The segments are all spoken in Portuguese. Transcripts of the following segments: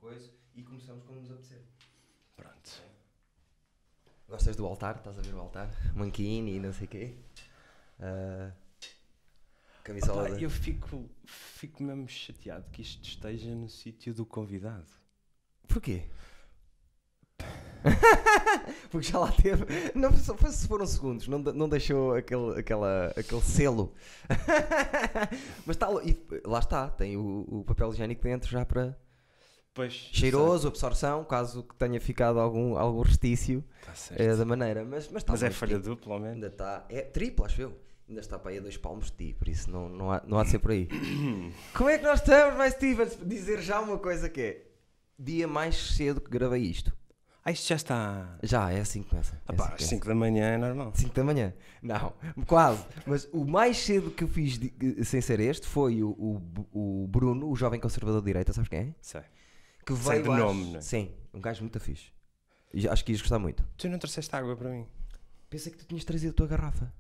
coisa e começamos como nos apetecer. Pronto. Gostas do altar? Estás a ver o altar? Manquini e não sei o quê. Camisola Opa, eu fico mesmo chateado que isto esteja no sítio do convidado. Porquê? Porque já lá teve. Não, só foi se foram segundos, não deixou aquele selo. Mas está lá está, tem o papel higiênico dentro já para. Pois, Cheiroso, absorção, caso que tenha ficado algum restício da maneira. Mas é folha dupla, ao menos. Ainda está. É tripla, acho eu. Ainda está para aí a 2 palmos de ti, por isso não há de ser por aí. Como é que nós estamos, vai Stevens? Dizer já uma coisa que é dia mais cedo que gravei isto. Isto já está. Já, é assim que começa. Às 5 da manhã é normal. 5 da manhã? Não, quase. Mas o mais cedo que eu fiz sem ser este foi o Bruno, o jovem conservador de direita, sabes quem é? Sei. Que Sei veio de nome, não é? Sim, um gajo muito fixe. Acho que ias gostar muito. Tu não trouxeste água para mim? Pensei que tu tinhas trazido a tua garrafa.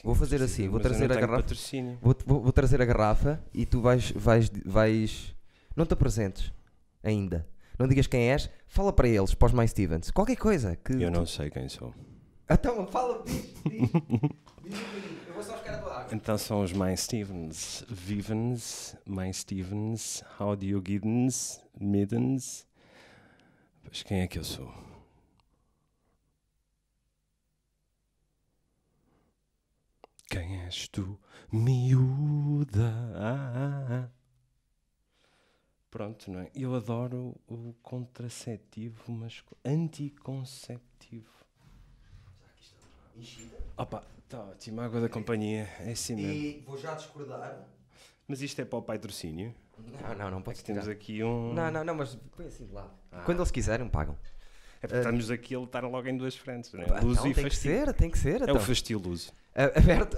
Vou fazer assim, vou trazer a garrafa. Patrocínio. Vou trazer a garrafa e tu vais. Não te apresentes ainda. Não digas quem és, fala para eles, para os mais Stevens. Qualquer coisa. Que eu não sei quem sou. Então, fala, diz. Eu vou só buscar a tua água. Então são os mais Stevens. Vivens, mais Stevens, How do you Giddens, Middens. Pois quem é que eu sou? Quem és tu, miúda? Pronto, não é? Eu adoro o contraceptivo, mas anticonceptivo. Opa, está ótimo, água da companhia, é assim mesmo. E vou já discordar. Mas isto é para o patrocínio? Não pode tirar. Temos aqui um... Não, mas põe assim de lado. Quando eles quiserem, pagam. É porque estamos aqui a lutar logo em duas frentes, não é? Luso e fastio. Tem que ser. É o fastio luso.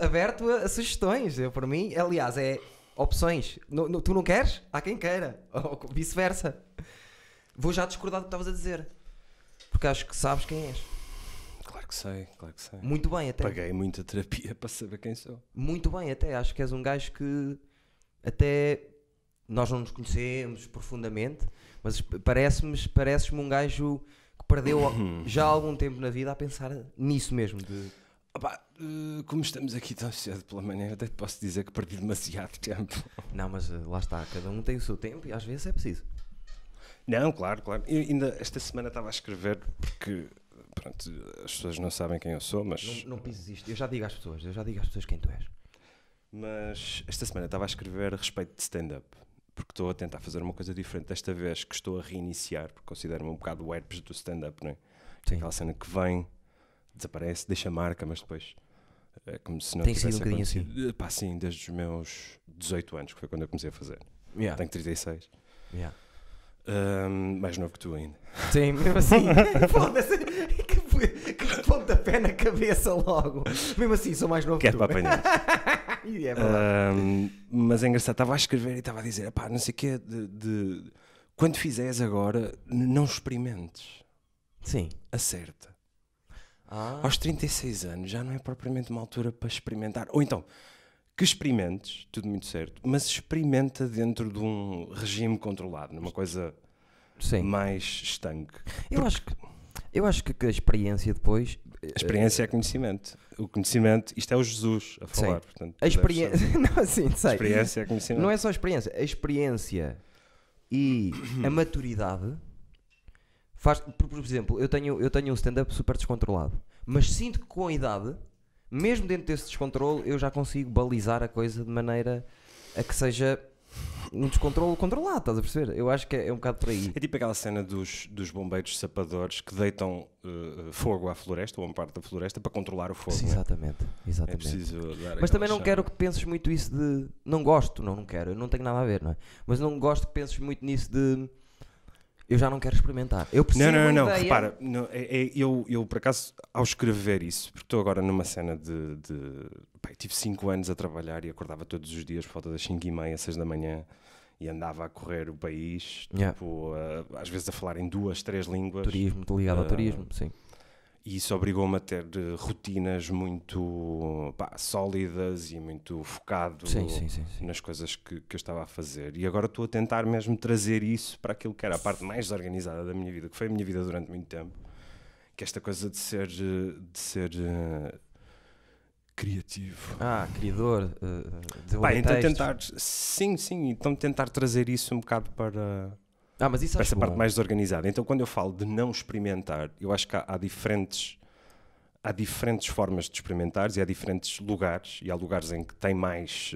Aberto a sugestões. Para mim, aliás, é opções. Tu não queres? Há quem queira. Ou vice-versa. Vou já discordar do que estavas a dizer. Porque acho que sabes quem és. Claro que sei. Muito bem, até. Paguei muita terapia para saber quem sou. Muito bem, até. Acho que és um gajo que até nós não nos conhecemos profundamente, mas parece-me um gajo que perdeu já algum tempo na vida a pensar nisso mesmo. Opa, como estamos aqui tão cedo pela manhã, eu até te posso dizer que perdi demasiado tempo. Não, mas lá está, cada um tem o seu tempo e às vezes é preciso. Não, claro. Eu ainda esta semana estava a escrever porque, pronto, as pessoas não sabem quem eu sou, mas... Não pises isto, eu já digo às pessoas quem tu és. Mas esta semana estava a escrever a respeito de stand-up, porque estou a tentar fazer uma coisa diferente desta vez, que estou a reiniciar, porque considero-me um bocado o herpes do stand-up, não é? Sim. Aquela cena que vem, desaparece, deixa marca, mas depois é como se não tem tivesse sido um bocadinho acontecido. Pá, sim, desde os meus 18 anos, que foi quando eu comecei a fazer. Yeah. Tenho 36. Yeah. Mais novo que tu ainda. Sim, mesmo assim. Foda-se. Que pontapé na cabeça logo. Mesmo assim, sou mais novo que tu. Para apanhar. E é verdade. Mas é engraçado, estava a escrever e estava a dizer, pá, não sei o quê, quando fizeres agora, não experimentes. Sim. Acerta. Aos 36 anos já não é propriamente uma altura para experimentar. Ou então, que experimentes, tudo muito certo, mas experimenta dentro de um regime controlado, numa coisa mais estanque. Eu acho que a experiência depois... A experiência é conhecimento. O conhecimento, isto é o Jesus a falar. Portanto, a experiência... Não, sim, sei. A experiência é conhecimento. Não é só a experiência. A experiência e a maturidade faz... Por exemplo, eu tenho um stand-up super descontrolado, mas sinto que com a idade, mesmo dentro desse descontrole, eu já consigo balizar a coisa de maneira a que seja um descontrole controlado, estás a perceber? Eu acho que é um bocado por aí. É tipo aquela cena dos bombeiros sapadores que deitam fogo à floresta, ou uma parte da floresta, para controlar o fogo. Sim, exatamente. É preciso dar. Mas também não quero que penses muito isso de... Não gosto, não quero, não tenho nada a ver, não é? Mas não gosto que penses muito nisso de... Eu já não quero experimentar. Eu percebo não, repara, eu por acaso, ao escrever isso, porque estou agora numa cena Pá, tive 5 anos a trabalhar e acordava todos os dias por volta das 5h30, 6 da manhã e andava a correr o país, tipo, às vezes a falar em 2, 3 línguas. Turismo, estou ligado ao turismo, sim. E isso obrigou-me a ter rotinas muito sólidas e muito focado Sim. nas coisas que eu estava a fazer. E agora estou a tentar mesmo trazer isso para aquilo que era a parte mais desorganizada da minha vida, que foi a minha vida durante muito tempo. Que é esta coisa de ser criativo. Criador, desenvolver Então textos. tentar, sim, então tentar trazer isso um bocado para Mas isso para acho essa parte bom. mais desorganizada. Então quando eu falo de não experimentar, eu acho que há diferentes formas de experimentares e há diferentes lugares, e há lugares em que tem mais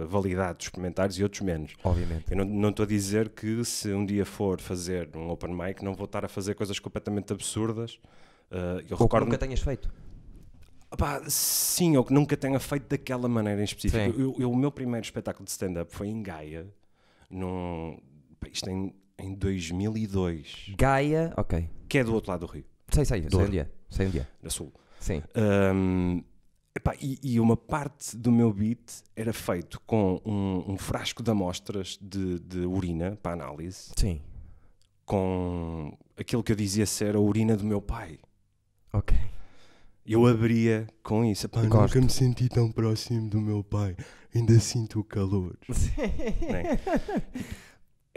validade de experimentares e outros menos. Obviamente. Eu não estou a dizer que se um dia for fazer um open mic não vou estar a fazer coisas completamente absurdas. Eu Ou que recordo nunca tenhas feito. Sim, ou que nunca tenha feito daquela maneira em específico. Sim. O meu primeiro espetáculo de stand-up foi em Gaia, isto em 2002, Gaia, ok. que é do outro lado do Rio, Sei onde é. Sei onde é. da Sul. Sim. E uma parte do meu beat era feito com um frasco de amostras de urina para análise, Sim. com aquilo que eu dizia ser a urina do meu pai. Ok. Eu abria com isso. Gosto. Nunca me senti tão próximo do meu pai. Ainda sinto o calor. Né?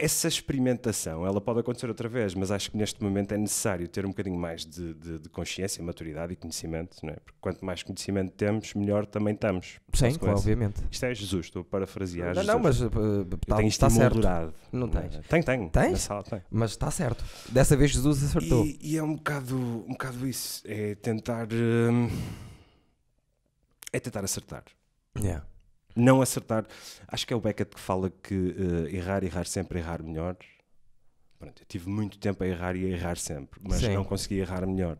Essa experimentação, ela pode acontecer outra vez, mas acho que neste momento é necessário ter um bocadinho mais de consciência, maturidade e conhecimento, não é? Porque quanto mais conhecimento temos, melhor também estamos. Sim, claro, obviamente. Isto é Jesus, estou a parafrasear Jesus. Não, mas Eu tenho está certo. dourado. Não tens? Tenho. Tens? Na sala, tenho. Mas está certo. Dessa vez Jesus acertou. E é um bocado isso. É tentar... tentar acertar. Yeah. Não acertar. Acho que é o Beckett que fala que errar sempre, errar melhor. Pronto, eu tive muito tempo a errar e a errar sempre, mas Sim. não consegui errar melhor.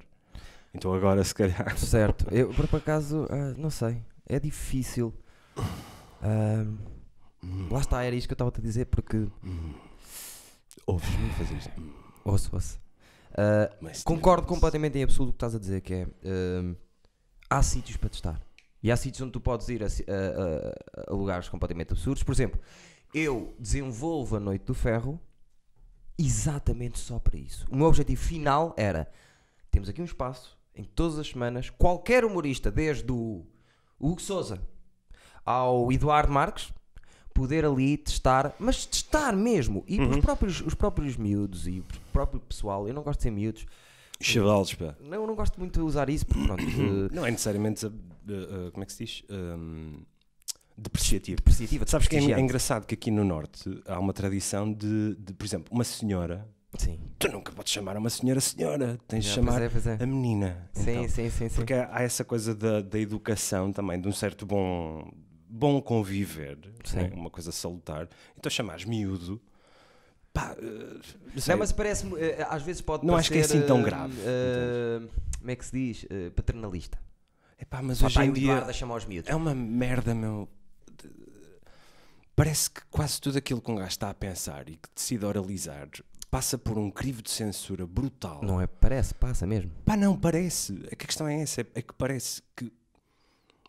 Então agora, se calhar... Certo. Eu, por acaso, não sei. É difícil. Lá está, era isto que eu estava a te dizer, porque... Ouves-me fazer isto? Ouço. Mas Concordo Stevens. completamente em absoluto o que estás a dizer, que é... há sítios para testar. E há sítios onde tu podes ir a lugares completamente absurdos. Por exemplo, eu desenvolvo a Noite do Ferro exatamente só para isso. O meu objetivo final era... Temos aqui um espaço em que todas as semanas qualquer humorista, desde o Hugo Sousa ao Eduardo Marques, poder ali testar, mas testar mesmo. E os próprios miúdos e o próprio pessoal, eu não gosto de ser miúdos. Chavalos, pá. Não gosto muito de usar isso, porque pronto... Não é necessariamente, como é que se diz? Depreciativo. Depreciativa. Sabes que é desprestigiante. engraçado que aqui no Norte há uma tradição de, por exemplo, uma senhora... Sim. Tu nunca podes chamar uma senhora, tens de Já, chamar pois é. a menina. Sim, Então, sim. porque há essa coisa da educação também, de um certo bom conviver, Sim. né? Uma coisa salutar. Então chamares miúdo, pá, Não, mas parece-me, às vezes pode Não acho que é parecer, assim tão grave, como é que se diz? Paternalista. epá, mas Só hoje está aí em o dia Eduardo a chamar os miúdos. é uma merda, meu. Parece que quase tudo aquilo que um gajo está a pensar e que decide oralizar passa por um crivo de censura brutal. Não é? Parece, passa mesmo. Pá, não, parece. É que a questão é essa, é que parece que...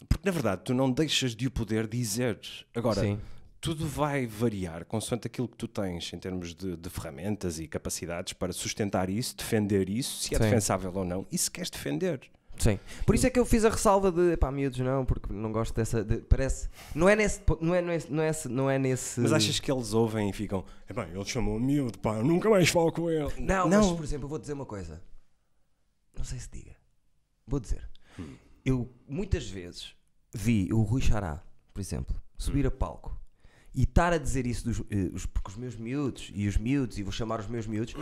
Porque, na verdade, tu não deixas de o poder dizer. Agora, Sim. tudo vai variar consoante aquilo que tu tens em termos de ferramentas e capacidades para sustentar isso, defender isso, se é Sim. defensável ou não, e se queres defender. Sim. Por isso é que eu fiz a ressalva de, pá, miúdos não, porque não gosto dessa, parece, não é nesse... Mas achas que eles ouvem e ficam, ele chamou miúdo, pá, eu nunca mais falo com ele. Não, mas, por exemplo, eu vou dizer uma coisa. Não sei se diga. Vou dizer. Eu, muitas vezes, vi o Rui Xará, por exemplo, subir a palco e estar a dizer isso porque os meus miúdos, e vou chamar os meus miúdos,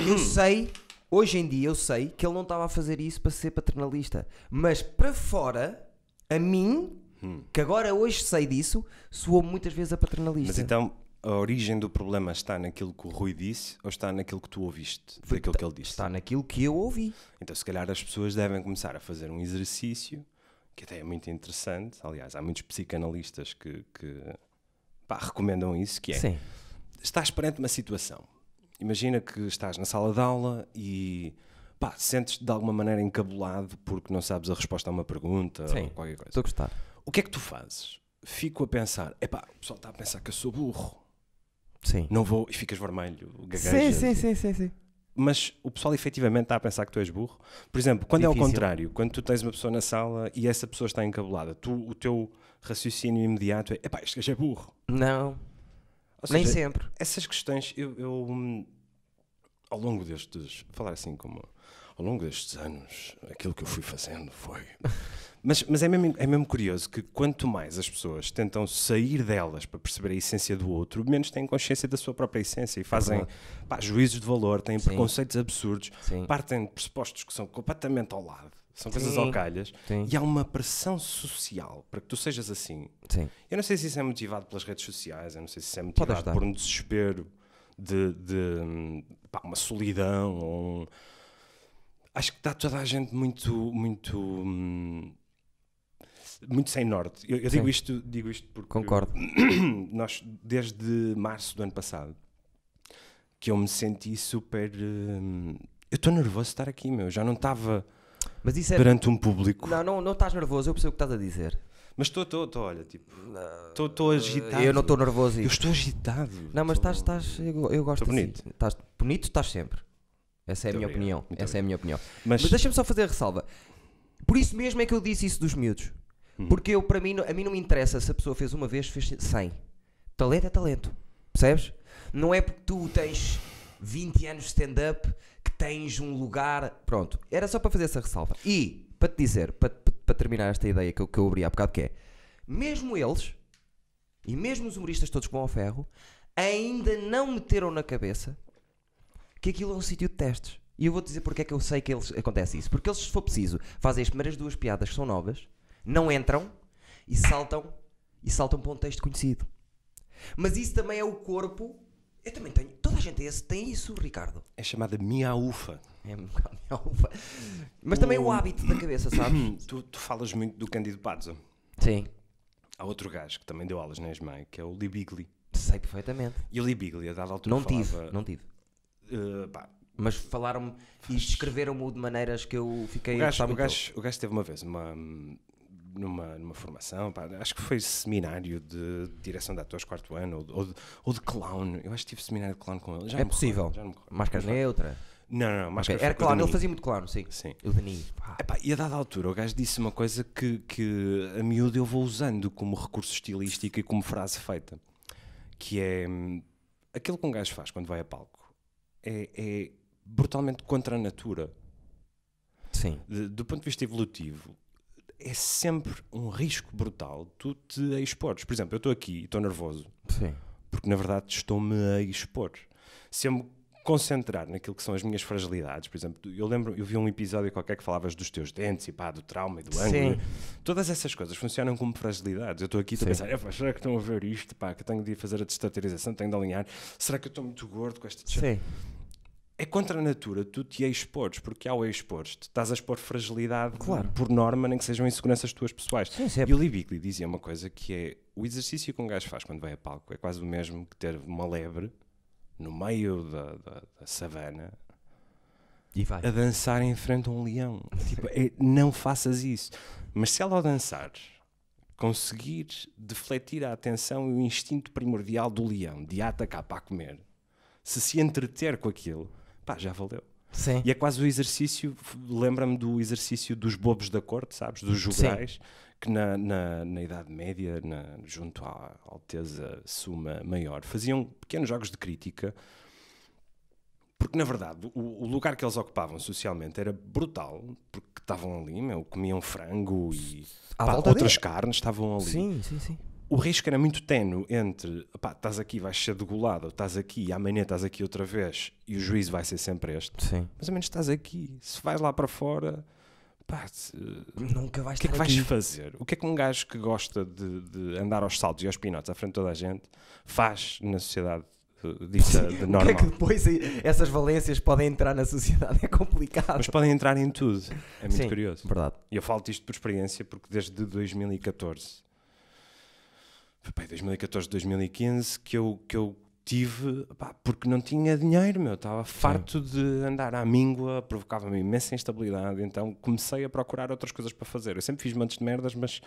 eu sei, hoje em dia eu sei que ele não estava a fazer isso para ser paternalista. Mas para fora, a mim, que agora hoje sei disso, soou muitas vezes a paternalista. Mas então, a origem do problema está naquilo que o Rui disse ou está naquilo que tu ouviste daquilo que ele disse? Está naquilo que eu ouvi. Então, se calhar as pessoas devem começar a fazer um exercício que até é muito interessante. Aliás, há muitos psicanalistas que recomendam isso, que é... Sim. Estás perante uma situação. Imagina que estás na sala de aula e sentes-te de alguma maneira encabulado porque não sabes a resposta a uma pergunta Sim. ou qualquer coisa. Estou a gostar. O que é que tu fazes? Fico a pensar, o pessoal está a pensar que eu sou burro. Sim. Não vou, e ficas vermelho, gaguejas. Sim. mas o pessoal efetivamente está a pensar que tu és burro. Por exemplo, quando é ao Difícil. contrário, quando tu tens uma pessoa na sala e essa pessoa está encabulada, o teu raciocínio imediato é: epá, este gajo é burro. Não, Ou nem seja, sempre. essas questões, ao longo destes, falar assim como, ao longo destes anos, aquilo que eu fui fazendo foi... Mas é mesmo curioso que quanto mais as pessoas tentam sair delas para perceber a essência do outro, menos têm consciência da sua própria essência e fazem juízos de valor, têm preconceitos absurdos, partem de pressupostos que são completamente ao lado, são coisas ao calhas, e há uma pressão social para que tu sejas assim. Sim. Eu não sei se isso é motivado pelas redes sociais, eu não sei se isso é motivado por um desespero de uma solidão, ou acho que está toda a gente muito sem norte. Eu digo isto porque Concordo. nós, desde março do ano passado, que eu me senti super... eu estou nervoso de estar aqui, meu. Já não estava perante um público. Não estás nervoso, eu percebo o que estás a dizer. Mas estou, olha, tipo... Estou agitado. Eu não estou nervoso. Eu estou agitado. Não, mas estás... Eu gosto Estou assim. bonito. Estás bonito, estás sempre. Essa é a minha opinião. Muito Essa é a minha opinião. Mas deixa-me só fazer a ressalva. Por isso mesmo é que eu disse isso dos miúdos. Porque a mim não me interessa se a pessoa fez uma vez, fez 100. Talento é talento. Percebes? Não é porque tu tens 20 anos de stand-up que tens um lugar... Pronto. Era só para fazer essa ressalva. E, para te dizer, para terminar esta ideia que eu abri há bocado, que é... Mesmo eles, e mesmo os humoristas todos que vão ao ferro, ainda não meteram na cabeça que aquilo é um sítio de testes. E eu vou-te dizer porque é que eu sei que acontece isso. Porque eles, se for preciso, fazem as primeiras 2 piadas que são novas, não entram e saltam para um texto conhecido. Mas isso também é o corpo. Eu também tenho. Toda a gente tem isso, Ricardo. é chamada miaufa. É um bocado alfa. Mas também o hábito da cabeça, sabes? Tu falas muito do Cândido Pazzo. Sim. Há outro gajo que também deu aulas na ESMAI, que é o Lee Bigley. Sei perfeitamente. E o Lee Bigley, a dada altura, Não falava... tive. Pá, Mas falaram-me e descreveram-me de maneiras que eu fiquei o a gostar muito. gajo teve uma vez numa formação, pá, acho que foi seminário de direção de atores 4º ano ou de clown. Eu acho que tive seminário de clown com ele. Já É não me possível. recordo, já não me recordo. Máscaras neutra. Não, máscara Okay. Era foi com o clown, ele Dani. fazia muito clown, sim. O Dani. Epá, e a dada altura o gajo disse uma coisa que a miúdo eu vou usando como recurso estilístico e como frase feita, que é aquilo que um gajo faz quando vai a palco é brutalmente contra a natura. Sim. Do ponto de vista evolutivo, é sempre um risco brutal tu te expores. Por exemplo, eu estou aqui e estou nervoso, Sim. porque na verdade estou-me a expor. Se eu me concentrar naquilo que são as minhas fragilidades, por exemplo, eu vi um episódio qualquer que falavas dos teus dentes e pá, do trauma e do ângulo. Todas essas coisas funcionam como fragilidades. Eu estou aqui a pensar, será que estão a ver isto? Pá, que eu tenho de fazer a destartarização, tenho de alinhar. Será que eu estou muito gordo com esta... Sim. É contra a natura tu te expores, porque ao expores-te estás a expor fragilidade, Claro, por norma, nem que sejam inseguranças tuas pessoais. Sim, E o Lee Bigley dizia uma coisa que é: o exercício que um gajo faz quando vai a palco é quase o mesmo que ter uma lebre no meio da savana E vai. a dançar em frente a um leão. Tipo, não faças isso. Mas se ela ao dançar conseguir defletir a atenção e o instinto primordial do leão de atacar para comer, se entreter com aquilo, pá, já valeu. Sim. E é quase o exercício, lembra-me do exercício dos bobos da corte, sabes? Dos jograis, que na Idade Média, junto à Alteza Suma Maior, faziam pequenos jogos de crítica, porque na verdade o lugar que eles ocupavam socialmente era brutal, porque estavam ali, comiam frango e outras carnes estavam ali. Sim. O risco era muito ténue entre, pá, estás aqui, vais ser degolado, ou estás aqui e amanhã estás aqui outra vez e o juízo vai ser sempre este. Sim. Mas ao menos estás aqui. Se vais lá para fora, pá, Nunca vais o que é que estar vais aqui. fazer? O que é que um gajo que gosta de andar aos saltos e aos pinotes à frente de toda a gente faz na sociedade dita de normal? O que é que depois essas valências podem entrar na sociedade? É complicado. Mas podem entrar em tudo. É muito curioso. Verdade. E eu falo isto por experiência porque desde 2014... Foi para 2014, 2015 que eu tive, pá, porque não tinha dinheiro, estava farto de andar à míngua, provocava-me imensa instabilidade, então comecei a procurar outras coisas para fazer. Eu sempre fiz montes de merdas, mas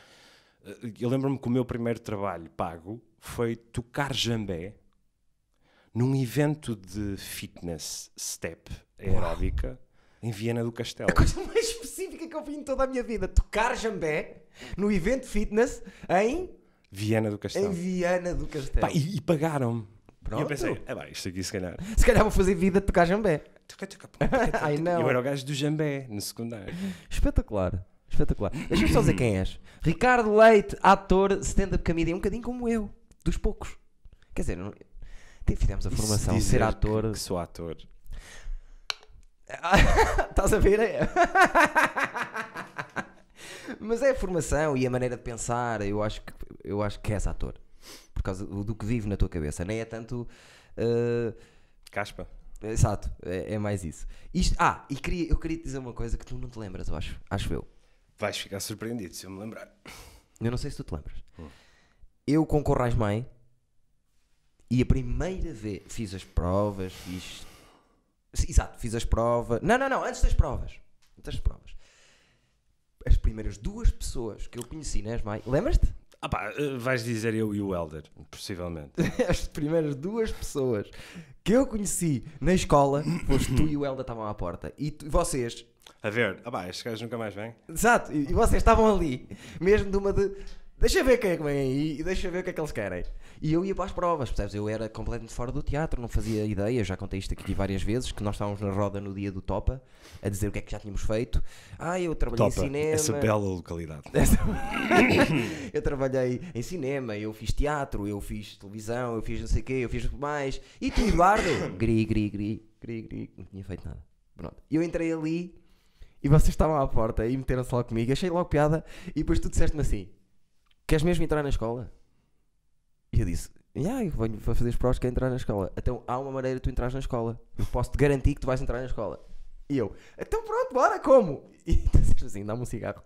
eu lembro-me que o meu primeiro trabalho pago foi tocar jambé num evento de fitness step aeróbica em Viana do Castelo. A coisa mais específica que eu vi em toda a minha vida. Tocar jambé no evento fitness em Viana do Castelo. Em Viana do Castelo. Pá, e pagaram-me. Pronto. E eu pensei, isto aqui se calhar. Se calhar vou fazer vida de tocar jambé. Ai, não. Eu era o gajo do jambé no secundário. Espetacular. Espetacular. Deixa-me só dizer quem és. Ricardo Leite, ator, stand-up comedian, um bocadinho como eu. Dos poucos. Quer dizer, fizemos a formação de ser ator. Que sou ator. Estás a ver? Mas é a formação e a maneira de pensar. Eu acho que és ator. Por causa do que vive na tua cabeça. Nem é tanto... Caspa. Exato. É mais isso. Eu queria te dizer uma coisa que tu não te lembras, eu acho. Acho eu. Vais ficar surpreendido se eu me lembrar. Eu não sei se tu te lembras. Eu concorro às mães e a primeira vez fiz as provas, fiz as provas. Não, antes das provas. As primeiras 2 pessoas que eu conheci na ESMAI, lembras-te? Vais dizer eu e o Helder, possivelmente. As primeiras 2 pessoas que eu conheci na escola, foste tu e o Helder estavam à porta. E vocês... A ver, estes gajos nunca mais vêm. Exato, e vocês estavam ali, mesmo de uma de... Deixa ver quem é que vem aí e deixa ver o que é que eles querem. E eu ia para as provas, percebes? Eu era completamente fora do teatro, não fazia ideia. Já contei isto aqui várias vezes, que nós estávamos na roda no dia do Topa, a dizer o que é que já tínhamos feito. Eu trabalhei Topa, em cinema. essa bela localidade. Eu trabalhei em cinema, eu fiz teatro, eu fiz televisão, eu fiz não sei o quê, eu fiz mais. E tu, Eduardo? Gri, não tinha feito nada. Pronto. E eu entrei ali e vocês estavam à porta e meteram-se lá comigo. Achei logo piada e depois tu disseste-me assim: queres mesmo entrar na escola? E eu disse, eu venho para fazer as provas, quero entrar na escola. Então há uma maneira de tu entrares na escola. Eu posso-te garantir que tu vais entrar na escola. E eu, então pronto, bora, como? E tu disseste assim, dá-me um cigarro.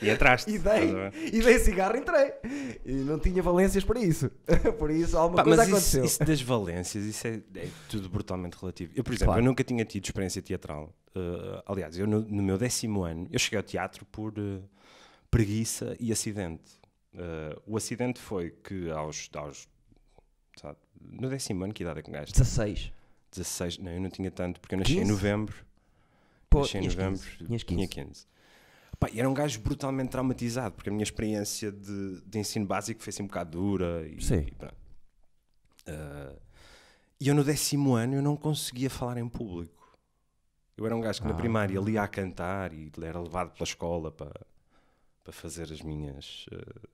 E entraste. E dei cigarro e entrei. E não tinha valências para isso. Por isso alguma coisa aconteceu. Isso das valências, isso é tudo brutalmente relativo. Eu, por exemplo, eu nunca tinha tido experiência teatral. Aliás, eu no meu 10º ano, eu cheguei ao teatro por preguiça e acidente. O acidente foi que sabe, no 10º ano, que idade é que gaste? 16, não, eu não tinha tanto, porque eu nasci 15? em novembro. Tinha 15. E era um gajo brutalmente traumatizado, porque a minha experiência de ensino básico foi assim um bocado dura. E eu no 10º ano eu não conseguia falar em público. Eu era um gajo que na primária lia a cantar e era levado pela escola para fazer as minhas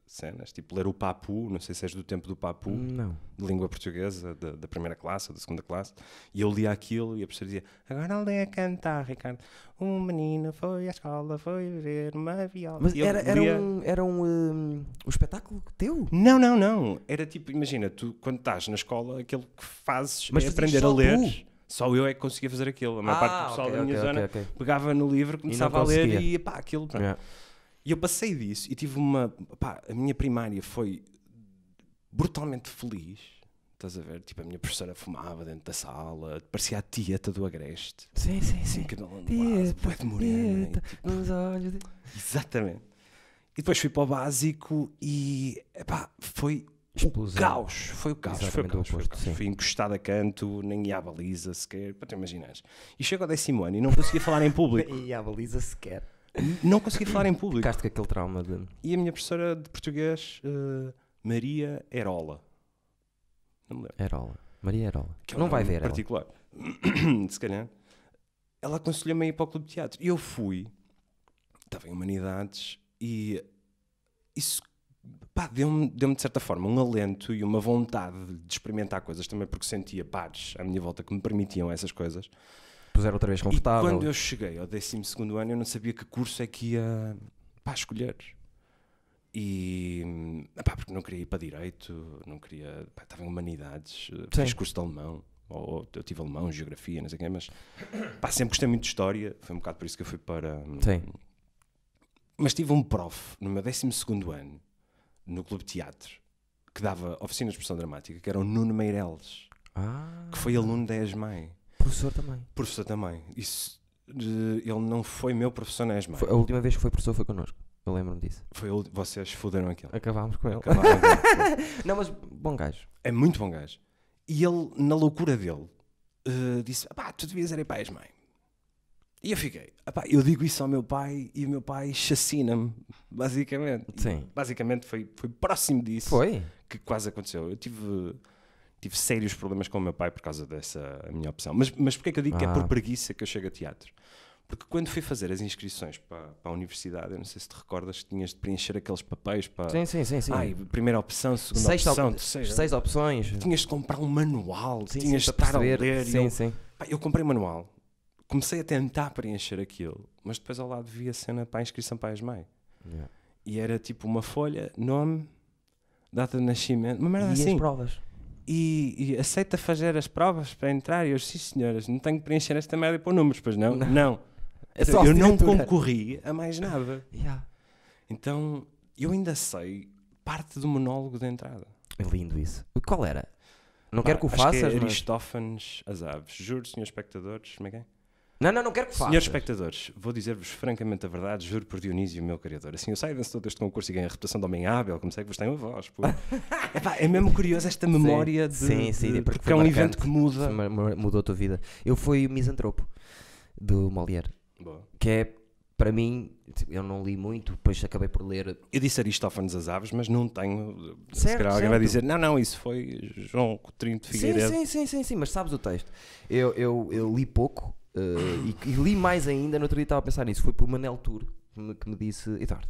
cenas, tipo ler o Papu, não sei se és do tempo do Papu, não. De língua portuguesa, da primeira classe ou da segunda classe, e eu lia aquilo e a professora dizia, agora lê a cantar, Ricardo. Um menino foi à escola, foi ver uma viola. Mas era um espetáculo teu? Não. Era tipo, imagina, tu quando estás na escola, aquilo que fazes é aprender a ler. Tu? Só eu é que conseguia fazer aquilo. A maior parte do pessoal da minha zona pegava no livro, começava a ler e aquilo. E eu passei disso e tive a minha primária foi brutalmente feliz. Estás a ver? Tipo, a minha professora fumava dentro da sala, parecia a tieta do Agreste. Sim. Cabelo ondulado, bué de morena. Nos olhos. Exatamente. E depois fui para o básico e foi o caos. Foi o caos. Fui encostado a canto, nem ia à baliza sequer, para te imaginares. E chego ao 10º ano e não conseguia falar em público. Nem ia à baliza sequer. Não conseguia falar em público. Ficaste com aquele trauma de... E a minha professora de português, Maria Erola. Não me lembro. Erola. Maria Erola. Que não vai ver particular. Se calhar. Ela aconselhou-me a ir para o clube de teatro. E eu fui. Estava em Humanidades. E isso deu-me de certa forma um alento e uma vontade de experimentar coisas. Também porque sentia pares à minha volta que me permitiam essas coisas. Puseram outra vez confortável. E quando eu cheguei ao 12º ano, eu não sabia que curso é que ia escolher. E porque não queria ir para Direito, não queria. Estava em Humanidades, fiz curso de Alemão, ou eu tive Alemão, Geografia, não sei o quê, mas sempre gostei muito de História, foi um bocado por isso que eu fui para. Sim. Mas tive um prof no meu 12º ano, no Clube de Teatro, que dava oficinas de expressão dramática, que era o Nuno Meireles, que foi aluno da ESMAI. Professor também. Isso, ele não foi meu professor na ESMAI. A última vez que foi professor foi connosco. Eu lembro-me disso. Vocês fuderam aquilo. Acabámos com ele. Acabaram aquilo. Não, mas bom gajo. É muito bom gajo. E ele, na loucura dele, disse: pá, tu devias ir para a mãe. E eu fiquei: pá, eu digo isso ao meu pai e o meu pai chacina-me, basicamente. Sim. Basicamente foi próximo disso Foi? que quase aconteceu. Eu tive sérios problemas com o meu pai por causa dessa minha opção. Mas porquê é que eu digo que é por preguiça que eu chego a teatro? Porque quando fui fazer as inscrições para a universidade, eu não sei se te recordas que tinhas de preencher aqueles papéis para... Sim. Ai, primeira opção, segunda opção, terceira. 6 opções. Tinhas de comprar um manual, Sim, tinhas de para estar a perceber. ler. Sim. Pá, eu comprei o manual, comecei a tentar preencher aquilo, mas depois ao lado vi a cena para a inscrição para a ESMAI. Yeah. E era tipo uma folha, nome, data de nascimento, uma merda E assim. as provas? E aceita fazer as provas para entrar? E eu, sim senhoras, não tenho que preencher esta merda e pôr números, pois não? Não. É só Eu não assinatura. concorri a mais nada. Yeah. Então, eu ainda sei parte do monólogo de entrada. É lindo isso. Qual era? Não quero que o Acho que faças, é mas... Aristófanes as aves. Juro, senhores espectadores, como é que é? Não quero que faças. Senhores espectadores, vou dizer-vos francamente a verdade, juro por Dionísio, meu criador. Assim, eu saio vencedor deste concurso e ganho a reputação de homem hábil, como sei que vos tenho a voz. Pô. Epá, é mesmo curioso esta memória porque é um evento que muda. Mudou a tua vida. Eu fui o Misantropo, do Molière. Boa. Que é, para mim, eu não li muito, depois acabei por ler. Eu disse Aristófanes as aves, mas não tenho. Se Certo, calhar alguém vai certo. dizer, não, isso foi João Coutinho de Figueiredo. Sim, mas sabes o texto. Eu li pouco e li mais ainda. No outro dia estava a pensar nisso. Foi por Manel Tour que me disse: Eduardo,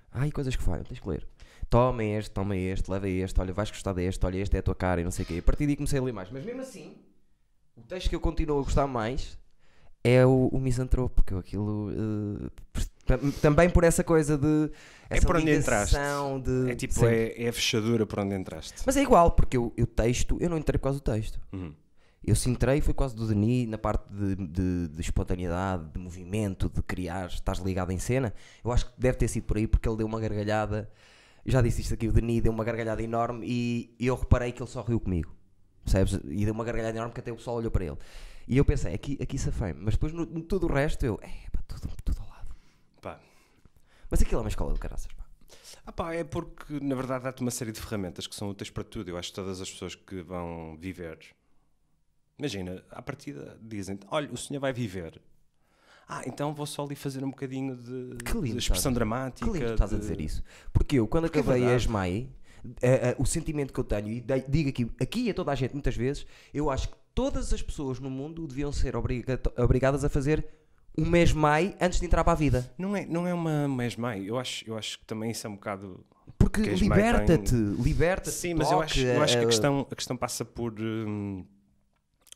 há aí coisas que falham, tens que ler. Toma este, leva este, olha, vais gostar deste, olha, este é a tua cara e não sei o quê. A partir daí comecei a ler mais. Mas mesmo assim, o texto que eu continuo a gostar mais é o Misantropo, porque aquilo também por essa coisa de essa por onde entraste. de É tipo, sim. é a fechadura por onde entraste. Mas é igual, porque eu texto, eu não entrei por causa do texto. Uhum. Eu se entrei foi por causa do Denis, na parte de espontaneidade, de movimento, de criar, estás ligado em cena. Eu acho que deve ter sido por aí, porque ele deu uma gargalhada. Eu já disse isto aqui, o Denis deu uma gargalhada enorme e eu reparei que ele só riu comigo, percebes? E deu uma gargalhada enorme que até o pessoal olhou para ele. E eu pensei, aqui safei-me. Mas depois no todo o resto eu, tudo ao lado. Pá. Mas aquilo é uma escola de caraças, pá. É porque na verdade dá-te uma série de ferramentas que são úteis para tudo. Eu acho que todas as pessoas que vão viver, imagina, à partida dizem, olha, o senhor vai viver. Então vou só ali fazer um bocadinho de expressão dramática. Que lindo estás a dizer isso. Porque eu, quando acabei a ESMAI, o sentimento que eu tenho, e digo aqui a toda a gente muitas vezes, eu acho que todas as pessoas no mundo deviam ser obrigadas a fazer um MESMAI antes de entrar para a vida. Não é uma MESMAI. Eu acho que também isso é um bocado... Porque liberta-te. Sim, mas eu acho que a questão passa por...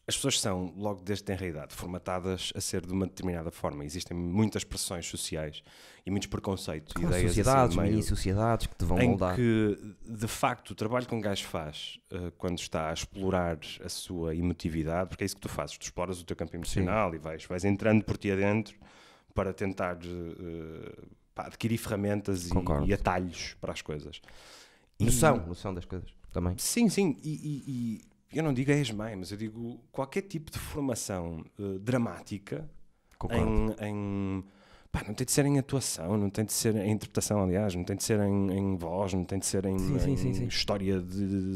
as pessoas são, logo desde tenra idade, formatadas a ser de uma determinada forma. Existem muitas pressões sociais e muitos preconceitos, claro, ideias sociedades, assim, mini-sociedades que te vão em moldar. que, de facto, o trabalho que um gajo faz quando está a explorar a sua emotividade, porque é isso que tu fazes, tu exploras o teu campo emocional. Sim. E vais entrando por ti adentro para tentar adquirir ferramentas e atalhos para as coisas. Noção das coisas também. Sim, e eu não digo a ESMAI, mas eu digo qualquer tipo de formação dramática não tem de ser em atuação, não tem de ser em interpretação, aliás, não tem de ser em voz, não tem de ser em história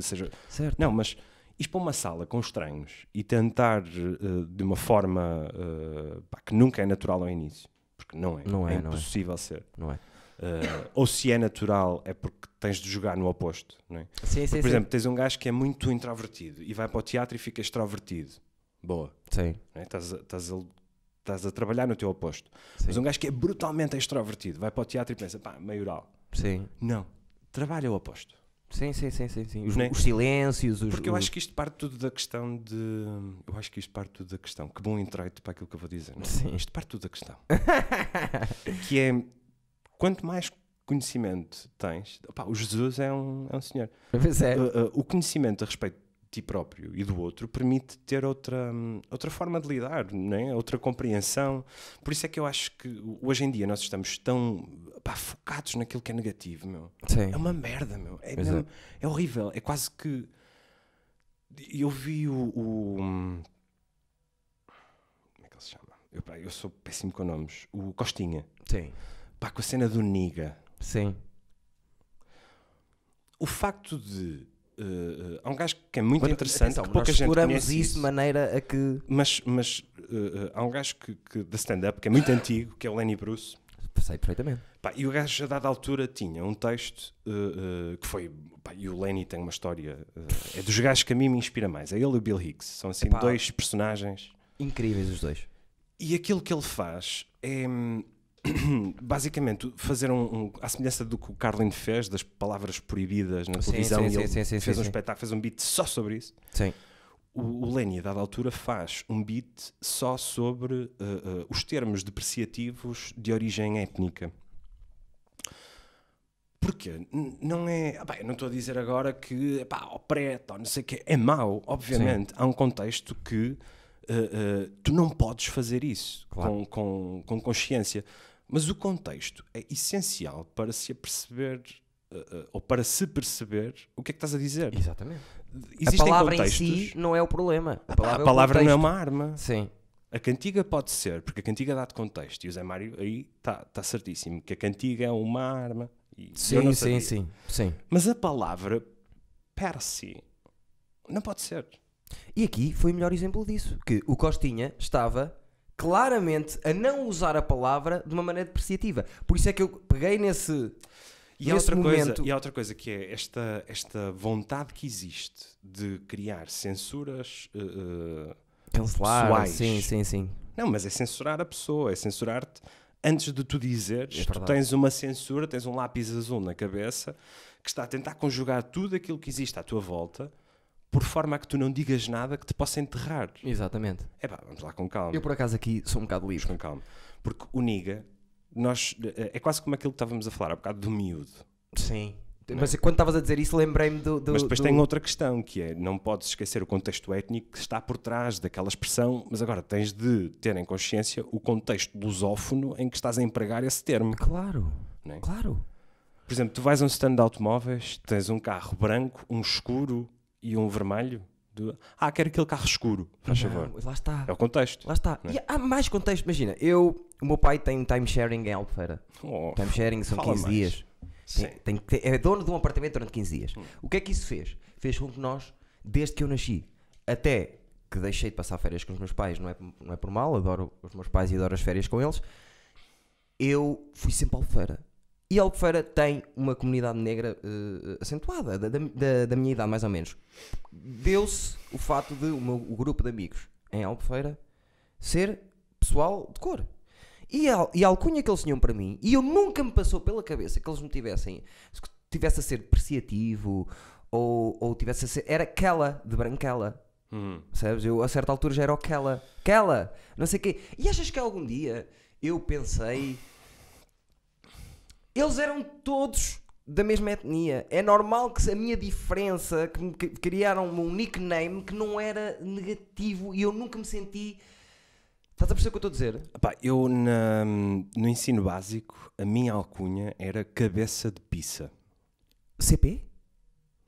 seja... Certo. Não, mas ir para uma sala com estranhos e tentar de uma forma que nunca é natural ao início, porque não é impossível ser. Não é. Ou se é natural é porque tens de jogar no oposto, não é? Sim, por exemplo, tens um gajo que é muito introvertido e vai para o teatro e fica extrovertido. Boa. Sim. Não é? Estás a trabalhar no teu oposto. Sim. Mas um gajo que é brutalmente extrovertido vai para o teatro e pensa, maioral. Sim. Não. Trabalha o oposto. Sim. Os silêncios. Porque eu acho que isto parte tudo da questão de... Que bom introito para aquilo que eu vou dizer. Não? Sim. Isto parte tudo da questão. Que é... Quanto mais conhecimento tens... o Jesus é um senhor. O conhecimento a respeito de ti próprio e do outro permite ter outra forma de lidar, não é? Outra compreensão. Por isso é que eu acho que hoje em dia nós estamos tão focados naquilo que é negativo, meu. Sim. É uma merda, meu. É horrível. É quase que... Eu vi como é que ele se chama? Eu sou péssimo com nomes. O Costinha. Sim. pá, com a cena do nigga. Sim. O facto de... há um gajo que é muito interessante, atenção, que pouca nós gente exploramos conhece isso de maneira a que... Mas há um gajo da stand-up que é muito antigo, que é o Lenny Bruce. Sei perfeitamente. Pá, e o gajo, a dada altura, tinha um texto que foi... Pá, e o Lenny tem uma história... é dos gajos que a mim me inspira mais. É ele e o Bill Hicks. São assim dois personagens... Incríveis os dois. E aquilo que ele faz é... basicamente, fazer à semelhança do que o Carlin fez, das palavras proibidas na televisão. Ele fez um espetáculo, fez um beat só sobre isso. Sim. O Lenny, a dada altura, faz um beat só sobre os termos depreciativos de origem étnica. Porquê? Não é... eu não estou a dizer agora que o preto, ou não sei o quê, é mau, obviamente. Sim. Há um contexto que tu não podes fazer isso, claro, com consciência. Mas o contexto é essencial para se aperceber... ou para se perceber o que é que estás a dizer. Exatamente. Existem a palavra contextos... em si não é o problema. A palavra não é uma arma. Sim. A cantiga pode ser, porque a cantiga dá-te contexto. E o Zé Mário aí está certíssimo, que a cantiga é uma arma. Sim. Mas a palavra, per si, não pode ser. E aqui foi o melhor exemplo disso. Que o Costinha estava... claramente a não usar a palavra de uma maneira depreciativa. Por isso é que eu peguei nesse momento. E há outra coisa que é esta vontade que existe de criar censuras cancelar, pessoais. Sim. Não, mas é censurar a pessoa, é censurar-te antes de tu dizeres. Tu verdade. tens uma censura, tens um lápis azul na cabeça que está a tentar conjugar tudo aquilo que existe à tua volta por forma a que tu não digas nada que te possa enterrar. Exatamente. Vamos lá com calma. Eu, por acaso, aqui sou um bocado livre. Com calma. Porque o nigga, é quase como aquilo que estávamos a falar há bocado do miúdo. Sim. Não. Mas quando estavas a dizer isso, lembrei-me do... Mas depois tem outra questão, que é, não podes esquecer o contexto étnico que está por trás daquela expressão, mas agora tens de ter em consciência o contexto lusófono em que estás a empregar esse termo. Claro, não é? Claro. Por exemplo, tu vais a um stand de automóveis, tens um carro branco, um escuro e um vermelho. Quero aquele carro escuro, faz favor. Lá está. É o contexto. Lá está. E há mais contexto, imagina. O meu pai tem timesharing em Albufeira. Timesharing são 15 mais. dias. É dono de um apartamento durante 15 dias. O que é que isso fez? Fez com que nós, desde que eu nasci, até que deixei de passar férias com os meus pais, não é por mal, adoro os meus pais e adoro as férias com eles, eu fui sempre a Albufeira. E Albufeira tem uma comunidade negra acentuada, da minha idade mais ou menos. Deu-se o fato de o grupo de amigos em Albufeira ser pessoal de cor. E a alcunha que eles tinham para mim, e eu nunca me passou pela cabeça que eles me tivesse a ser depreciativo ou tivesse a ser... Era Kela, de branquela. Sabes? Eu a certa altura já era o Kela, não sei o quê. E achas que algum dia eu pensei... Eles eram todos da mesma etnia. É normal que a minha diferença, que criaram um nickname que não era negativo e eu nunca me senti... Estás a perceber o que eu estou a dizer? Eu no ensino básico, a minha alcunha era cabeça de pizza. CP?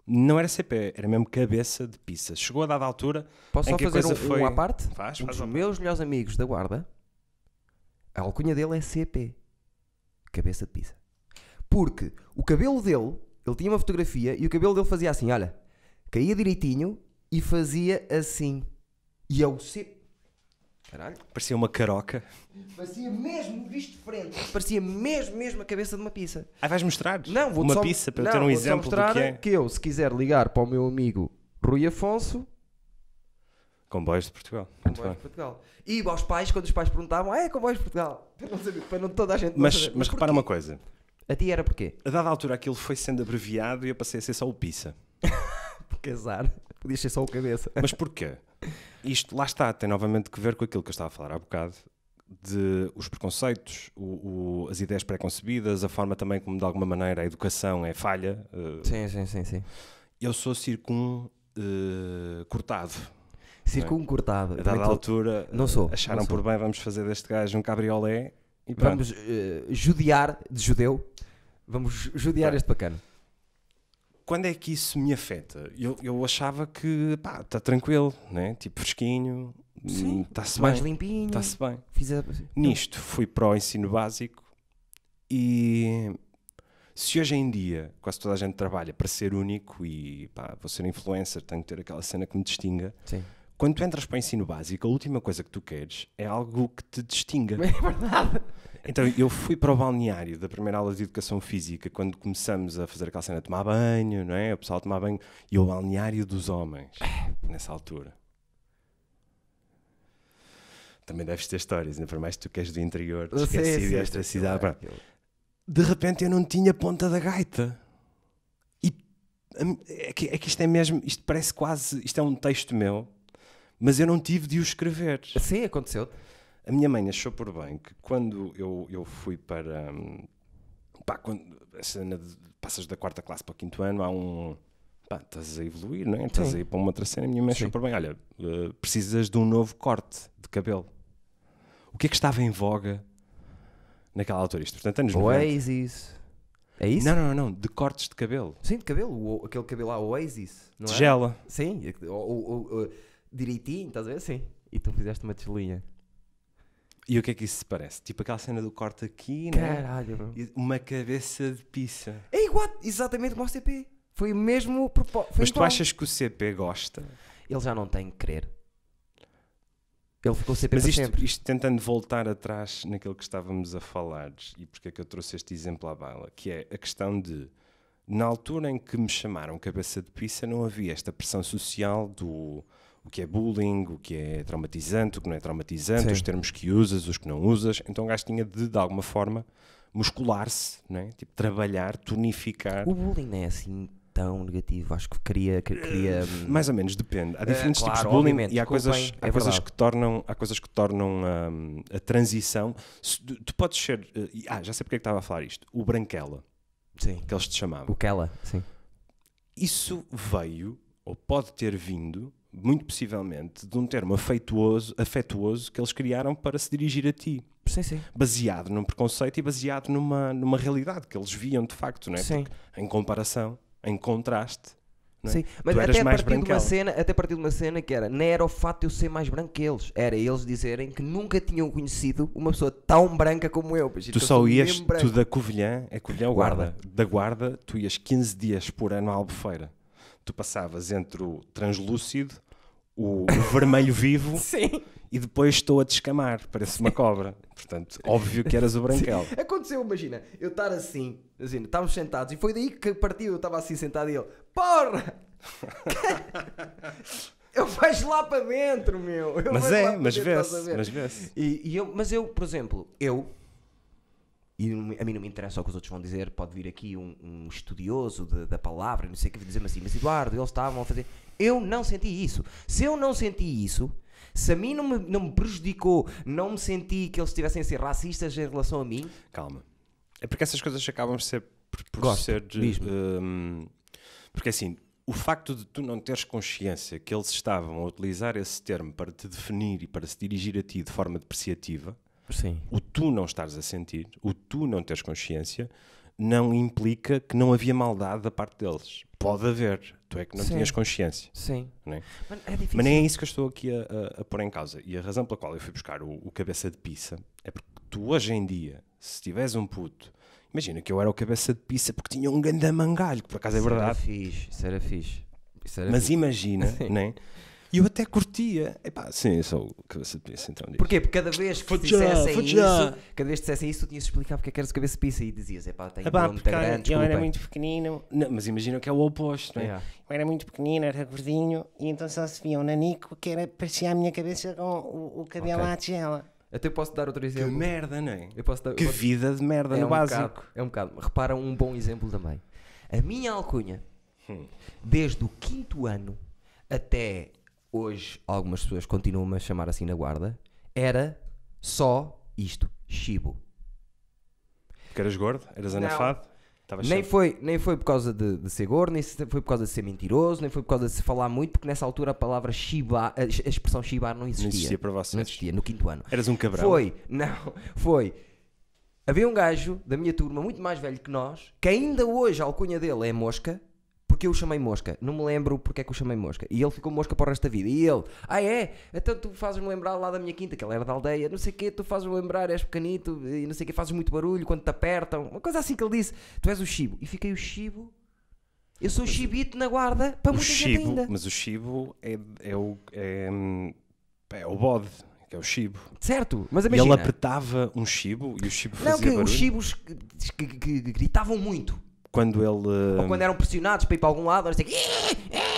Não era CP, era mesmo cabeça de pizza. Chegou a dada altura... Posso só fazer um à parte? Faz dos meus melhores amigos da guarda, a alcunha dele é CP. Cabeça de pizza. Porque o cabelo dele, ele tinha uma fotografia e o cabelo dele fazia assim, olha, caía direitinho e fazia assim. E é o CP. Caralho. Parecia uma caroca. Parecia mesmo, visto de frente, parecia mesmo a cabeça de uma pizza. Vais mostrar? Não, vou uma pizza para eu ter um exemplo do que é. Que eu, se quiser ligar para o meu amigo Rui Afonso... Comboios de Portugal. Comboios de Portugal. E aos pais, quando os pais perguntavam, Comboios de Portugal. Para não toda a gente... Mas repara uma coisa. A ti era porquê? A dada altura aquilo foi sendo abreviado e eu passei a ser só o pizza. Porque azar. Podias ser só o cabeça. Mas porquê? Isto, lá está, tem novamente que ver com aquilo que eu estava a falar há bocado, de os preconceitos, as ideias pré-concebidas, a forma também como de alguma maneira a educação é falha. Sim. Eu sou cortado. Circuncortado. A dada altura acharam não por bem, vamos fazer deste gajo um cabriolé e vamos judiar de judeu. Vamos judiar este bacana. Quando é que isso me afeta? Eu achava que, está tranquilo, né? Tipo fresquinho, está-se mais bem, limpinho. Está-se bem. Fiz Nisto, fui para o ensino básico E se hoje em dia quase toda a gente trabalha para ser único e pá, vou ser influencer, tenho que ter aquela cena que me distinga. Sim. Quando tu entras para o ensino básico, a última coisa que tu queres é algo que te distinga. É verdade. Então eu fui para o balneário da primeira aula de educação física quando começamos a fazer aquela cena de tomar banho, não é? O pessoal tomar banho e o balneário dos homens, nessa altura. Também deves ter histórias, ainda por mais que tu queres do interior, esquecido desta cidade. De repente eu não tinha ponta da gaita. E é que isto é mesmo, isto parece quase, isto é um texto meu, mas eu não tive de o escrever. Sim, aconteceu. A minha mãe achou por bem que quando eu fui para... Pá, quando a cena de passas da 4ª classe para o 5º ano, há um... Pá, estás a evoluir, não é? Estás a ir para uma outra cena. A minha mãe achou por bem, olha, precisas de um novo corte de cabelo. O que é que estava em voga naquela altura? Isto, portanto, anos 90. Oasis. É isso? Não, de cortes de cabelo. Sim, de cabelo. Aquele cabelo lá, Oasis. Não Tigela. É? Sim, direitinho, estás a ver? Sim. E tu fizeste uma deslinha. E o que é que isso se parece? Tipo aquela cena do corte aqui, caralho, não é? Uma cabeça de pizza. É igual, exatamente como o CP. Foi o mesmo propósito. Mas tu achas que o CP gosta? Ele já não tem que querer. Ele ficou CP mas para sempre. Isto tentando voltar atrás naquilo que estávamos a falar, e porque é que eu trouxe este exemplo à baila, que é a questão de, na altura em que me chamaram cabeça de pizza, não havia esta pressão social do o que é bullying, o que é traumatizante, o que não é traumatizante, os termos que usas, os que não usas. Então o gajo tinha de alguma forma, muscular-se, não é? Tipo, trabalhar, tonificar. O bullying não é assim tão negativo, acho que queria mais ou menos, depende. Há diferentes tipos de claro, bullying e há coisas que tornam a transição. Tu podes ser... já sei porque é que estava a falar isto. O branquela, sim, que eles te chamavam. O Kela, sim. Isso veio, ou pode ter vindo, muito possivelmente, de um termo afetuoso que eles criaram para se dirigir a ti. Sim, sim. Baseado num preconceito e baseado numa realidade que eles viam de facto, não é? Sim. Porque, em comparação, em contraste, não é? Sim, mas tu até mais partir de uma cena que era, não era o fato de eu ser mais branco que eles, era eles dizerem que nunca tinham conhecido uma pessoa tão branca como eu. Tu só ias, tu da Covilhã, Covilhã Guarda, da Guarda, tu ias 15 dias por ano à Albufeira. Tu passavas entre o translúcido, o vermelho vivo sim. E depois estou a descamar, parece uma cobra. Portanto, óbvio que eras o branquelo. Sim. Aconteceu, imagina, eu estar assim, estávamos sentados e foi daí que partiu, eu estava assim sentado e ele, porra! Eu vejo lá para dentro, meu. Mas vê-se. Mas eu, por exemplo, e a mim não me interessa o que os outros vão dizer, pode vir aqui um estudioso da palavra, não sei o que, dizer-me assim, mas Eduardo, eles estavam a fazer... Eu não senti isso. Se eu não senti isso, se a mim não me prejudicou, não me senti que eles estivessem a ser racistas em relação a mim... Calma. É porque essas coisas acabam por ser... Porque assim, o facto de tu não teres consciência que eles estavam a utilizar esse termo para te definir e para se dirigir a ti de forma depreciativa... Sim. O tu não estares a sentir, o tu não teres consciência, não implica que não havia maldade da parte deles. Pode haver, tu é que não tinhas consciência. Sim. Não é? É difícil. Mas nem é isso que eu estou aqui a pôr em causa. E a razão pela qual eu fui buscar o cabeça de pizza é porque tu hoje em dia, se tiveres um puto, imagina que eu era o cabeça de pizza porque tinha um ganda mangalho, que por acaso é verdade. Isso era fixe. Mas imagina, não é? E eu até curtia. Epá, sim, sou o cabeça de pizza, então diz. Porquê? Porque cada vez que dissessem isso, tu tinhas de explicar porque é que eras cabeça de pizza e dizias, epá, tenho um muito grande, eu era muito pequenino. Não, mas imagina que é o oposto, não é? Yeah. Eu era muito pequenino, era gordinho, e então só se via um nanico que parecia a minha cabeça com o cabelo à tigela. Até posso dar outro exemplo. Que merda, não é? Que vida de merda no básico. É um bocado. Repara um bom exemplo também. A minha alcunha, desde o 5º ano até... Hoje, algumas pessoas continuam a chamar assim na Guarda. Era só isto: Chibo. Porque eras gordo? Eras anafado? Nem foi por causa de ser gordo, nem foi por causa de ser mentiroso, nem foi por causa de se falar muito, porque nessa altura a palavra chibar, a expressão chibar não existia. Não existia para vocês. Não existia, no 5º ano. Eras um cabrão? Foi. Havia um gajo da minha turma, muito mais velho que nós, que ainda hoje a alcunha dele é Mosca, porque eu o chamei mosca. Não me lembro porque é que o chamei mosca. E ele ficou mosca para o resto da vida. E ele, então tu fazes-me lembrar lá da minha quinta, que ele era da aldeia, não sei o quê, tu fazes-me lembrar, és pequenito, e não sei o quê, fazes muito barulho quando te apertam. Uma coisa assim que ele disse. Tu és o Chibo. E fiquei o Chibo. Eu sou o Chibito na guarda para muita gente ainda. Mas o Chibo é o bode, que é o Chibo. Certo, mas E imagina. ele apertava um Chibo e o Chibo fazia Não, que barulho. os Chibos que gritavam muito. Quando ele... Ou quando eram pressionados para ir para algum lado, não sei o quê.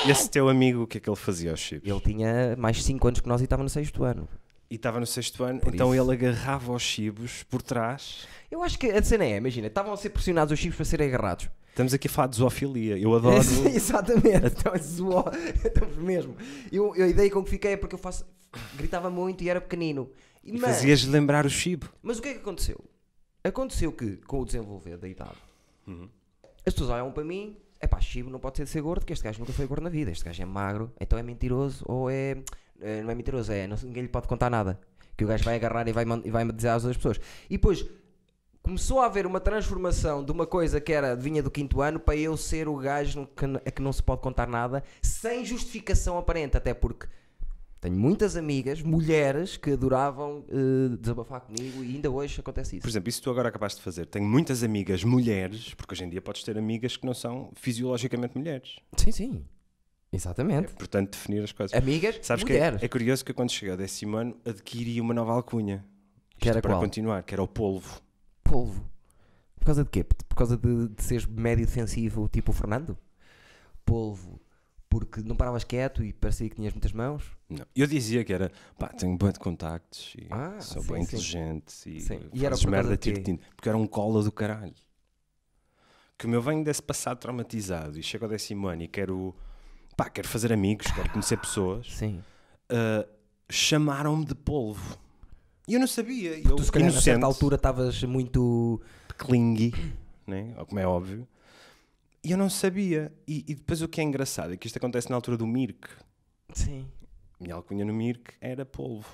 Esse teu amigo, o que é que ele fazia aos Chibos? Ele tinha mais de 5 anos que nós e estava no 6º ano. E estava no 6º ano, Por então isso. ele agarrava os Chibos por trás. Eu acho que a cena imagina, estavam a ser pressionados os Chibos para serem agarrados. Estamos aqui a falar de zoofilia. Eu adoro... Exatamente, então estamos mesmo. A ideia com que fiquei é porque eu gritava muito e era pequenino. E fazias lembrar o Chibo. Mas o que é que aconteceu? Aconteceu que, com o desenvolver da idade, as pessoas olham para mim, Chibo não pode ser gordo, porque este gajo nunca foi gordo na vida, este gajo é magro, então é mentiroso, ou não é mentiroso, ninguém lhe pode contar nada, que o gajo vai agarrar e vai dizer às outras pessoas. E depois começou a haver uma transformação de uma coisa que vinha do 5º ano para eu ser o gajo que não se pode contar nada, sem justificação aparente, até porque tenho muitas amigas, mulheres, que adoravam desabafar comigo e ainda hoje acontece isso. Por exemplo, isso tu agora acabaste de fazer. Tenho muitas amigas mulheres, porque hoje em dia podes ter amigas que não são fisiologicamente mulheres. Sim. Exatamente. É importante definir as coisas. Amigas, sabes mulheres. Que é curioso que eu, quando cheguei ao 10º ano, adquiri uma nova alcunha. Que era para qual? continuar, que era o polvo. Polvo. Por causa de quê? Por causa de seres médio defensivo, tipo o Fernando? Polvo. Porque não paravas quieto e parecia que tinhas muitas mãos? Não. Eu dizia que era, tenho bem de contactos e sou sim, bem inteligente e era fazes por merda causa de quê? tirtindo. Porque era um cola do caralho. Que o meu venho desse passado traumatizado e chego ao 10º ano e quero fazer amigos, quero conhecer pessoas. Sim. Chamaram-me de polvo. E eu não sabia. Tu se calhar a certa altura estavas muito... clingy, né? Como é óbvio. E eu não sabia. E depois o que é engraçado é que isto acontece na altura do Mirk. Sim. Minha alcunha no Mirk era polvo.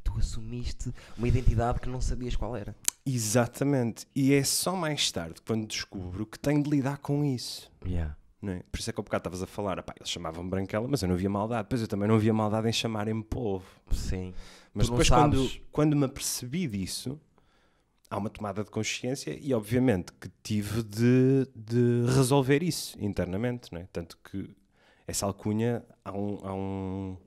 Tu assumiste uma identidade que não sabias qual era. Exatamente. E é só mais tarde, quando descubro, que tenho de lidar com isso. Yeah. Não é? Por isso é que há bocado estavas a falar, eles chamavam-me branquela, mas eu não via maldade. Depois eu também não via maldade em chamarem-me polvo. Sim. Mas Tu não depois sabes... quando me apercebi disso, há uma tomada de consciência e obviamente que tive de resolver isso internamente, não é? Tanto que essa alcunha há um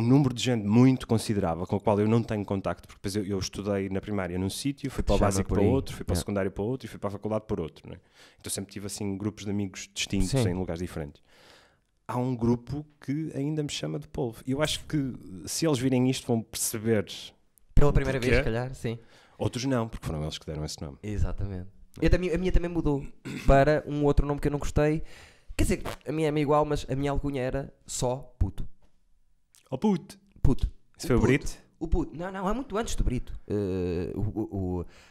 número de gente muito considerável com o qual eu não tenho contacto, porque depois eu estudei na primária num sítio, fui para o básico para outro, fui para o secundário para outro e fui para a faculdade para outro, não é? Então sempre tive assim grupos de amigos distintos em lugares diferentes. Há um grupo que ainda me chama de polvo. E eu acho que se eles virem isto vão perceber... Pela primeira vez, se calhar, sim. Outros não, porque foram eles que deram esse nome. Exatamente. A minha também mudou para um outro nome que eu não gostei. Quer dizer, a minha é igual, mas a minha alcunha era só puto. Oh puto! Puto. Isso foi o Brito? O puto. Não, é muito antes do Brito.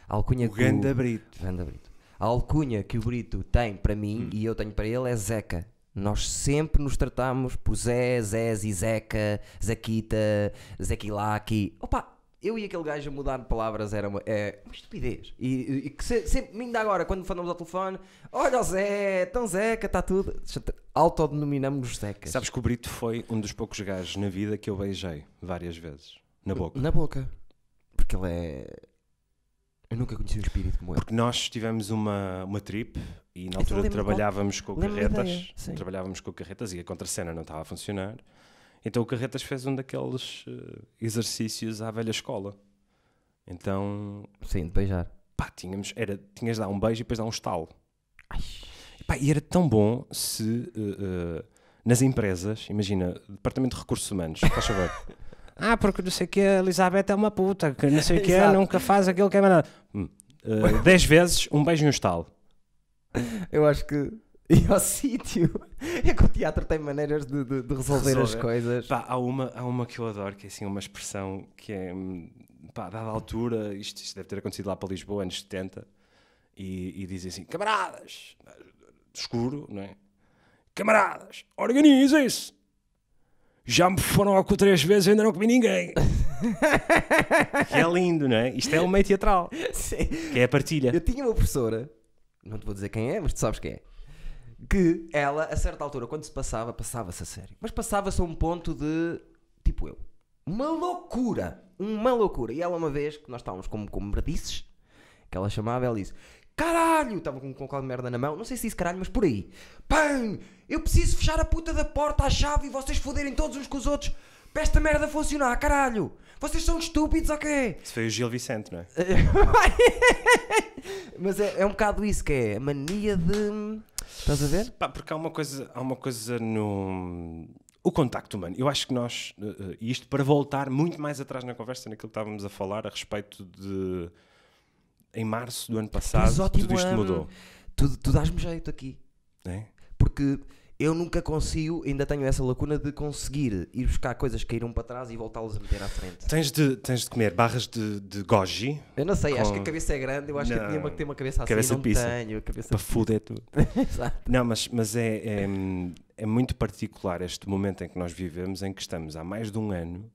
A alcunha o Ganda Brito. Ganda Brito. A alcunha que o Brito tem para mim e eu tenho para ele é Zeca. Nós sempre nos tratamos por Zé, Zés e Zeca, Zequita, Zequilaki. Opa, eu e aquele gajo a mudar de palavras era uma estupidez. E que sempre, ainda agora, quando falamos ao telefone, olha o Zé, então Zeca, está tudo. Autodenominamos-nos Zecas. Sabes que o Brito foi um dos poucos gajos na vida que eu beijei várias vezes. Na boca. Na boca. Porque ele é... Eu nunca conheci um espírito como ele. Porque nós tivemos uma trip e na altura trabalhávamos com carretas. Trabalhávamos com carretas e a contracena não estava a funcionar. Então o Carretas fez um daqueles exercícios à velha escola. Então... Sim, de beijar. Tinhas de dar um beijo e depois dar um estalo. E era tão bom se nas empresas, imagina, Departamento de Recursos Humanos, faz favor. Porque não sei o que, a Elizabeth é uma puta, que não sei o que, nunca faz aquilo que é nada. 10 vezes, um beijo e um estalo. Eu acho que... E ao sítio. É que o teatro tem maneiras de resolver as coisas. Há uma que eu adoro, que é assim uma expressão que é... dada a altura, isto deve ter acontecido lá para Lisboa, anos 70, e dizem assim, camaradas, escuro, não é? Camaradas, organizem-se! Já me foram ao cu 3 vezes e ainda não comi ninguém. Que é lindo, não é? Isto é um meio teatral. Sim. Que é a partilha. Eu tinha uma professora, não te vou dizer quem é, mas tu sabes quem é, que ela, a certa altura, quando se passava-se a sério. Mas passava-se a um ponto de, tipo eu, uma loucura. E ela uma vez, que nós estávamos como merdices, que ela chamava, ela disse: caralho! Estava com qualquer merda na mão, não sei se disse caralho, mas por aí. Pão! Eu preciso fechar a puta da porta à chave e vocês foderem todos uns com os outros para esta merda funcionar, caralho! Vocês são estúpidos, ok? Isso foi o Gil Vicente, não é? Mas é um bocado isso que é a mania de... Estás a ver? Pá, porque há uma coisa no... O contacto humano. Eu acho que nós, e isto para voltar muito mais atrás na conversa, naquilo que estávamos a falar a respeito de... Em março do ano passado, tudo isto mudou. Tu dás-me jeito aqui. É? Porque eu nunca consigo, ainda tenho essa lacuna de conseguir ir buscar coisas que caíram para trás e voltá-las a meter à frente. Tens de comer barras de goji. Eu não sei, acho que a cabeça é grande, eu acho que tinha que ter uma cabeça assim, cabeça não pizza. tenho. Cabeça Para foder tudo. Exato. Não, mas é muito particular este momento em que nós vivemos, em que estamos há mais de um ano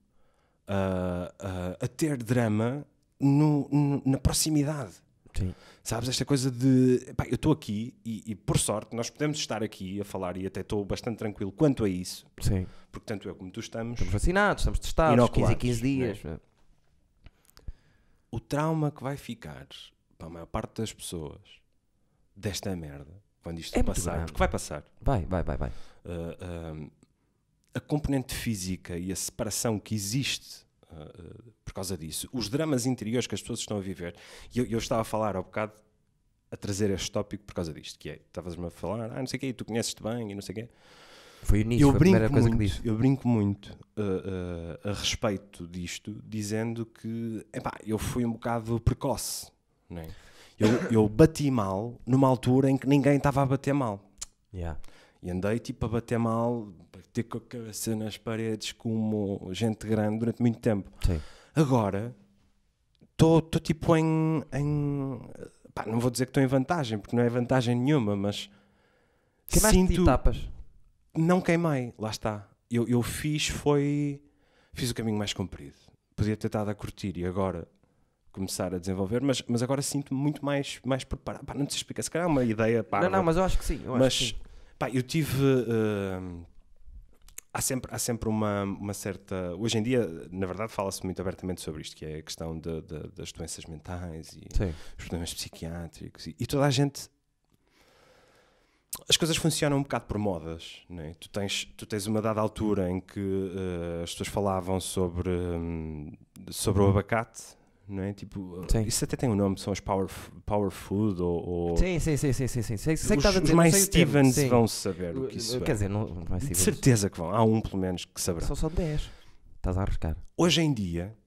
a ter drama na proximidade. Sim. Sabes, esta coisa de... Pá, eu estou aqui e por sorte nós podemos estar aqui a falar e até estou bastante tranquilo quanto a isso. Sim. Porque tanto eu como tu estamos vacinados, estamos testados, inoculados, 15 dias. Né? O trauma que vai ficar para a maior parte das pessoas desta merda, quando isto passar, porque vai passar. Vai. A componente física e a separação que existe por causa disso, os dramas interiores que as pessoas estão a viver, e eu estava a falar há bocado, a trazer este tópico por causa disto, que é, estavas-me a falar, não sei o quê, tu conheces-te bem e não sei o quê. Foi o início, foi a primeira coisa que disse. Eu brinco muito a respeito disto, dizendo que eu fui um bocado precoce, não é? Eu bati mal numa altura em que ninguém estava a bater mal. Yeah. E andei tipo a bater mal, bater com a cabeça nas paredes como gente grande durante muito tempo. Sim. Agora estou tipo em não vou dizer que estou em vantagem, porque não é vantagem nenhuma, mas queimaste etapas? Não queimei, lá está. Eu fiz o caminho mais comprido. Podia ter estado a curtir e agora começar a desenvolver, mas agora sinto-me muito mais preparado. Não te explica, se calhar é uma ideia. Não, mas eu acho que sim. Eu tive... Há sempre uma certa... Hoje em dia, na verdade, fala-se muito abertamente sobre isto, que é a questão das doenças mentais e os problemas psiquiátricos. E toda a gente... As coisas funcionam um bocado por modas, não é? Tu tens uma dada altura em que as pessoas falavam sobre o abacate, não é? Tipo, isso até tem um nome, são as power food ou... Sim. Os mais Stevens vão saber o que isso Quer dizer, não vai ser. De certeza que vão. Há um, pelo menos, que saberá. São só 10. Estás a arriscar. Hoje em dia,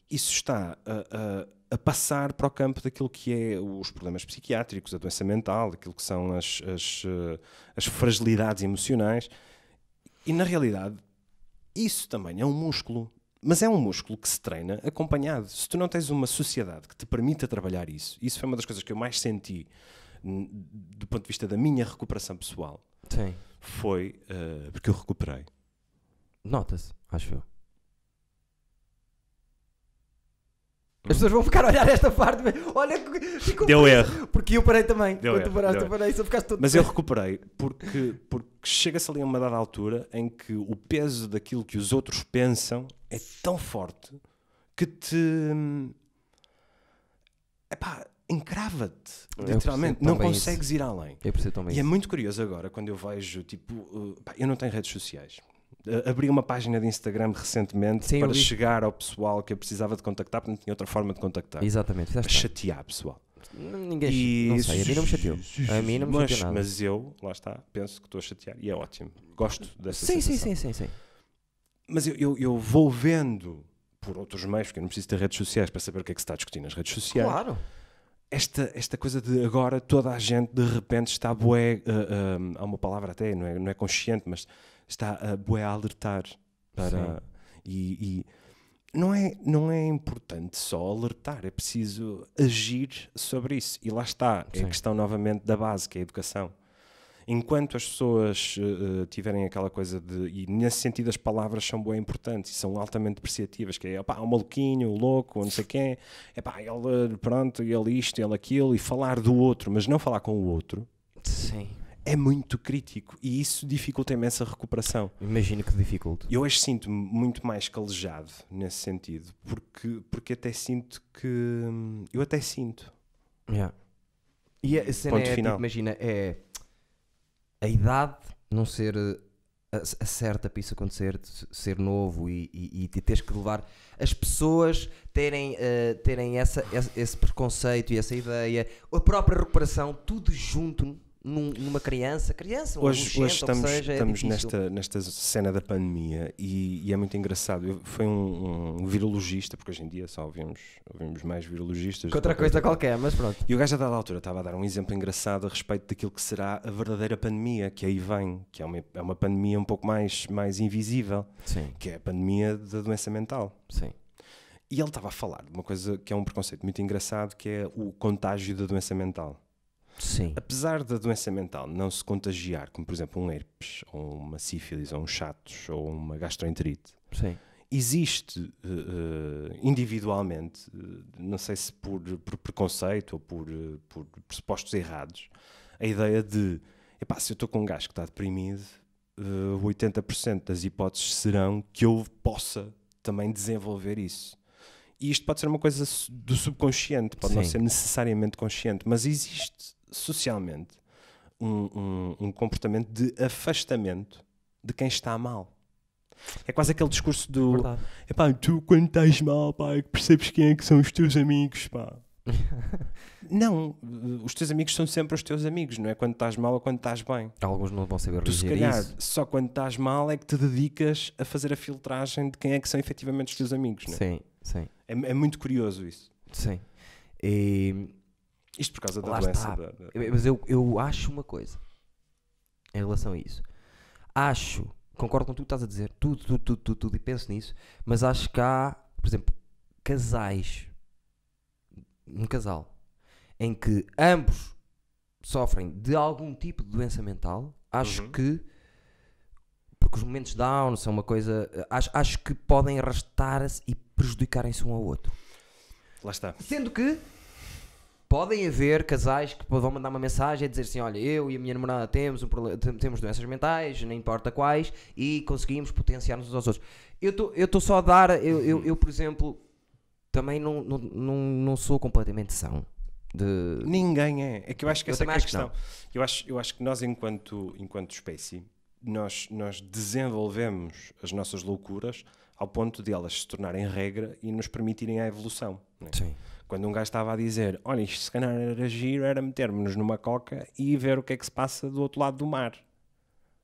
isso está a passar para o campo daquilo que é os problemas psiquiátricos, a doença mental, aquilo que são as fragilidades emocionais. E, na realidade, isso também é um músculo. Mas é um músculo que se treina acompanhado. Se tu não tens uma sociedade que te permita trabalhar isso foi uma das coisas que eu mais senti do ponto de vista da minha recuperação pessoal. Sim. Foi porque eu recuperei. Nota-se, acho eu. As pessoas vão ficar a olhar esta parte. Olha, deu erro. Porque eu parei também. Deu Quando erro, tu paraste, eu parei. Só ficaste todo. Mas eu recuperei porque chega-se ali a uma dada altura em que o peso daquilo que os outros pensam é tão forte que te... encrava-te. Literalmente. Não consegues ir além. Eu percebo também isso. É muito curioso agora quando eu vejo, tipo... eu não tenho redes sociais. Abri uma página de Instagram recentemente para chegar ao pessoal que eu precisava de contactar, porque não tinha outra forma de contactar. Exatamente. Para chatear pessoal. Ninguém, não sei, a mim não me chateou. A mim não me chateou nada. Mas eu, lá está, penso que estou a chatear e é ótimo. Gosto dessa sensação. Sim. Mas eu vou vendo por outros meios, porque eu não preciso ter redes sociais para saber o que é que se está a discutir nas redes sociais. Claro. Esta coisa de agora toda a gente de repente está bué, há uma palavra até, não é consciente, mas está bué a alertar para... E não é importante só alertar, é preciso agir sobre isso. E lá está, é a questão novamente da base, que é a educação. Enquanto as pessoas tiverem aquela coisa de... E nesse sentido as palavras são bem importantes e são altamente depreciativas, que é o maluquinho, o louco, não sei quem, ele pronto, ele isto, ele aquilo, e falar do outro, mas não falar com o outro, é muito crítico e isso dificulta imensa recuperação. Imagino que dificulta. Eu hoje sinto-me muito mais calejado nesse sentido, porque até sinto que... Eu até sinto. Yeah. E a cena Ponto é, final. tipo, imagina, é a idade não ser a certa para isso acontecer, de ser novo e teres que levar as pessoas terem esse preconceito e essa ideia, a própria recuperação, tudo junto numa criança, um Hoje adolescente, ou que seja, estamos é difícil. nesta cena da pandemia e é muito engraçado. Foi um virologista, porque hoje em dia só ouvimos mais virologistas. Que outra coisa qualquer, mas pronto. E o gajo a dada altura estava a dar um exemplo engraçado a respeito daquilo que será a verdadeira pandemia, que aí vem, que é uma pandemia um pouco mais invisível, Sim, que é a pandemia da doença mental. sim. E ele estava a falar de uma coisa que é um preconceito muito engraçado, que é o contágio da doença mental. Sim. Apesar da doença mental não se contagiar, como por exemplo um herpes, ou uma sífilis, ou um chatos, ou uma gastroenterite, Sim. existe individualmente, não sei se por preconceito ou por pressupostos errados, a ideia de, epá, se eu estou com um gajo que está deprimido, 80% das hipóteses serão que eu possa também desenvolver isso. E isto pode ser uma coisa do subconsciente, pode não Sim. ser necessariamente consciente, mas existe socialmente um comportamento de afastamento de quem está mal. É quase aquele discurso do Verdade. epá, tu quando estás mal, pá, percebes quem é que são os teus amigos, pá. Não, os teus amigos são sempre os teus amigos, não é quando estás mal ou quando estás bem. Alguns não vão saber Tu se dizer calhar isso. só quando estás mal é que te dedicas a fazer a filtragem de quem é que são efetivamente os teus amigos, não é? Sim, sim, É muito curioso isso. sim. E Isto por causa da lá doença. está. Mas eu acho uma coisa em relação a isso. Acho, concordo com tudo que estás a dizer, tudo, e penso nisso, mas acho que há, por exemplo, casais, um casal, em que ambos sofrem de algum tipo de doença mental, acho que, porque os momentos down são uma coisa, acho que podem arrastar-se e prejudicarem-se um ao outro. Lá está. Sendo que podem haver casais que vão mandar uma mensagem a dizer assim, olha, eu e a minha namorada temos temos doenças mentais, não importa quais, e conseguimos potenciar-nos uns aos outros. Eu estou só a dar, eu por exemplo, também não sou completamente são. Ninguém é. É que eu acho que essa é a também questão. Eu acho que nós, enquanto espécie, nós desenvolvemos as nossas loucuras ao ponto de elas se tornarem regra e nos permitirem a evolução. Não é? Sim. Quando um gajo estava a dizer, olha, isto se calhar era giro, era metermos-nos numa coca e ver o que é que se passa do outro lado do mar.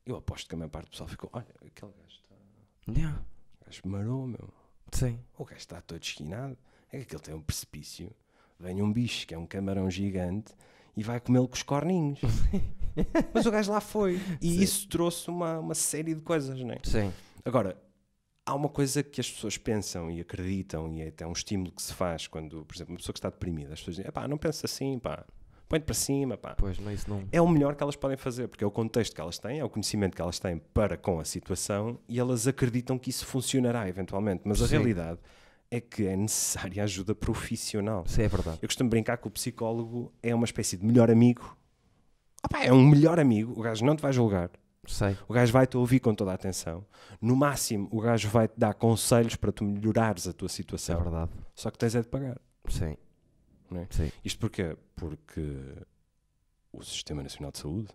Eu aposto que a maior parte do pessoal ficou, olha, aquele gajo está... Yeah. O gajo marou, meu. Sim. O gajo está todo esquinado. É que aquele tem um precipício. Vem um bicho que é um camarão gigante e vai comê-lo com os corninhos. Mas o gajo lá foi. E Sim. isso trouxe uma série de coisas, não é? Sim. Agora, há uma coisa que as pessoas pensam e acreditam, e é até um estímulo que se faz quando, por exemplo, uma pessoa que está deprimida, as pessoas dizem, pá, não pensa assim, pá, põe-te para cima, pá. Pois, não, isso não. É o melhor que elas podem fazer, porque é o contexto que elas têm, é o conhecimento que elas têm para com a situação, e elas acreditam que isso funcionará eventualmente, mas a Sim. realidade é que é necessária ajuda profissional. Isso é verdade. Eu costumo brincar que o psicólogo é uma espécie de melhor amigo. Pá, é um melhor amigo, o gajo não te vai julgar. Sei. O gajo vai-te ouvir com toda a atenção. No máximo, o gajo vai-te dar conselhos para tu melhorares a tua Isso é situação. verdade. Só que tens é de pagar. Sim. Não é? Sim. Isto porquê? Porque o Sistema Nacional de Saúde,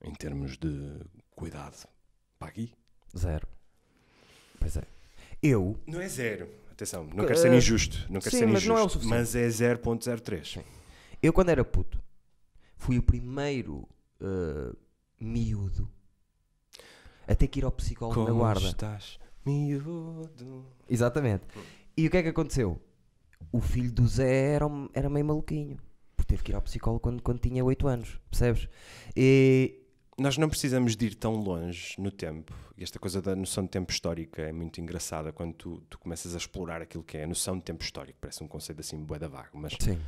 em termos de cuidado, paga aqui. Zero. Pois é. Não é zero. Atenção, não quero ser injusto. Não quero sim, ser mas injusto. não é o suficiente. Mas é 0.03. Eu, quando era puto, fui o primeiro miúdo a ter que ir ao psicólogo na Como Guarda. estás, miúdo? Exatamente. E o que é que aconteceu? O filho do Zé era meio maluquinho. Porque teve que ir ao psicólogo quando tinha 8 anos. Percebes? E Nós não precisamos de ir tão longe no tempo. E esta coisa da noção de tempo histórica é muito engraçada quando tu começas a explorar aquilo que é a noção de tempo histórico. Parece um conceito assim bué da vago, mas sim.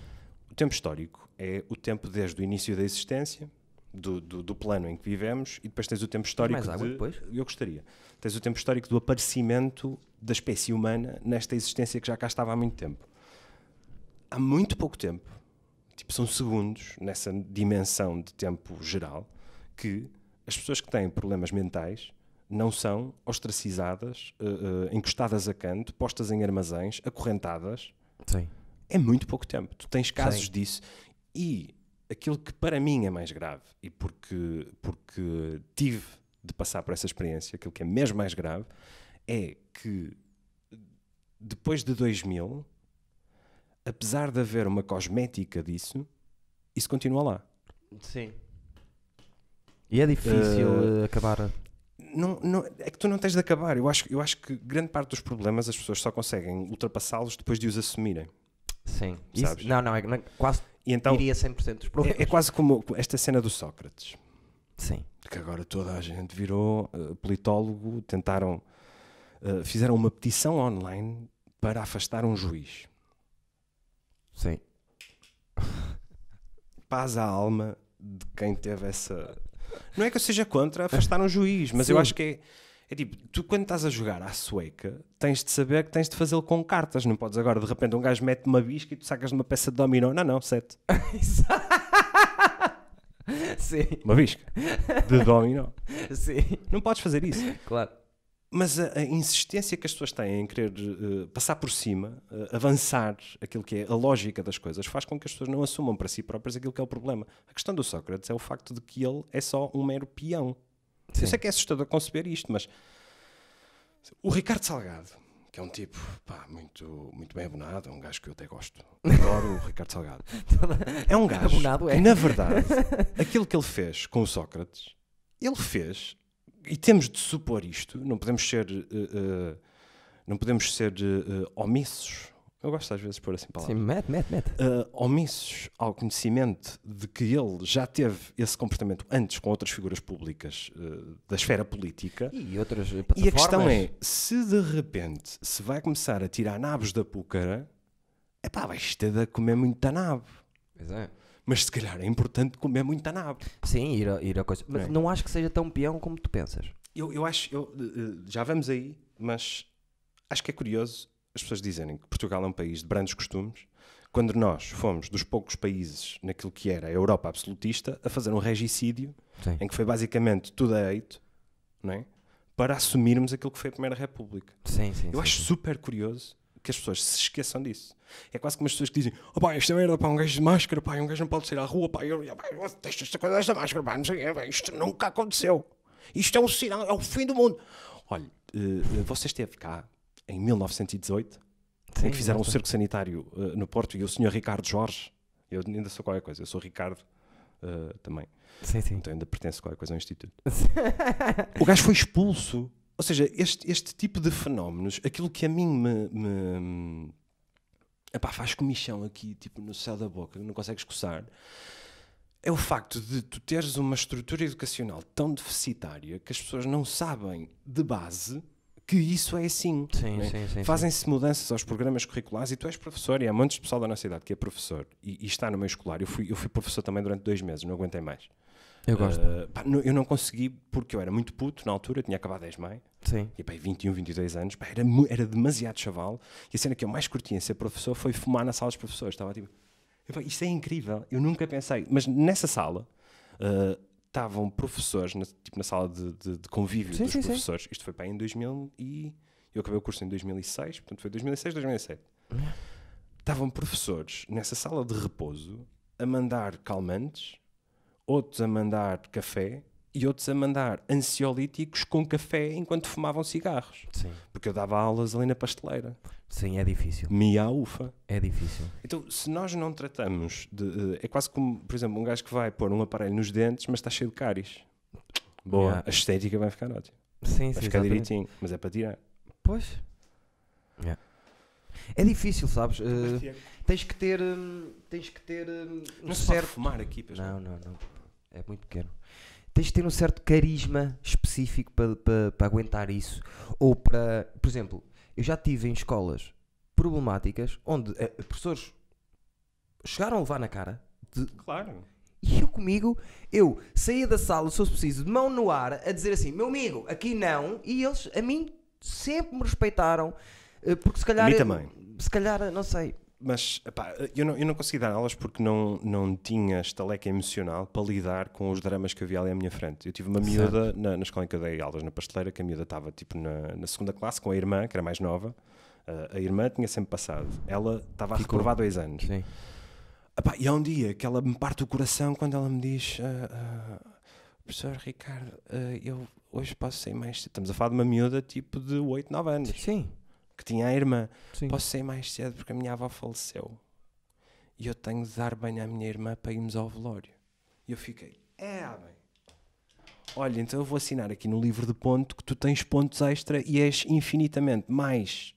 o tempo histórico é o tempo desde o início da existência, do plano em que vivemos, e depois tens o tempo histórico mais água depois? Eu gostaria. Tens o tempo histórico do aparecimento da espécie humana nesta existência que já cá estava há muito tempo. Há muito pouco tempo, tipo são segundos nessa dimensão de tempo geral, que as pessoas que têm problemas mentais não são ostracizadas, encostadas a canto, postas em armazéns, acorrentadas. Sim. É muito pouco tempo. Tu tens casos Sim. disso. E aquilo que para mim é mais grave, e porque tive de passar por essa experiência, aquilo que é mesmo mais grave, é que depois de 2000, apesar de haver uma cosmética disso, isso continua lá. Sim. E é difícil acabar. Não, é que tu não tens de acabar. Eu acho que grande parte dos problemas as pessoas só conseguem ultrapassá-los depois de os assumirem. Sim. Sabes? Isso, não, quase E então, diria 100% dos problemas. é quase como esta cena do Sócrates. Sim. Que agora toda a gente virou politólogo, fizeram uma petição online para afastar um juiz. Sim. Paz à alma de quem teve essa... Não é que eu seja contra afastar um juiz, mas Sim. eu acho que é tipo, tu quando estás a jogar à sueca, tens de saber que tens de fazê-lo com cartas. Não podes agora, de repente, um gajo mete uma bisca e tu sacas de uma peça de dominó. Não, 7. Sim. Uma bisca de dominó. Sim. Não podes fazer isso. Claro. Mas a insistência que as pessoas têm em querer passar por cima, avançar aquilo que é a lógica das coisas, faz com que as pessoas não assumam para si próprias aquilo que é o problema. A questão do Sócrates é o facto de que ele é só um mero peão. Sim. Eu sei que é assustador conceber isto, mas o Ricardo Salgado, que é um tipo muito, muito bem abonado, é um gajo que eu até gosto. Adoro o Ricardo Salgado. É um gajo Abonado, que, na verdade, aquilo que ele fez com o Sócrates, ele fez... E temos de supor isto, não podemos ser omissos. Eu gosto às vezes de pôr assim palavras. Sim, mete. Omissos ao conhecimento de que ele já teve esse comportamento antes com outras figuras públicas da esfera política. E outras plataformas. E a questão é, se de repente se vai começar a tirar nabos da púcara, vais ter de comer muita nabo. Pois é. Mas se calhar é importante comer muita nabo. Sim, ir a coisa. Mas não acho que seja tão peão como tu pensas. Eu acho, já vamos aí, mas acho que é curioso as pessoas dizerem que Portugal é um país de brandos costumes, quando nós fomos dos poucos países naquilo que era a Europa absolutista a fazer um regicídio, Sim. em que foi basicamente tudo a eito, não é? Para assumirmos aquilo que foi a Primeira República. Sim. Eu acho super curioso que as pessoas se esqueçam disso. É quase como as pessoas que dizem: esta merda, um gajo de máscara, um gajo não pode sair à rua, eu detesto esta coisa desta máscara, não sei, isto nunca aconteceu. Isto é um sinal, é o fim do mundo. Olha, você esteve cá em 1918, em que fizeram um cerco sanitário no Porto, e o Sr. Ricardo Jorge, eu ainda sou qualquer coisa, eu sou Ricardo também. Sim. Então ainda pertence a qualquer coisa ao Instituto. O gajo foi expulso. Ou seja, este tipo de fenómenos, aquilo que a mim me faz comichão aqui, tipo no céu da boca, não consegues coçar, é o facto de tu teres uma estrutura educacional tão deficitária que as pessoas não sabem de base que isso é assim. Sim. Fazem-se mudanças aos programas curriculares e tu és professor, e há montes de pessoal da nossa cidade que é professor e está no meio escolar. Eu fui professor também durante 2 meses, não aguentei mais. Eu gosto. Eu não consegui porque eu era muito puto na altura, eu tinha acabado 10 de maio. Sim. E 21, 22 anos, era demasiado chaval. E a cena que eu mais curti em ser professor foi fumar na sala dos professores. Estava tipo, isto é incrível, eu nunca pensei. Mas nessa sala estavam professores, na sala de convívio dos professores. Sim. Isto foi para aí em 2000 e eu acabei o curso em 2006, portanto foi 2006, 2007. Estavam professores nessa sala de repouso a mandar calmantes, outros a mandar café e outros a mandar ansiolíticos com café enquanto fumavam cigarros. Sim. Porque eu dava aulas ali na pasteleira. Sim, é difícil. Ufa. É difícil. Então, se nós não tratamos de... É quase como, por exemplo, um gajo que vai pôr um aparelho nos dentes, mas está cheio de cáries. Boa. A estética vai ficar ótima. Sim, vai ficar direitinho, mas é para tirar. Pois. É difícil, sabes? Tens que ter não se pode fumar aqui, pois não. É muito pequeno. Tens de ter um certo carisma específico para aguentar isso. Ou para... Por exemplo, eu já estive em escolas problemáticas onde professores chegaram a levar na cara. Claro. E eu saía da sala, se fosse preciso, de mão no ar, a dizer assim: meu amigo, aqui não. E eles, a mim, sempre me respeitaram. Porque se calhar... A mim também. Se calhar, não sei... Mas epá, eu não consegui dar aulas porque não tinha estaleca emocional para lidar com os dramas que havia ali à minha frente. Eu tive uma miúda na escola em que eu dei aulas na pasteleira, que a miúda estava tipo na segunda classe com a irmã, que era mais nova. A irmã tinha sempre passado. Ela estava a reprovar 2 anos. Sim. Epá, e há um dia que ela me parte o coração quando ela me diz: professor Ricardo, eu hoje posso sair mais cedo. Estamos a falar de uma miúda tipo de 8, 9 anos. Sim. Que tinha a irmã. Sim. Posso sair mais cedo porque a minha avó faleceu. E eu tenho de dar banho à minha irmã para irmos ao velório. E eu fiquei: bem. Olha, então eu vou assinar aqui no livro de ponto que tu tens pontos extra e és infinitamente mais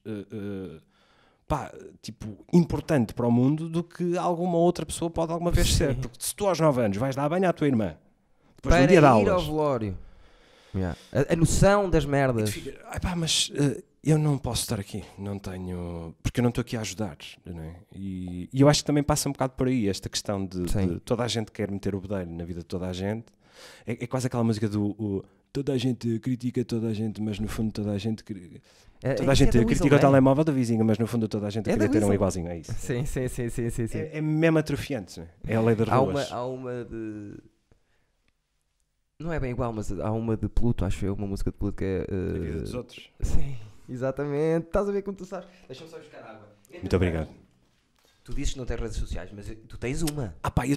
importante para o mundo do que alguma outra pessoa pode alguma vez ser. Porque se tu aos 9 anos vais dar banho à tua irmã, depois para do dia de ir aulas, ao velório. Yeah. A noção das merdas. Mas eu não posso estar aqui, não tenho, porque eu não estou aqui a ajudar, não é? E eu acho que também passa um bocado por aí esta questão de toda a gente quer meter o bedelho na vida de toda a gente. É quase aquela música do toda a gente critica toda a gente, mas no fundo toda a gente critica o telemóvel da vizinha, mas no fundo toda a gente queria ter um igualzinho. É isso. Sim. É mesmo atrofiante, não é? É a lei das ruas. Há uma de... Não é bem igual, mas há uma de Pluto, acho eu, uma música de Pluto que é... A vida dos outros. Sim, exatamente. Estás a ver como tu sabes. Deixa-me só buscar água. Muito obrigado. Tu dizes que não tens redes sociais, mas tu tens uma. Eu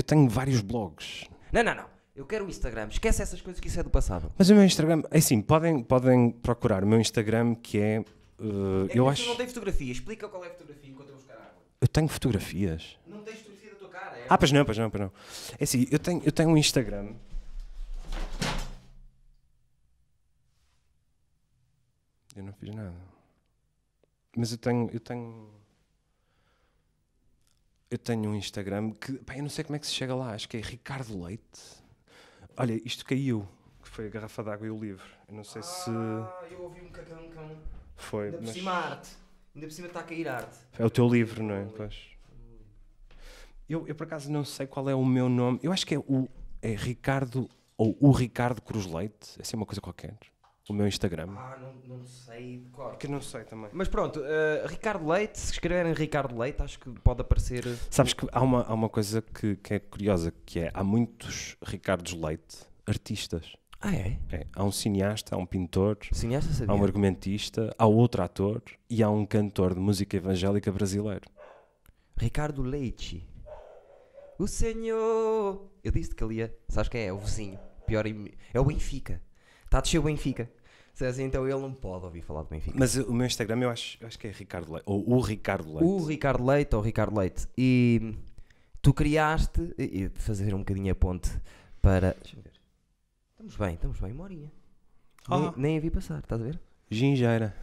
tenho vários blogs. Não. Eu quero o Instagram. Esquece essas coisas que isso é do passado. Mas o meu Instagram... É assim, podem procurar o meu Instagram que é... eu acho... não tem fotografia. Explica qual é a fotografia enquanto eu vou buscar água. Eu tenho fotografias. Não tens fotografia da tua cara. Pois não. É assim, eu tenho um Instagram... Eu não fiz nada. Mas eu tenho um Instagram que... eu não sei como é que se chega lá. Acho que é Ricardo Leite. Olha, isto caiu. Que foi a garrafa de água e o livro. Eu não sei se... eu ouvi um cacão. Foi, Ainda por cima arte. Ainda por cima está a cair arte. É o teu livro, não é? Pois. Eu por acaso não sei qual é o meu nome. Eu acho que é Ricardo... Ou o Ricardo Cruz Leite. É assim uma coisa qualquer. O meu Instagram. Não sei. Claro. Que não sei também. Mas pronto, Ricardo Leite, se escreverem Ricardo Leite, acho que pode aparecer... Sabes que há uma coisa que é curiosa, que é, há muitos Ricardos Leite, artistas. Há um cineasta, há um pintor, há um argumentista, há outro ator e há um cantor de música evangélica brasileiro. Ricardo Leite. O senhor... Eu disse que ele ia... Sabes quem é? É o vizinho. Pior é o Benfica. Está a descer o Benfica. Então ele não pode ouvir falar do Benfica. Mas o meu Instagram eu acho que é Ricardo Leite. Ou o Ricardo Leite. O Ricardo Leite ou Ricardo Leite. E tu criaste... E fazer um bocadinho a ponte para... Deixa-me ver. Estamos bem, uma horinha. Nem a vi passar, estás a ver? Gingeira.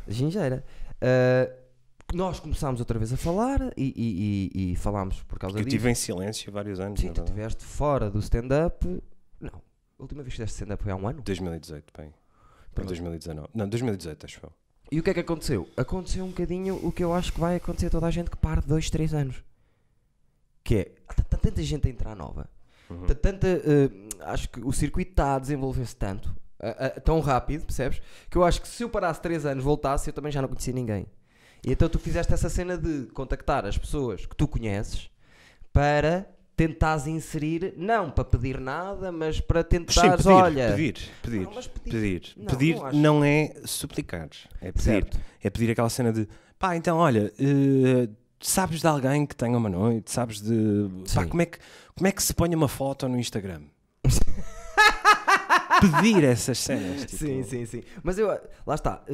Nós começámos outra vez a falar e falámos por causa disso. Eu estive em silêncio vários anos. Sim, tu estiveste fora do stand-up. Não, a última vez que fizeste stand-up foi há um ano? 2018, bem. Para 2019. Não, 2018, acho eu. E o que é que aconteceu? Aconteceu um bocadinho o que eu acho que vai acontecer a toda a gente que para de 2, 3 anos. Que é, há tanta gente a entrar nova. Acho que o circuito está a desenvolver-se tanto, tão rápido, percebes? Que eu acho que se eu parasse 3 anos, voltasse, eu também já não conhecia ninguém. E então tu fizeste essa cena de contactar as pessoas que tu conheces para tentares inserir, não para pedir nada, mas para tentares, pedir. Pedir não é suplicar, é pedir. Certo. É pedir aquela cena de, então olha, sabes de alguém que tenha uma noite, sabes de, como é que se põe uma foto no Instagram? Pedir essas cenas. Tipo... Sim. Mas lá está,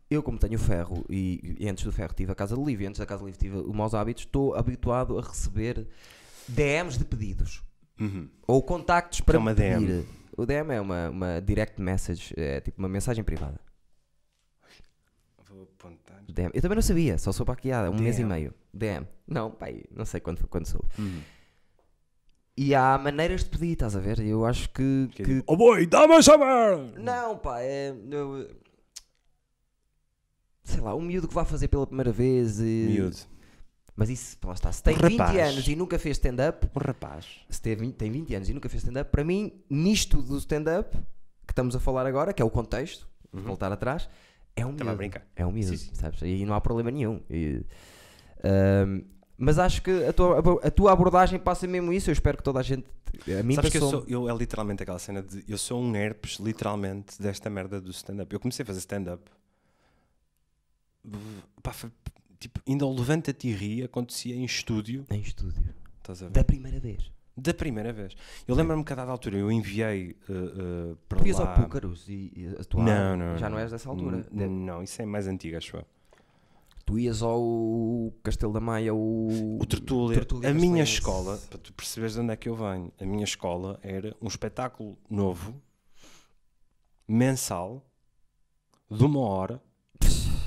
eu como tenho ferro e antes do ferro tive a Casa do Livro, antes da Casa do Livro tive o Maus Hábitos, estou habituado a receber DMs de pedidos ou contactos para uma pedir. DM. O DM é uma direct message, é tipo uma mensagem privada. Vou apontar. DM. Eu também não sabia, só soube aqui há um mês e meio. DM. Não, não sei quando soube. E há maneiras de pedir, estás a ver? Eu acho que... Oh boy, dá-me a chamar! Não, sei lá, um miúdo que vai fazer pela primeira vez. Miúdo. Mas isso, lá está, se tem 20 anos e nunca fez stand-up... Um rapaz. Se tem 20 anos e nunca fez stand-up, para mim, nisto do stand-up, que estamos a falar agora, que é o contexto, voltar atrás, é um miúdo. Estava a brincar. É um miúdo, sabes? E não há problema nenhum. Mas acho que a tua abordagem passa mesmo isso. Eu espero que toda a gente. A mim Sabes que passou. eu é literalmente aquela cena de. Eu sou um herpes, literalmente, desta merda do stand-up. Eu comecei a fazer stand-up. Pá, tipo, ainda o Levanta-te e Ri acontecia em estúdio. Em estúdio. Estás a ver? Da primeira vez. Da primeira vez. Eu lembro-me que a dada altura eu enviei para Tu ias lá... ao Púcaros e atuar? Não. Já não és dessa altura? Não, isso é mais antigo, acho eu. Tu ias ao Castelo da Maia, O Tertúlia. A minha escola, para tu perceberes de onde é que eu venho, a minha escola era um espetáculo novo, mensal, de 1 hora,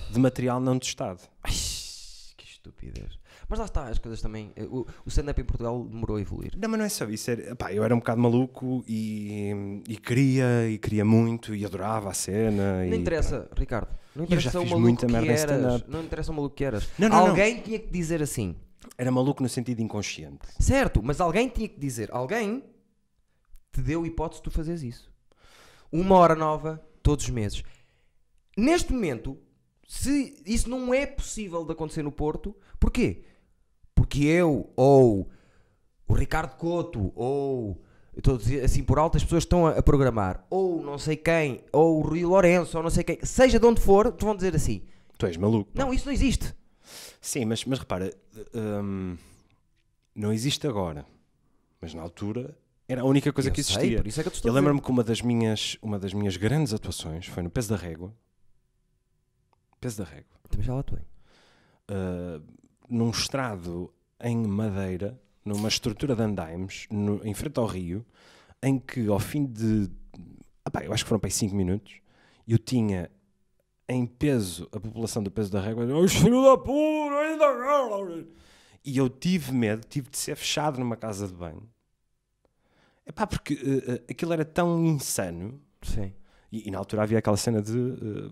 de material não testado. Ai, que estupidez. Mas lá está, as coisas também. O stand-up em Portugal demorou a evoluir. Não, mas não é só isso. Eu era um bocado maluco e queria muito e adorava a cena. Não interessa, Ricardo. Não interessa eu já o fiz maluco muita que merda em eras. stand-up. Não interessa o maluco que eras. Não. Alguém tinha que dizer assim. Era maluco no sentido inconsciente. Certo, mas alguém tinha que dizer. Alguém te deu hipótese de tu fazeres isso. 1 hora nova, todos os meses. Neste momento, se isso não é possível de acontecer no Porto, porquê? Porque eu, ou o Ricardo Couto, ou eu estou a dizer assim por alto, as pessoas estão a programar, ou não sei quem, ou o Rui Lourenço, ou não sei quem, seja de onde for, te vão dizer assim. Tu és maluco. Não, isso não existe. Sim, mas repara, não existe agora, mas na altura era a única coisa que existia. Por isso é que eu te estou Eu a dizer. lembro-me que uma das minhas grandes atuações foi no Peso da Régua. Peso da Régua. Também já lá estou. Num estrado em madeira, numa estrutura de andaimes, em frente ao rio, em que ao fim de... eu acho que foram para aí 5 minutos, eu tinha em peso a população do Peso da Régua, os filhos da puta, e eu tive medo, tive de ser fechado numa casa de banho. Porque aquilo era tão insano. Sim. E na altura havia aquela cena de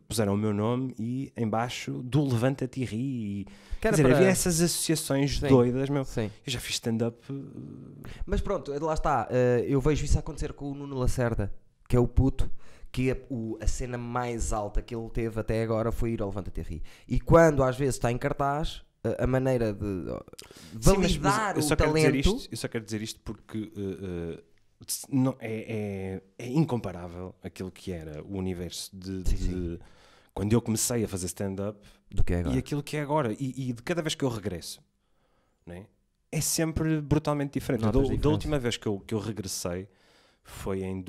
puseram o meu nome e em baixo do Levanta-te e Ri. Quer dizer, havia essas associações doidas, meu. Sim. Eu já fiz stand-up. Mas pronto, lá está. Eu vejo isso acontecer com o Nuno Lacerda, que é o puto, que a cena mais alta que ele teve até agora foi ir ao Levanta-te e Ri. E quando às vezes está em cartaz, a maneira de validar mas o talento... Eu só quero dizer isto porque... não, é incomparável aquilo que era o universo de quando eu comecei a fazer stand-up do que é agora. E aquilo que é agora. E de cada vez que eu regresso, né, é sempre brutalmente diferente. Da última vez que eu regressei foi em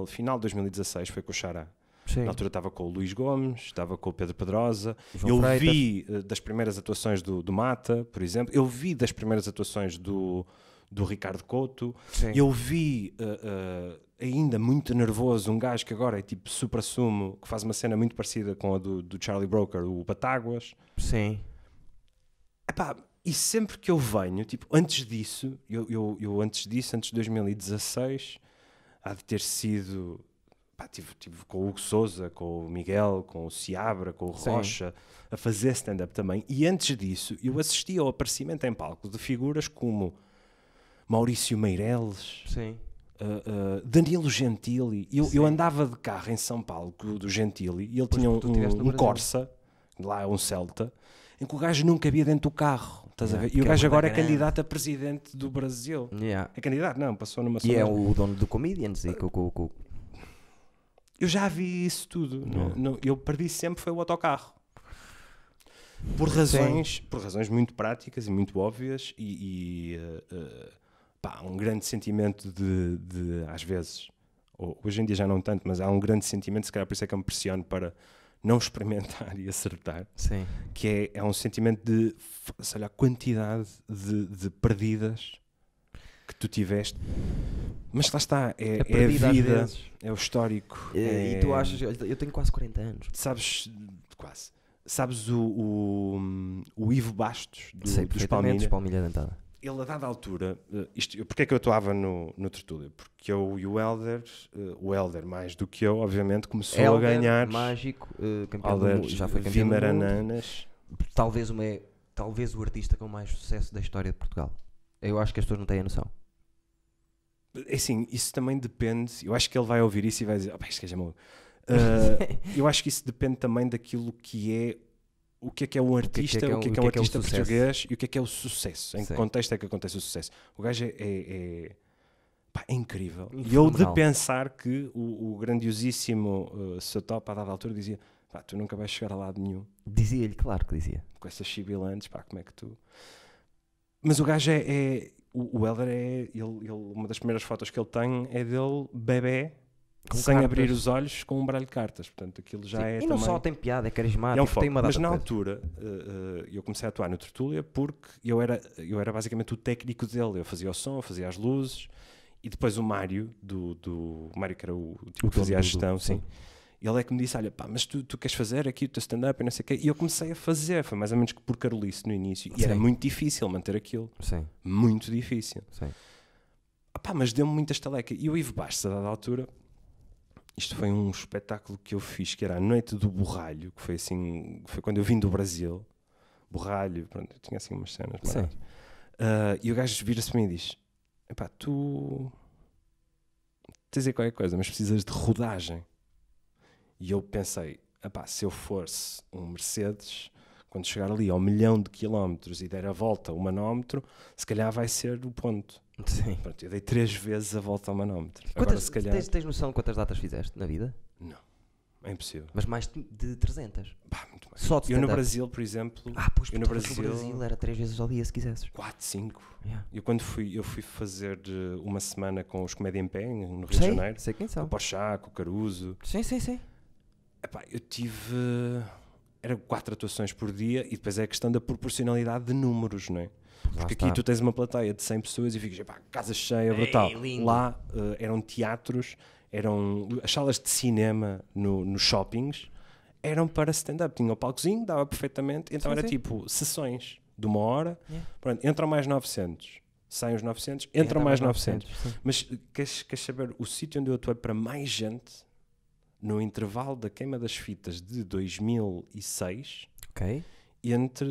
final de 2016, foi com o Xará. Sim. Na altura estava com o Luís Gomes, estava com o Pedro Pedrosa. João Freitas. Vi das primeiras atuações do Mata, por exemplo. Eu vi das primeiras atuações do Ricardo Couto. Sim. Eu vi ainda muito nervoso um gajo que agora é tipo supra-sumo, que faz uma cena muito parecida com a do Charlie Brooker, o Batáguas. Sim. E sempre que eu venho, tipo, antes disso, antes de 2016, há de ter sido... Tive com o Hugo Souza, com o Miguel, com o Seabra, com o Rocha, a fazer stand-up também. E antes disso, eu assisti ao aparecimento em palco de figuras como Maurício Meireles, Danilo Gentili. Eu andava de carro em São Paulo do Gentili e ele tinha um Corsa, lá um Celta, em que o gajo não cabia dentro do carro. Estás a ver? E o gajo agora é candidato a presidente do Brasil. É candidato? Não, passou numa... E é o dono do Comedians. Eu já vi isso tudo. Eu perdi sempre foi o autocarro. Por razões muito práticas e muito óbvias um grande sentimento de às vezes, hoje em dia já não tanto, mas há um grande sentimento, se calhar por isso é que eu me pressiono para não experimentar e acertar. Sim. Que é um sentimento de, sei lá, quantidade de perdidas que tu tiveste. Mas lá está, é a vida, é o histórico. E tu achas, eu tenho quase 40 anos. Sabes o Ivo Bastos dos Palmilha Dentada. Ele a dada altura, porque é que eu atuava no Tertúlia? Porque eu e o Helder mais do que eu, obviamente, começou a ganhar. Mágico, campeão do mundo, já foi campeão do mundo. Talvez o artista com mais sucesso da história de Portugal. Eu acho que as pessoas não têm a noção. Assim, isso também depende. Eu acho que ele vai ouvir isso e vai dizer: isto que é maluco. Eu acho que isso depende também daquilo que é o que é um artista, o que é um artista português e o que é o sucesso. Em que contexto é que acontece o sucesso? O gajo é incrível. E eu de pensar que o grandiosíssimo Sr. Top, a dada altura, dizia: pá, tu nunca vais chegar a lado nenhum. Dizia-lhe, claro que dizia. Com essas sibilantes, pá, como é que tu... Mas o gajo o Helder uma das primeiras fotos que ele tem é dele bebê, sem abrir os olhos, com um baralho de cartas. Portanto, aquilo já é. E não também... só tem piada, é carismático, é tem uma data. Mas na altura eu comecei a atuar no Tertúlia porque eu era basicamente o técnico dele. Eu fazia o som, eu fazia as luzes, e depois o Mário, o Mário que era o tipo que fazia a gestão, sim. Ele é que me disse: olha, pá, mas tu queres fazer aqui o teu stand-up e não sei o quê. E eu comecei a fazer, foi mais ou menos que por carolice no início. E era muito difícil manter aquilo. Sim. Muito difícil. Sim. Mas deu-me muita estaleca. E o Ivo Bastos, a dada altura, isto foi um espetáculo que eu fiz, que era a Noite do Borralho, que foi assim, foi quando eu vim do Brasil. Borralho, pronto, eu tinha assim umas cenas. E o gajo vira-se para mim e diz: epá, tu tens aí qualquer coisa, mas precisas de rodagem. E eu pensei: se eu fosse um Mercedes, quando chegar ali ao 1.000.000 de quilómetros e der a volta ao manómetro, se calhar vai ser o ponto. Sim. Pronto, eu dei 3 vezes a volta ao manómetro. Agora, se calhar... tens noção de quantas datas fizeste na vida? Não, é impossível. Mas mais de 300? Muito mais. Só de eu no Brasil, por exemplo... Pois, eu no Brasil era 3 vezes ao dia, se quisesses. 4, 5. Yeah. Eu fui fazer uma semana com os Comédia em Pé, no Rio de Janeiro. Sei quem são. Com o Porchat, com o Caruso. Sim. Eu tive... Era 4 atuações por dia e depois é a questão da proporcionalidade de números, não é? Porque aqui tu tens uma plateia de 100 pessoas e ficas, casa cheia, brutal. Lá eram teatros, as salas de cinema nos shoppings eram para stand-up. Tinha o palcozinho, dava perfeitamente, então era tipo sessões de 1 hora. Pronto, entram mais 900, saem os 900, entram mais 900. Mas queres saber o sítio onde eu atuei para mais gente? No intervalo da queima das fitas de 2006,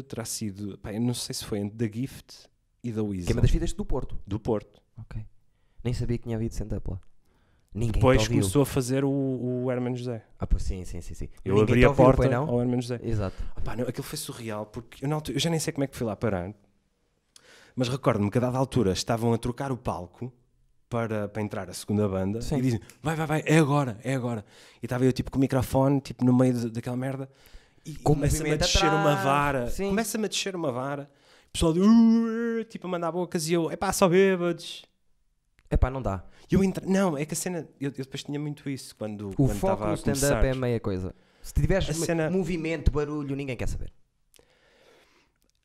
terá sido, eu não sei se foi entre da Gift e da Weasel. Queima das fitas do Porto? Do Porto. Ok. Nem sabia que tinha havido stand-up lá. Ninguém Depois começou a fazer o Hermano José. Pois sim. Eu abri a porta ao Hermano José. Exato. Aquilo foi surreal, porque eu já nem sei como é que fui lá parar, mas recordo-me que a dada altura estavam a trocar o palco para entrar a segunda banda. Sim. E dizem: vai, é agora. E estava eu tipo com o microfone, tipo no meio daquela merda, e começa-me a descer uma vara. Começa-me a descer uma vara. O pessoal tipo a mandar bocas e eu: só bêbados. Não dá. Não, é que a cena, eu depois tinha muito isso quando foco no stand-up é meia coisa. Se tiveres movimento, barulho, ninguém quer saber.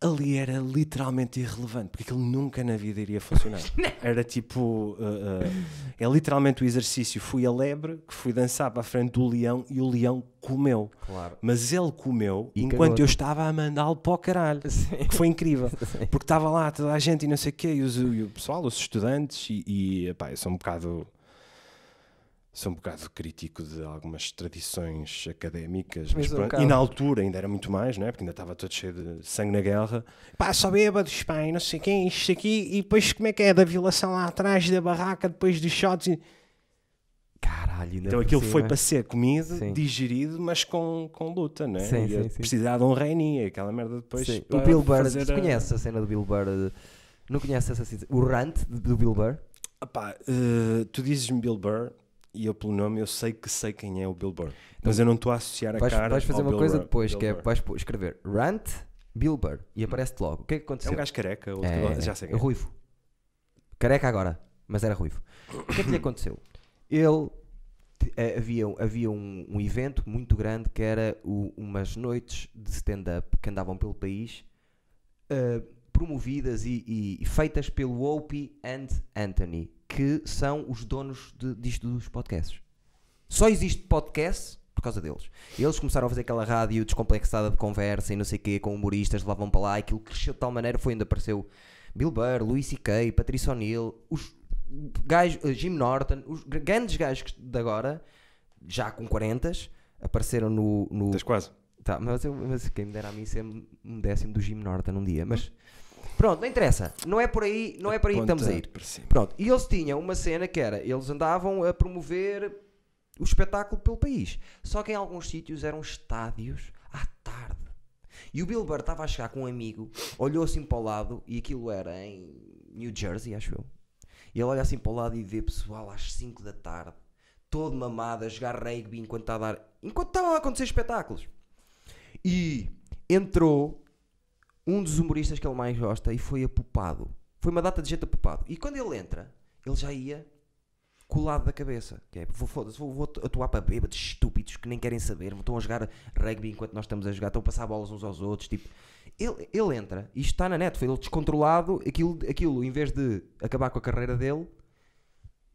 Ali era literalmente irrelevante, porque aquilo nunca na vida iria funcionar. Era tipo... é literalmente o exercício. Fui a lebre, que fui dançar para a frente do leão e o leão comeu. Claro. Mas ele comeu enquanto eu estava a mandá-lo para o caralho. Sim. Que foi incrível. Sim. Porque estava lá toda a gente e não sei o quê, e o pessoal, os estudantes, eu sou um bocado crítico de algumas tradições académicas, mas pronto, e na altura ainda era muito mais, não é? Porque ainda estava todo cheio de sangue na guerra. Só bêbados, não sei quem, isto aqui, e depois como é que é da violação lá atrás da barraca, depois dos shots. Caralho, então aquilo foi para ser comido, digerido, mas com luta, não é? Sim. Precisar de um reininho, aquela merda depois. O Bill Burr, conheces a cena do Bill Burr? Não conheces essa cena? O rant do Bill Burr? Tu dizes-me Bill Burr, e eu pelo nome eu sei quem é o Bill Burr, mas eu não estou a associar a cara. Vais fazer ao uma Bill coisa Burr, depois, Bill que é Burr. vais escrever rant Bill Burr e aparece-te logo. O que é que aconteceu? É um gajo careca, já sei quem é. Ruivo. Careca agora, mas era ruivo. O que é que lhe aconteceu? Ele havia um evento muito grande que era umas noites de stand-up que andavam pelo país, promovidas e feitas pelo Opie and Anthony, que são os donos disto dos podcasts. Só existe podcast por causa deles. Eles começaram a fazer aquela rádio descomplexada de conversa e não sei o quê, com humoristas, levavam para lá, aquilo cresceu de tal maneira, foi onde apareceu Bill Burr, Louis C.K., Patrícia O'Neill, os gajos, Jim Norton, os grandes gajos de agora, já com 40s, apareceram no... Estás quase. Tá, mas quem me dera a mim ser um décimo do Jim Norton um dia, mas... Pronto, não interessa, não é por aí que estamos a ir. Pronto, e eles tinham uma cena que era, eles andavam a promover o espetáculo pelo país, só que em alguns sítios eram estádios à tarde, E o Bill Burr estava a chegar com um amigo, olhou assim para o lado, e aquilo era em New Jersey, acho eu. E ele olha assim para o lado e vê pessoal às 5 da tarde, todo mamado, a jogar rugby enquanto estavam a acontecer espetáculos. E entrou um dos humoristas que ele mais gosta e foi apupado. Foi uma data de gente apupado. E quando ele entra, ele já ia colado da cabeça. Que é, vou atuar para bêbados estúpidos que nem querem saber, estão a jogar rugby enquanto nós estamos a jogar, estão a passar bolas uns aos outros. Tipo, ele entra, e isto está na net, foi ele descontrolado, aquilo em vez de acabar com a carreira dele,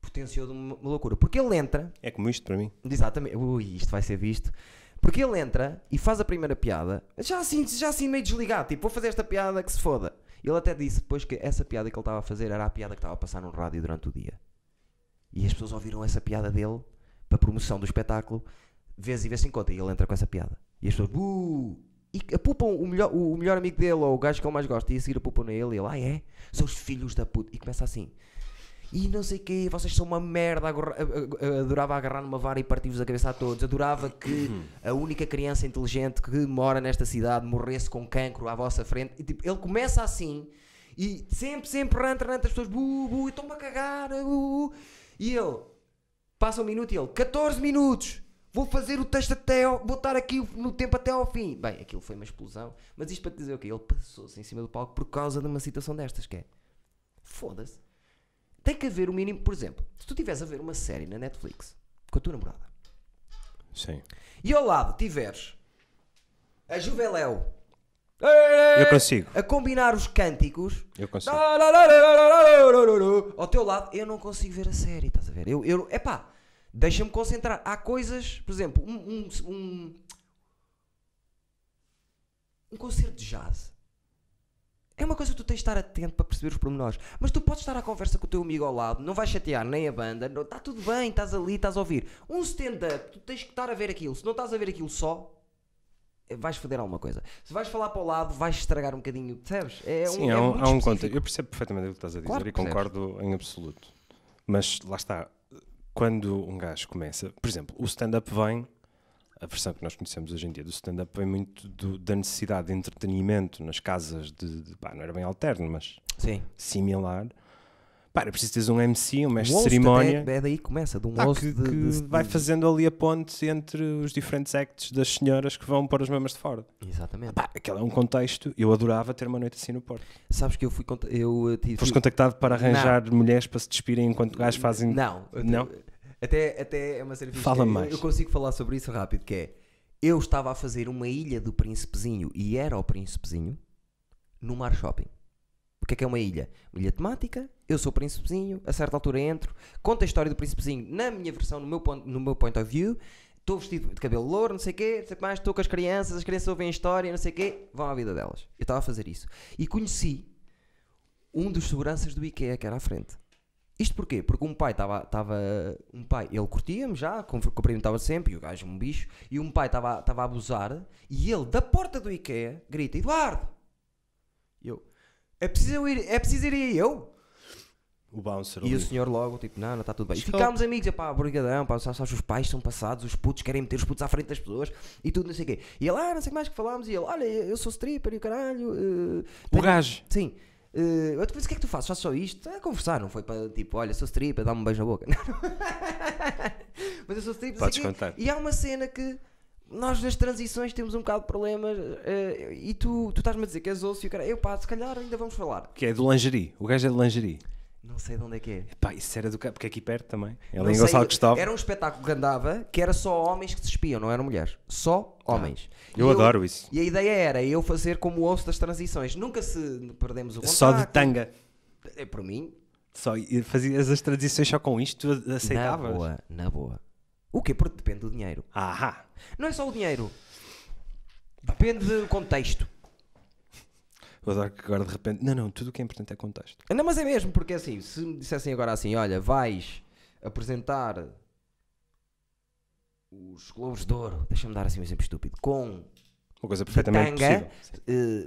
potenciou de uma loucura. Porque ele entra... É como isto para mim. Exatamente. Ui, isto vai ser visto. Porque ele entra e faz a primeira piada, já assim meio desligado, tipo, vou fazer esta piada que se foda. Ele até disse depois que essa piada que ele estava a fazer era a piada que estava a passar no rádio durante o dia. E as pessoas ouviram essa piada dele para a promoção do espetáculo, vez e vez em conta, e ele entra com essa piada. E as pessoas, e apupam o melhor amigo dele, ou o gajo que ele mais gosta, e a seguir apupam nele, e ele, é? São os filhos da puta. E começa assim, e não sei o quê, vocês são uma merda, adorava agarrar numa vara e partir-vos a cabeça a todos, adorava que a única criança inteligente que mora nesta cidade morresse com cancro à vossa frente. E tipo, ele começa assim, e sempre ranta as pessoas, e estão-me a cagar, e ele, passa um minuto e ele, 14 minutos, vou fazer o texto vou estar aqui no tempo até ao fim. Bem, aquilo foi uma explosão, mas isto para te dizer o quê? Ele passou-se em cima do palco por causa de uma situação destas, que é, foda-se. Tem que haver o mínimo, por exemplo, se tu estiveres a ver uma série na Netflix com a tua namorada. Sim. E ao lado tiveres a Juveléu. Eu consigo. A combinar os cânticos. Eu consigo. Ao teu lado, eu não consigo ver a série, estás a ver? Epá, deixa-me concentrar. Há coisas, por exemplo, um concerto de jazz. É uma coisa que tu tens de estar atento para perceber os pormenores. Mas tu podes estar à conversa com o teu amigo ao lado, não vais chatear nem a banda, está tudo bem, estás ali, estás a ouvir. Um stand-up, tu tens que estar a ver aquilo. Se não estás a ver aquilo só, vais foder alguma coisa. Se vais falar para o lado, vais estragar um bocadinho, percebes? Sim, há um contexto. Eu percebo perfeitamente o que estás a dizer, claro, e concordo em absoluto. Mas lá está, quando um gajo começa, por exemplo, o stand-up vem, a versão que nós conhecemos hoje em dia do stand-up vem muito da necessidade de entretenimento nas casas não era bem alterno, mas sim, similar. Era preciso teres um MC, um mestre de cerimónia. É daí que começa, de um host que vai fazendo ali a ponte entre os diferentes acts das senhoras que vão para as mamas de fora. Exatamente. Aquele é um contexto. Eu adorava ter uma noite assim no Porto. Sabes que Foste contactado para arranjar mulheres para se despirem enquanto gajos fazem... Não. Até é uma série fixe. Fala mais. Eu consigo falar sobre isso rápido, que é, eu estava a fazer uma ilha do Príncipezinho, e era o Príncipezinho, no Mar Shopping. O que é uma ilha? Uma ilha temática, eu sou o Príncipezinho, a certa altura entro, conto a história do Príncipezinho na minha versão, no meu point of view, estou vestido de cabelo louro, não sei o quê, não sei o que mais, estou com as crianças ouvem a história, não sei o quê, vão à vida delas. Eu estava a fazer isso. E conheci um dos seguranças do IKEA que era à frente. Isto porquê? Porque um pai ele curtia-me já, cumprimentava sempre, e o gajo um bicho, e um pai estava a abusar, e ele, da porta do IKEA, grita, Eduardo! E eu, é preciso ir aí eu? O bouncer e ali. O senhor logo, tipo, não, está tudo bem. E ficámos amigos, brigadão, sabes, os pais são passados, os putos querem meter os putos à frente das pessoas, e tudo, não sei o quê. E ele, não sei mais que falámos, e ele, olha, eu sou stripper, e o caralho... o gajo? Sim. Eu te disse, o que é que tu fazes? Faço só isto? É conversar, não foi para tipo, olha, sou stripper, dá-me um beijo na boca. Mas eu sou stripper. Podes contar. E há uma cena que nós nas transições temos um bocado de problemas, e tu estás-me a dizer que és osso e o cara, se calhar ainda vamos falar. Que é do lingerie, o gajo é de lingerie. Não sei de onde é que é. Isso era do porque é aqui perto também. Ele em Gonçalo Cristóvão. Era um espetáculo que andava que era só homens que se espiam, não eram mulheres. Só homens. Eu adoro isso. E a ideia era eu fazer como o osso das transições. Nunca se perdemos o contacto. Só de tanga. Por mim. Só fazias as transições só com isto, tu aceitavas? Na boa. O quê? Porque depende do dinheiro. Não é só o dinheiro. Depende do contexto. Eu adoro que agora de repente... Não, tudo o que é importante é contexto. Não, mas é mesmo, porque assim, se me dissessem agora assim, olha, vais apresentar os Globos de Ouro, deixa-me dar assim um exemplo estúpido, com uma coisa perfeitamente tanga,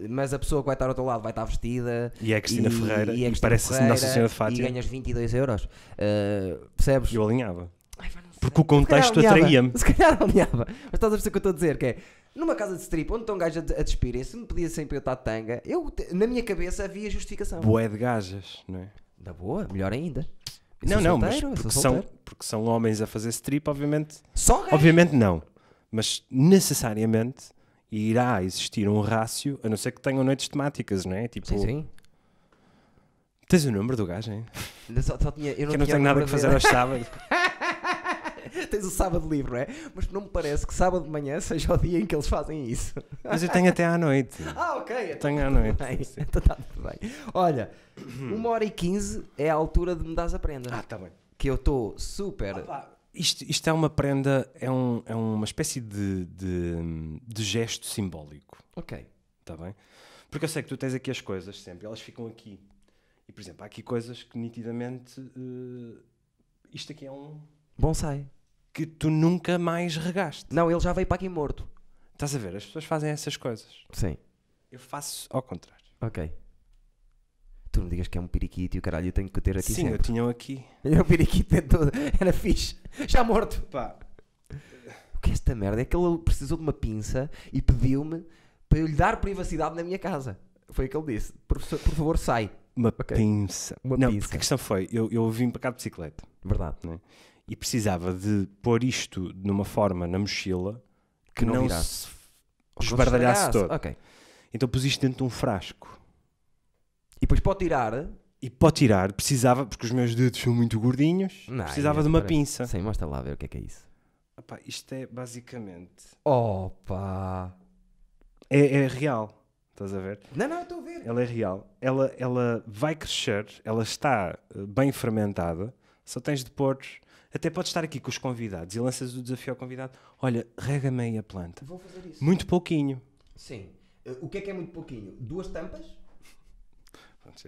mas a pessoa que vai estar ao teu lado vai estar vestida e é a Cristina Ferreira e parece a Nossa Senhora de Fátima e ganhas 22 euros, percebes? Eu alinhava. Porque o contexto atraía-me. Se calhar alinhava. Mas estás a perceber o que eu estou a dizer, que é, Numa casa de strip, onde estão gajos a despirem-se, me pedia sempre eu estar de tanga, na minha cabeça havia justificação. Bué de gajas, não é? Da boa, melhor ainda. Mas porque são homens a fazer strip, obviamente. Só gajos? Obviamente não. Mas necessariamente irá existir um rácio, a não ser que tenham noites temáticas, não é? Tipo, Sim. Tens o número do gajo, hein? Eu não tenho nada que fazer aos sábados. Tens o sábado livre, não é? Mas não me parece que sábado de manhã seja o dia em que eles fazem isso. Mas eu tenho até à noite. Ok. Tenho à noite. Então está tudo bem. Olha, 1h15 é a altura de me dares a prenda. Está bem. Que eu estou super... Isto é uma prenda, é uma espécie de gesto simbólico. Ok. Está bem? Porque eu sei que tu tens aqui as coisas sempre, elas ficam aqui. E, por exemplo, há aqui coisas que nitidamente... isto aqui é um... Bonsai. Que tu nunca mais regaste. Não, ele já veio para aqui morto. Estás a ver? As pessoas fazem essas coisas. Sim. Eu faço ao contrário. Ok. Tu me digas que é um periquito e o caralho eu tenho que ter aqui Sim, sempre. eu tinha aqui. Era um periquito dentro todo. Era fixe. Já morto. Pá. O que é esta merda? É que ele precisou de uma pinça e pediu-me para eu lhe dar privacidade na minha casa. Foi o que ele disse. Por favor, sai. Uma pinça. Uma não, pinça. porque a questão foi, eu vim para cá de bicicleta. Verdade. Né? E precisava de pôr isto numa forma na mochila que não se esbardalhasse todo. Ok. Então pus isto dentro de um frasco. E depois pode tirar... E para tirar, precisava, porque os meus dedos são muito gordinhos, precisava de uma pinça. Sim, mostra lá ver o que é isso. Epá, isto é basicamente... Opa! É real. Estás a ver? Não, estou a ver. Ela é real. Ela vai crescer, ela está bem fermentada, só tens de pôr... Até podes estar aqui com os convidados e lanças o desafio ao convidado. Olha, rega-me aí a planta. Vou fazer isso. Muito pouquinho. Sim. O que é muito pouquinho? 2 tampas?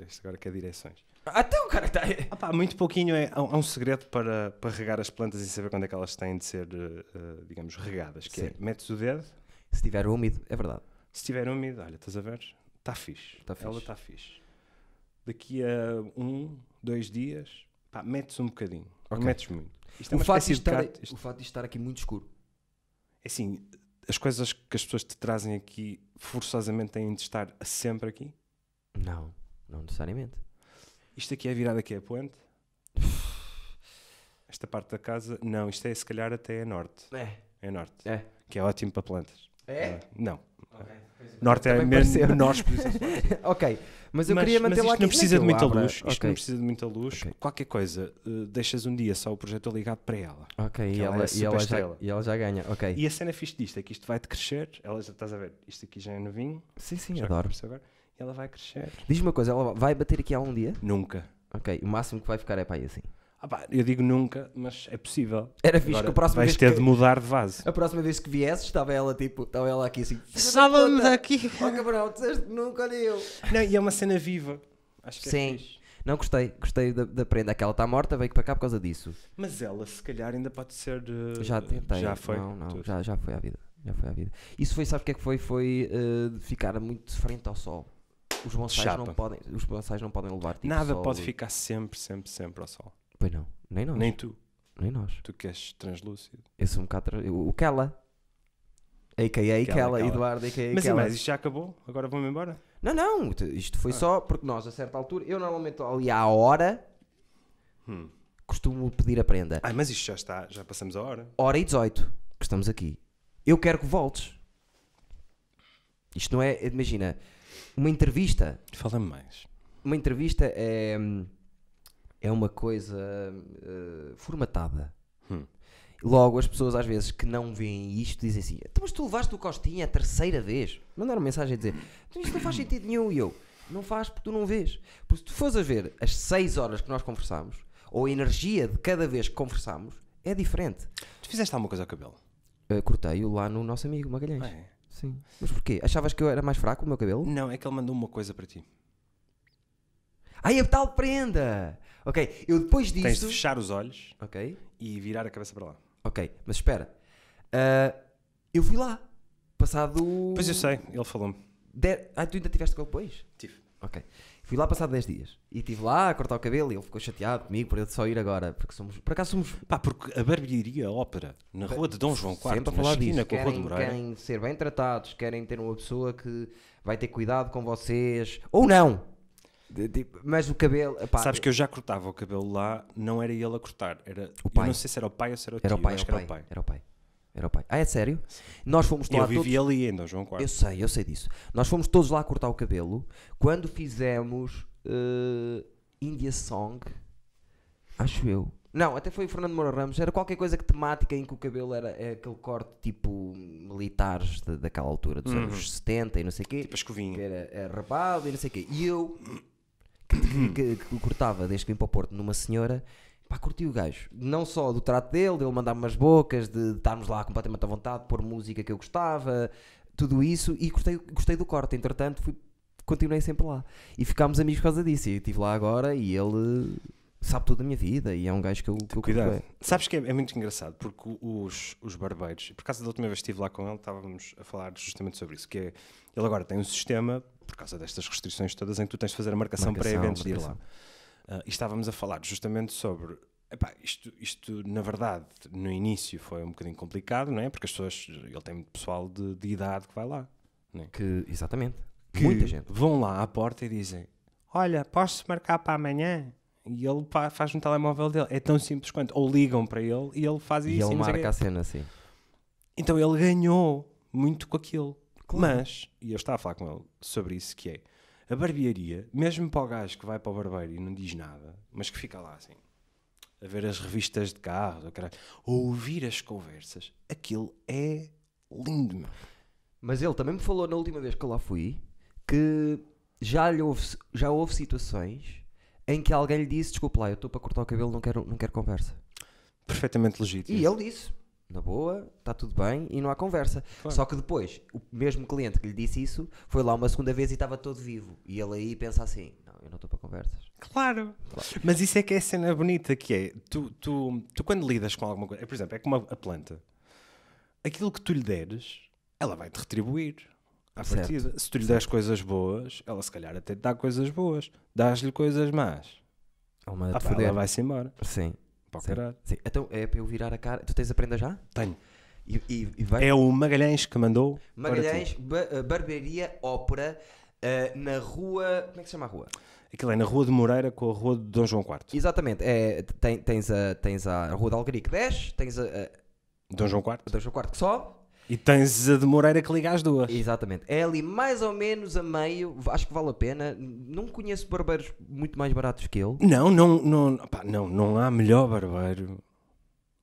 Isto agora que é direções. Até o cara está... muito pouquinho há um segredo para regar as plantas e saber quando é que elas têm de ser, digamos, regadas. Que é, metes o dedo... Se estiver úmido, é verdade. Se estiver úmido, olha, estás a ver? Está fixe. Ela está fixe. Daqui a 2 dias, metes um bocadinho. Não metes muito. Isto é uma espécie de o fato de estar aqui muito escuro. É assim, as coisas que as pessoas te trazem aqui forçosamente têm de estar sempre aqui? Não necessariamente. Isto aqui é virado aqui a ponte? Esta parte da casa, não, isto é se calhar até a norte. É norte. Que é ótimo para plantas. Não. Okay. Norte é mesmo menores posições. Ok, mas eu queria manter lá aqui. Não precisa de muita luz. Isto okay. Não precisa de muita luz. Okay. Qualquer coisa, deixas um dia só o projetor ligado para ela. Ok, e ela já ganha. Okay. E a cena fixe disto é que isto vai-te crescer. Ela já estás a ver, isto aqui já é novinho. Sim, adoro. Agora, e ela vai crescer. Diz-me uma coisa, ela vai bater aqui algum dia? Nunca. Ok, o máximo que vai ficar é para aí assim. Eu digo nunca, mas é possível. Era fixe que a próxima vez vais ter de mudar de vaso. A próxima vez que viesses, estava ela aqui assim. Salva-me daqui! Oh cabrão, disseste que nunca, olha eu. Não, e é uma cena viva. Acho que é fixe. Não, gostei da prenda. Aquela está morta, veio para cá por causa disso. Mas ela, se calhar, ainda pode ser... Já tentei. Já foi? Não, já foi à vida. Isso foi, sabe o que é que foi? Foi ficar muito de frente ao sol. Os bonsais não podem levar tipo nada sol. Pode ficar sempre ao sol. Pois não, nem nós. Nem tu. Nem nós. Tu que és translúcido. Eu sou um bocado... O Kella. A.K.A. Kella. Eduardo, a.k.a. Mas Kella. Mas isto já acabou? Agora vou-me embora? Não. Isto foi só porque nós, a certa altura... Eu normalmente ali à hora... Costumo pedir a prenda. Mas isto já está... Já passamos a hora. 1h18 que estamos aqui. Eu quero que voltes. Isto não é... Imagina... Uma entrevista... Fala-me mais. Uma entrevista é uma coisa formatada. Logo, as pessoas às vezes que não veem isto dizem assim: mas tu levaste o Costinha a 3ª vez. Mandaram mensagem a dizer: isto não faz sentido nenhum. E eu: não faz porque tu não vês. Porque se tu fores a ver as 6 horas que nós conversamos, ou a energia de cada vez que conversamos, é diferente. Tu fizeste alguma coisa ao cabelo? Cortei-o lá no nosso amigo Magalhães. Sim. Mas porquê? Achavas que eu era mais fraco o meu cabelo? Não, é que ele mandou uma coisa para ti. A tal prenda! Ok, eu depois disso... Tens de fechar os olhos e virar a cabeça para lá. Ok, mas espera. Eu fui lá. Passado... Pois eu sei, ele falou-me. Tu ainda tiveste com ele depois? Tive. Ok. Fui lá passado 10 dias e estive lá a cortar o cabelo e ele ficou chateado comigo por eu só ir agora, porque por acaso somos... Pá, porque a barbearia Ópera, na rua de Dom João IV, sempre a na falar esquina disso, com a Rua de Moreira, querem ser bem tratados, querem ter uma pessoa que vai ter cuidado com vocês, ou não, mas o cabelo... Epá, sabes que eu já cortava o cabelo lá, não era ele a cortar, era O pai. Eu não sei se era o pai ou se era o tio, era o pai, acho que era o pai. Era o pai. Ah, é sério? Nós fomos lá Eu vivia todos... ali em Dom João IV. Eu sei disso. Nós fomos todos lá cortar o cabelo quando fizemos India Song, acho eu. Não, até foi o Fernando Moura Ramos. Era qualquer coisa que temática em que o cabelo era aquele corte tipo militares daquela altura, dos anos 70 e não sei o quê. Tipo a escovinha. Que era rapado e não sei o quê. E eu, que cortava desde que vim para o Porto numa senhora, pá, curti o gajo. Não só do trato dele mandar-me umas bocas, de estarmos lá completamente à vontade, pôr música que eu gostava, tudo isso, e gostei do corte. Entretanto, continuei sempre lá. E ficámos amigos por causa disso. E estive lá agora e ele sabe tudo da minha vida e é um gajo que eu Cuidado. curto. Sabes que é muito engraçado, porque os barbeiros, por causa da última vez que estive lá com ele, estávamos a falar justamente sobre isso, que é, ele agora tem um sistema, por causa destas restrições todas, em que tu tens de fazer a marcação para eventos de ir lá. E estávamos a falar justamente sobre... Epá, isto, na verdade, no início foi um bocadinho complicado, não é? Porque as pessoas... Ele tem muito pessoal de idade que vai lá. Não é? Exatamente. Que Muita gente. vão lá à porta e dizem: olha, posso marcar para amanhã? E ele faz no telemóvel dele. É tão simples quanto. Ou ligam para ele e ele faz isso. E ele não sei marca quê. a cena assim. Então ele ganhou muito com aquilo. Claro. Mas, e eu estava a falar com ele sobre isso, que é a barbearia, mesmo para o gajo que vai para o barbeiro e não diz nada, mas que fica lá assim, a ver as revistas de carros, a ouvir as conversas, aquilo é lindo, meu. Mas ele também me falou na última vez que eu lá fui que já houve situações em que alguém lhe disse: desculpa lá, eu estou para cortar o cabelo, não quero conversa. Perfeitamente legítimo. E ele disse: na boa, está tudo bem e não há conversa. Claro. Só que depois, o mesmo cliente que lhe disse isso foi lá uma segunda vez e estava todo vivo. E ele aí pensa assim: não, eu não estou para conversas. Claro. Mas isso é que é a cena bonita, que é, tu quando lidas com alguma coisa, por exemplo, é como a planta, aquilo que tu lhe deres, ela vai-te retribuir à Certo. partida. Se tu lhe deres coisas boas, ela se calhar até te dá coisas boas. Dás-lhe coisas más, ela vai-se embora. Sim. Para o Sim. caralho. Sim. Então é para eu virar a cara. Tu tens a prenda já? Tenho. E vai. É o Magalhães que mandou. Magalhães, Barbearia Ópera, na rua. Como é que se chama a rua? Aquilo é na Rua de Moreira com a Rua de Dom João IV. Exatamente. Tens a Rua de Algarique 10, tens a Dom João IV. Dom João IV que sobe. E tens a de Moreira que liga às duas. Exatamente. É ali mais ou menos a meio. Acho que vale a pena. Não conheço barbeiros muito mais baratos que ele. Não há melhor barbeiro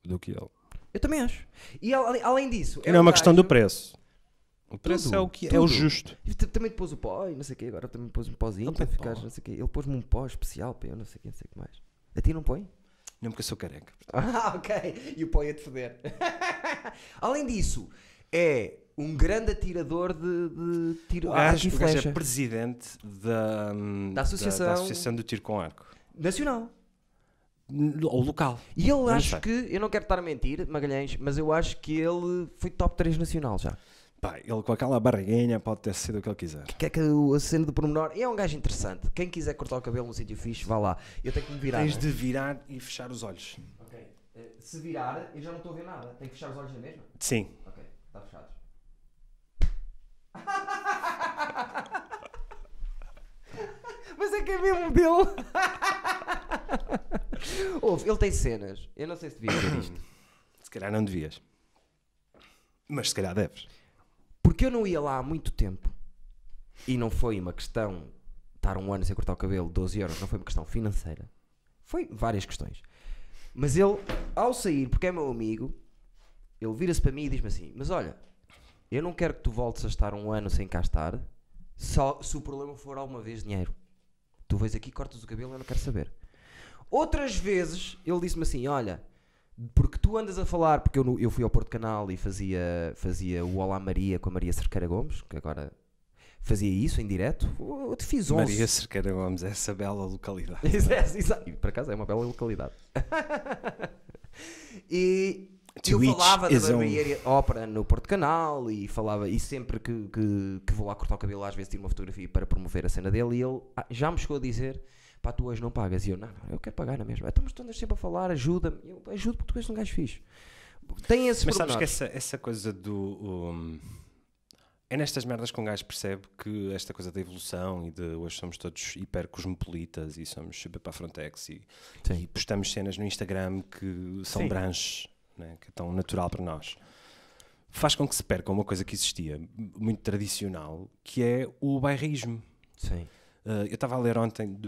do que ele. Eu também acho. E além disso... E não é uma questão do gajo- preço. O preço Tudo, é o que é tudo. o justo. E também te pôs o pó e não sei o quê. Agora também pôs um pozinho Ele para põe ficar, pó. não sei o quê. Ele pôs-me um pó especial para eu não sei o que mais. A ti não põe? Não porque eu sou careca. Ah, ok. E o pó ia-te foder. Além disso, é um grande atirador de tiro O arco gajo, e o gajo flecha. é presidente da Associação do Tiro com Arco. Nacional. Ou local. E ele não acho sei. que, eu não quero estar a mentir, Magalhães, mas eu acho que ele foi top 3 nacional já. Pá, ele com aquela barriguinha pode ter sido o que ele quiser. Que é que a cena do pormenor é um gajo interessante. Quem quiser cortar o cabelo num sítio fixe, vá lá. Eu tenho que me virar. Tens né? de virar e fechar os olhos. Ok. Se virar, eu já não estou a ver nada. Tenho que fechar os olhos na mesma? Sim. Ok, está fechados. Mas é que é mesmo dele. Ouve, ele tem cenas. Eu não sei se devia ver isto. Se calhar não devias. Mas se calhar deves. Porque eu não ia lá há muito tempo. E não foi uma questão estar um ano sem cortar o cabelo, 12 euros. Não foi uma questão financeira. Foi várias questões. Mas ele, ao sair, porque é meu amigo, ele vira-se para mim e diz-me assim: mas olha, eu não quero que tu voltes a estar um ano sem cá estar, só se o problema for alguma vez dinheiro. Tu vais aqui, cortas o cabelo, eu não quero saber. Outras vezes, ele disse-me assim: olha, porque tu andas a falar, porque eu fui ao Porto Canal e fazia o Olá Maria com a Maria Cerqueira Gomes, que agora fazia isso em direto. Eu te fiz 11. Maria Cerqueira Gomes, essa bela localidade. Exato. E por acaso é uma bela localidade. E Eu each falava da his own. barbearia ópera no Porto Canal e falava, e sempre que vou lá cortar o cabelo, às vezes tiro uma fotografia para promover a cena dele, e ele já me chegou a dizer: pá, tu hoje não pagas. E eu: não, eu quero pagar na mesma. Então, mas tu andas sempre a falar, ajuda-me. Eu ajudo porque tu és um gajo fixe. Tem esses Mas sabes que pormenores. essa coisa do... é nestas merdas que um gajo percebe que esta coisa da evolução e de hoje somos todos hiper cosmopolitas e somos super para a Frontex e postamos cenas no Instagram que são Sim. branches, né, que é tão natural para nós. Faz com que se perca uma coisa que existia muito tradicional, que é o bairrismo. Sim. Eu estava a ler ontem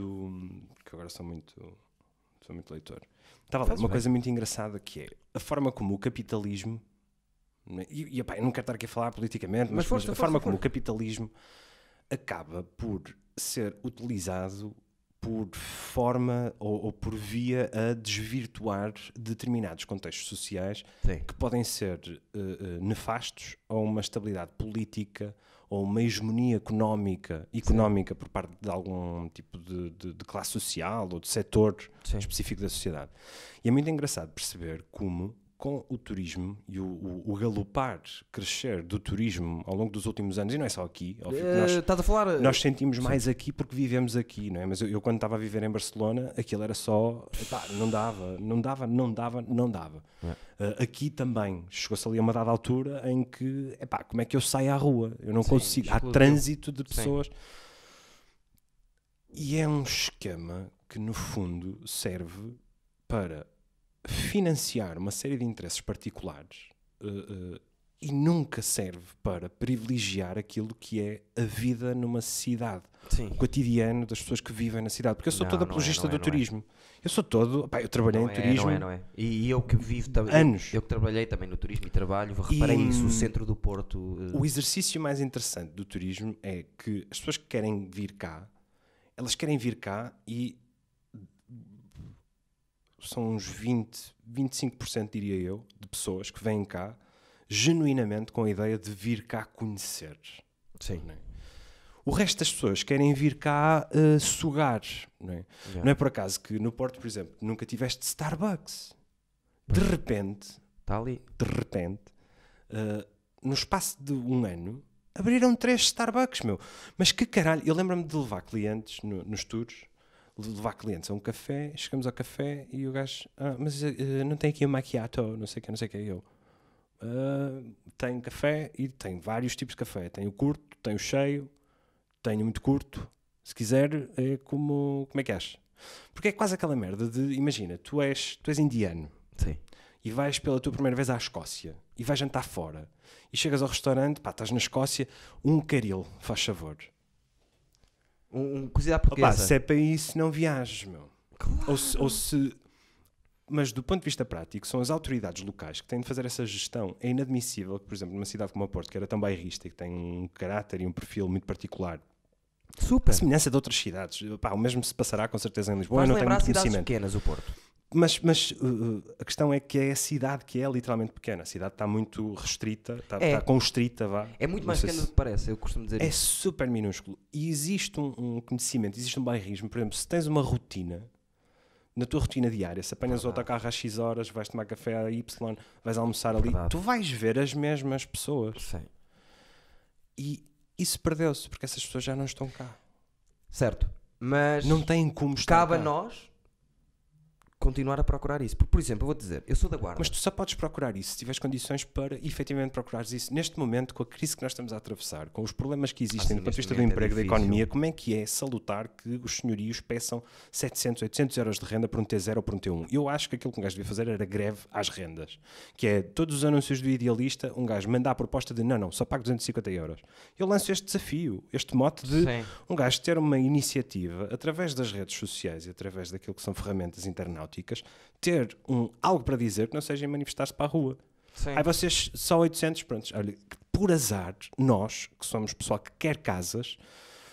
que agora sou muito leitor. Estava a ler uma coisa muito engraçada que é a forma como o capitalismo, e epá, eu não quero estar aqui a falar politicamente, mas a forma como o capitalismo acaba por ser utilizado por forma ou por via a desvirtuar determinados contextos sociais que podem ser nefastos a uma estabilidade política ou uma hegemonia económica por parte de algum tipo de classe social ou de setor específico da sociedade. E é muito engraçado perceber como, com o turismo e o galopar, crescer do turismo ao longo dos últimos anos, e não é só aqui, Estás a falar... nós sentimos mais aqui porque vivemos aqui, não é? Mas eu quando estava a viver em Barcelona, aquilo era só, epá, não dava. Aqui também, chegou-se ali a uma dada altura em que, epá, como é que eu saio à rua? Eu não consigo, há trânsito de pessoas. E é um esquema que no fundo serve para financiar uma série de interesses particulares e nunca serve para privilegiar aquilo que é a vida numa cidade, o cotidiano das pessoas que vivem na cidade, porque eu sou todo apologista do turismo. Eu sou todo, pá, eu trabalhei em turismo. Não é. E eu que vivo anos. Eu que trabalhei também no turismo e trabalho, reparei isso, o centro do Porto. O exercício mais interessante do turismo é que as pessoas que querem vir cá, elas querem vir cá e são uns 25%, diria eu, de pessoas que vêm cá genuinamente com a ideia de vir cá conhecer. Sim. Não é? O resto das pessoas querem vir cá sugar. Não é? Não é por acaso que no Porto, por exemplo, nunca tiveste Starbucks. De repente, no espaço de um ano, abriram 3 Starbucks, meu. Mas que caralho, eu lembro-me de levar clientes nos tours, levar clientes a um café, chegamos ao café e o gajo, mas não tem aqui um macchiato, não sei o que, eu. Tenho café e tenho vários tipos de café. Tenho o curto, tenho o cheio, tenho muito curto. Se quiser, é como é que achas? Porque é quase aquela merda de, imagina, tu és indiano. Sim. E vais pela tua primeira vez à Escócia e vais jantar fora e chegas ao restaurante, pá, estás na Escócia, um caril, faz favor. Cozida portuguesa. Opa, se é para isso, não viajes, meu. Claro. Ou se... Mas do ponto de vista prático, são as autoridades locais que têm de fazer essa gestão. É inadmissível que, por exemplo, numa cidade como a Porto, que era tão bairrista e que tem um caráter e um perfil muito particular, Super. a semelhança de outras cidades, pá, o mesmo se passará com certeza em Lisboa. Vais Eu não tenho lembrar muito cidades conhecimento. pequenas, o Porto. Mas a questão é que é a cidade que é literalmente pequena. A cidade está muito restrita, está constrita, vá. É muito mais pequena do que parece, eu costumo dizer isso. É isso. super minúsculo. E existe um conhecimento, existe um bairrismo. Por exemplo, se tens uma rotina, na tua rotina diária, se apanhas o autocarro às X horas, vais tomar café a Y, vais almoçar ali, tu vais ver as mesmas pessoas. Sim. E isso perdeu-se, porque essas pessoas já não estão cá. Certo. Mas não têm como estar cabe cá. a nós continuar a procurar isso. Porque, por exemplo, eu vou dizer, eu sou da Guarda. Mas tu só podes procurar isso se tiveres condições para efetivamente procurares isso. Neste momento, com a crise que nós estamos a atravessar, com os problemas que existem do ponto de vista do emprego, da economia, como é que é salutar que os senhorios peçam 700, 800 euros de renda por um T0 ou por um T1? Eu acho que aquilo que um gajo devia fazer era greve às rendas. Que é, todos os anúncios do Idealista, um gajo manda a proposta de não, só pago 250 euros. Eu lanço este desafio, este mote de um gajo ter uma iniciativa através das redes sociais e através daquilo que são ferramentas internauticas, ter algo para dizer que não seja manifestar-se para a rua. Aí vocês só 800, pronto, olha, por azar, nós, que somos pessoal que quer casas,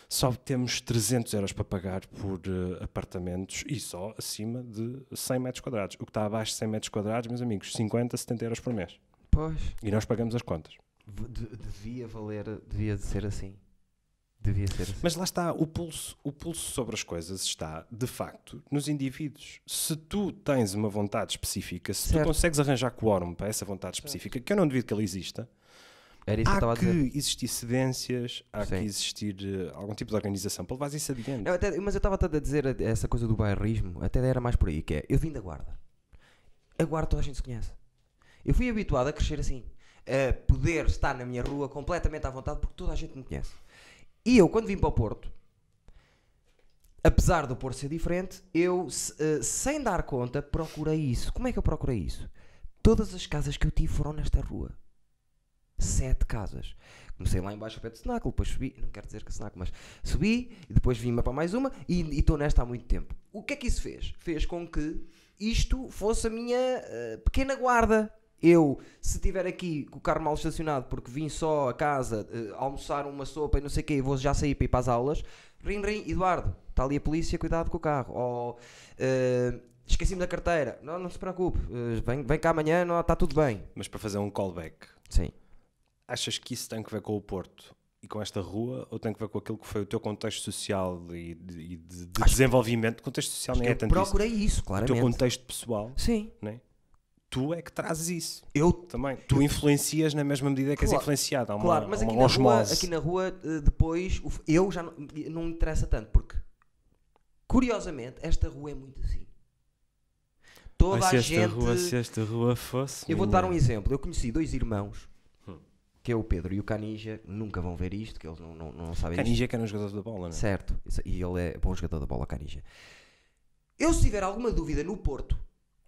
só temos 300 euros para pagar por apartamentos e só acima de 100 metros quadrados. O que está abaixo de 100 metros quadrados, meus amigos, 50, 70 euros por mês. Pois. E nós pagamos as contas. Devia ser assim. Devia ser assim. Mas lá está, o pulso sobre as coisas está, de facto, nos indivíduos. Se tu tens uma vontade específica, se tu consegues arranjar quórum para essa vontade específica, que eu não duvido que ela exista, Era isso que eu estava a dizer. há que existir cedências, há que existir algum tipo de organização para levar isso adiante. Mas eu estava a dizer essa coisa do bairrismo, até era mais por aí, que é, eu vim da Guarda. A Guarda toda a gente se conhece. Eu fui habituado a crescer assim, a poder estar na minha rua completamente à vontade, porque toda a gente me conhece. E eu, quando vim para o Porto, apesar do Porto ser diferente, eu, sem dar conta, procurei isso. Como é que eu procurei isso? Todas as casas que eu tive foram nesta rua. 7 casas. Comecei lá embaixo ao pé de Cenáculo, depois subi, não quero dizer que é Cenáculo, mas subi, e depois vim para mais uma, e estou nesta há muito tempo. O que é que isso fez? Fez com que isto fosse a minha pequena guarda. Eu, se estiver aqui com o carro mal estacionado porque vim só a casa almoçar uma sopa e não sei o quê, e vou já sair para ir para as aulas, rim, Eduardo, está ali a polícia, cuidado com o carro. Ou esqueci-me da carteira, não se preocupe, vem cá amanhã, está tudo bem. Mas para fazer um callback, sim, achas que isso tem que ver com o Porto e com esta rua, ou tem que ver com aquilo que foi o teu contexto social e de desenvolvimento? Contexto social nem é tanto isso. Procurei isso, claramente. O teu contexto pessoal, sim, né? Tu é que trazes isso. Eu também. Tu influencias na mesma medida que és influenciado. Há uma, claro, mas há uma aqui na rua, depois, eu já não me interessa tanto, porque, curiosamente, esta rua é muito assim. Toda a gente... Se esta rua fosse... Eu vou-te dar um exemplo. Eu conheci 2 irmãos, que é o Pedro e o Canija, nunca vão ver isto, que eles não sabem Canija isto. que era um jogador da bola, não é? Certo. E ele é bom jogador da bola, Canija. Eu, se tiver alguma dúvida no Porto,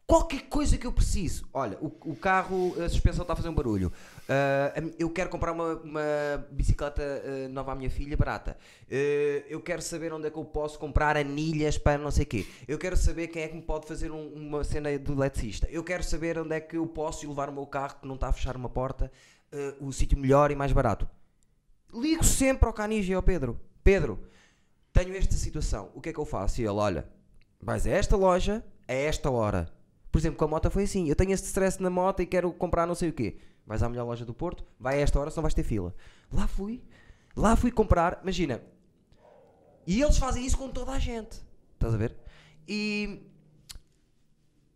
qualquer coisa que eu preciso. Olha, o carro, a suspensão está a fazer um barulho. Eu quero comprar uma bicicleta nova à minha filha, barata. Eu quero saber onde é que eu posso comprar anilhas para não sei o quê. Eu quero saber quem é que me pode fazer uma cena do eletricista. Eu quero saber onde é que eu posso levar o meu carro que não está a fechar uma porta, o sítio melhor e mais barato. Ligo sempre ao Canija e ao Pedro. Pedro, tenho esta situação. O que é que eu faço? E ele, olha, vais a esta loja a esta hora. Por exemplo, com a moto foi assim. Eu tenho este stress na moto e quero comprar não sei o quê. Vais à melhor loja do Porto, vai a esta hora, senão vais ter fila. Lá fui comprar, imagina. E eles fazem isso com toda a gente. Estás a ver? E...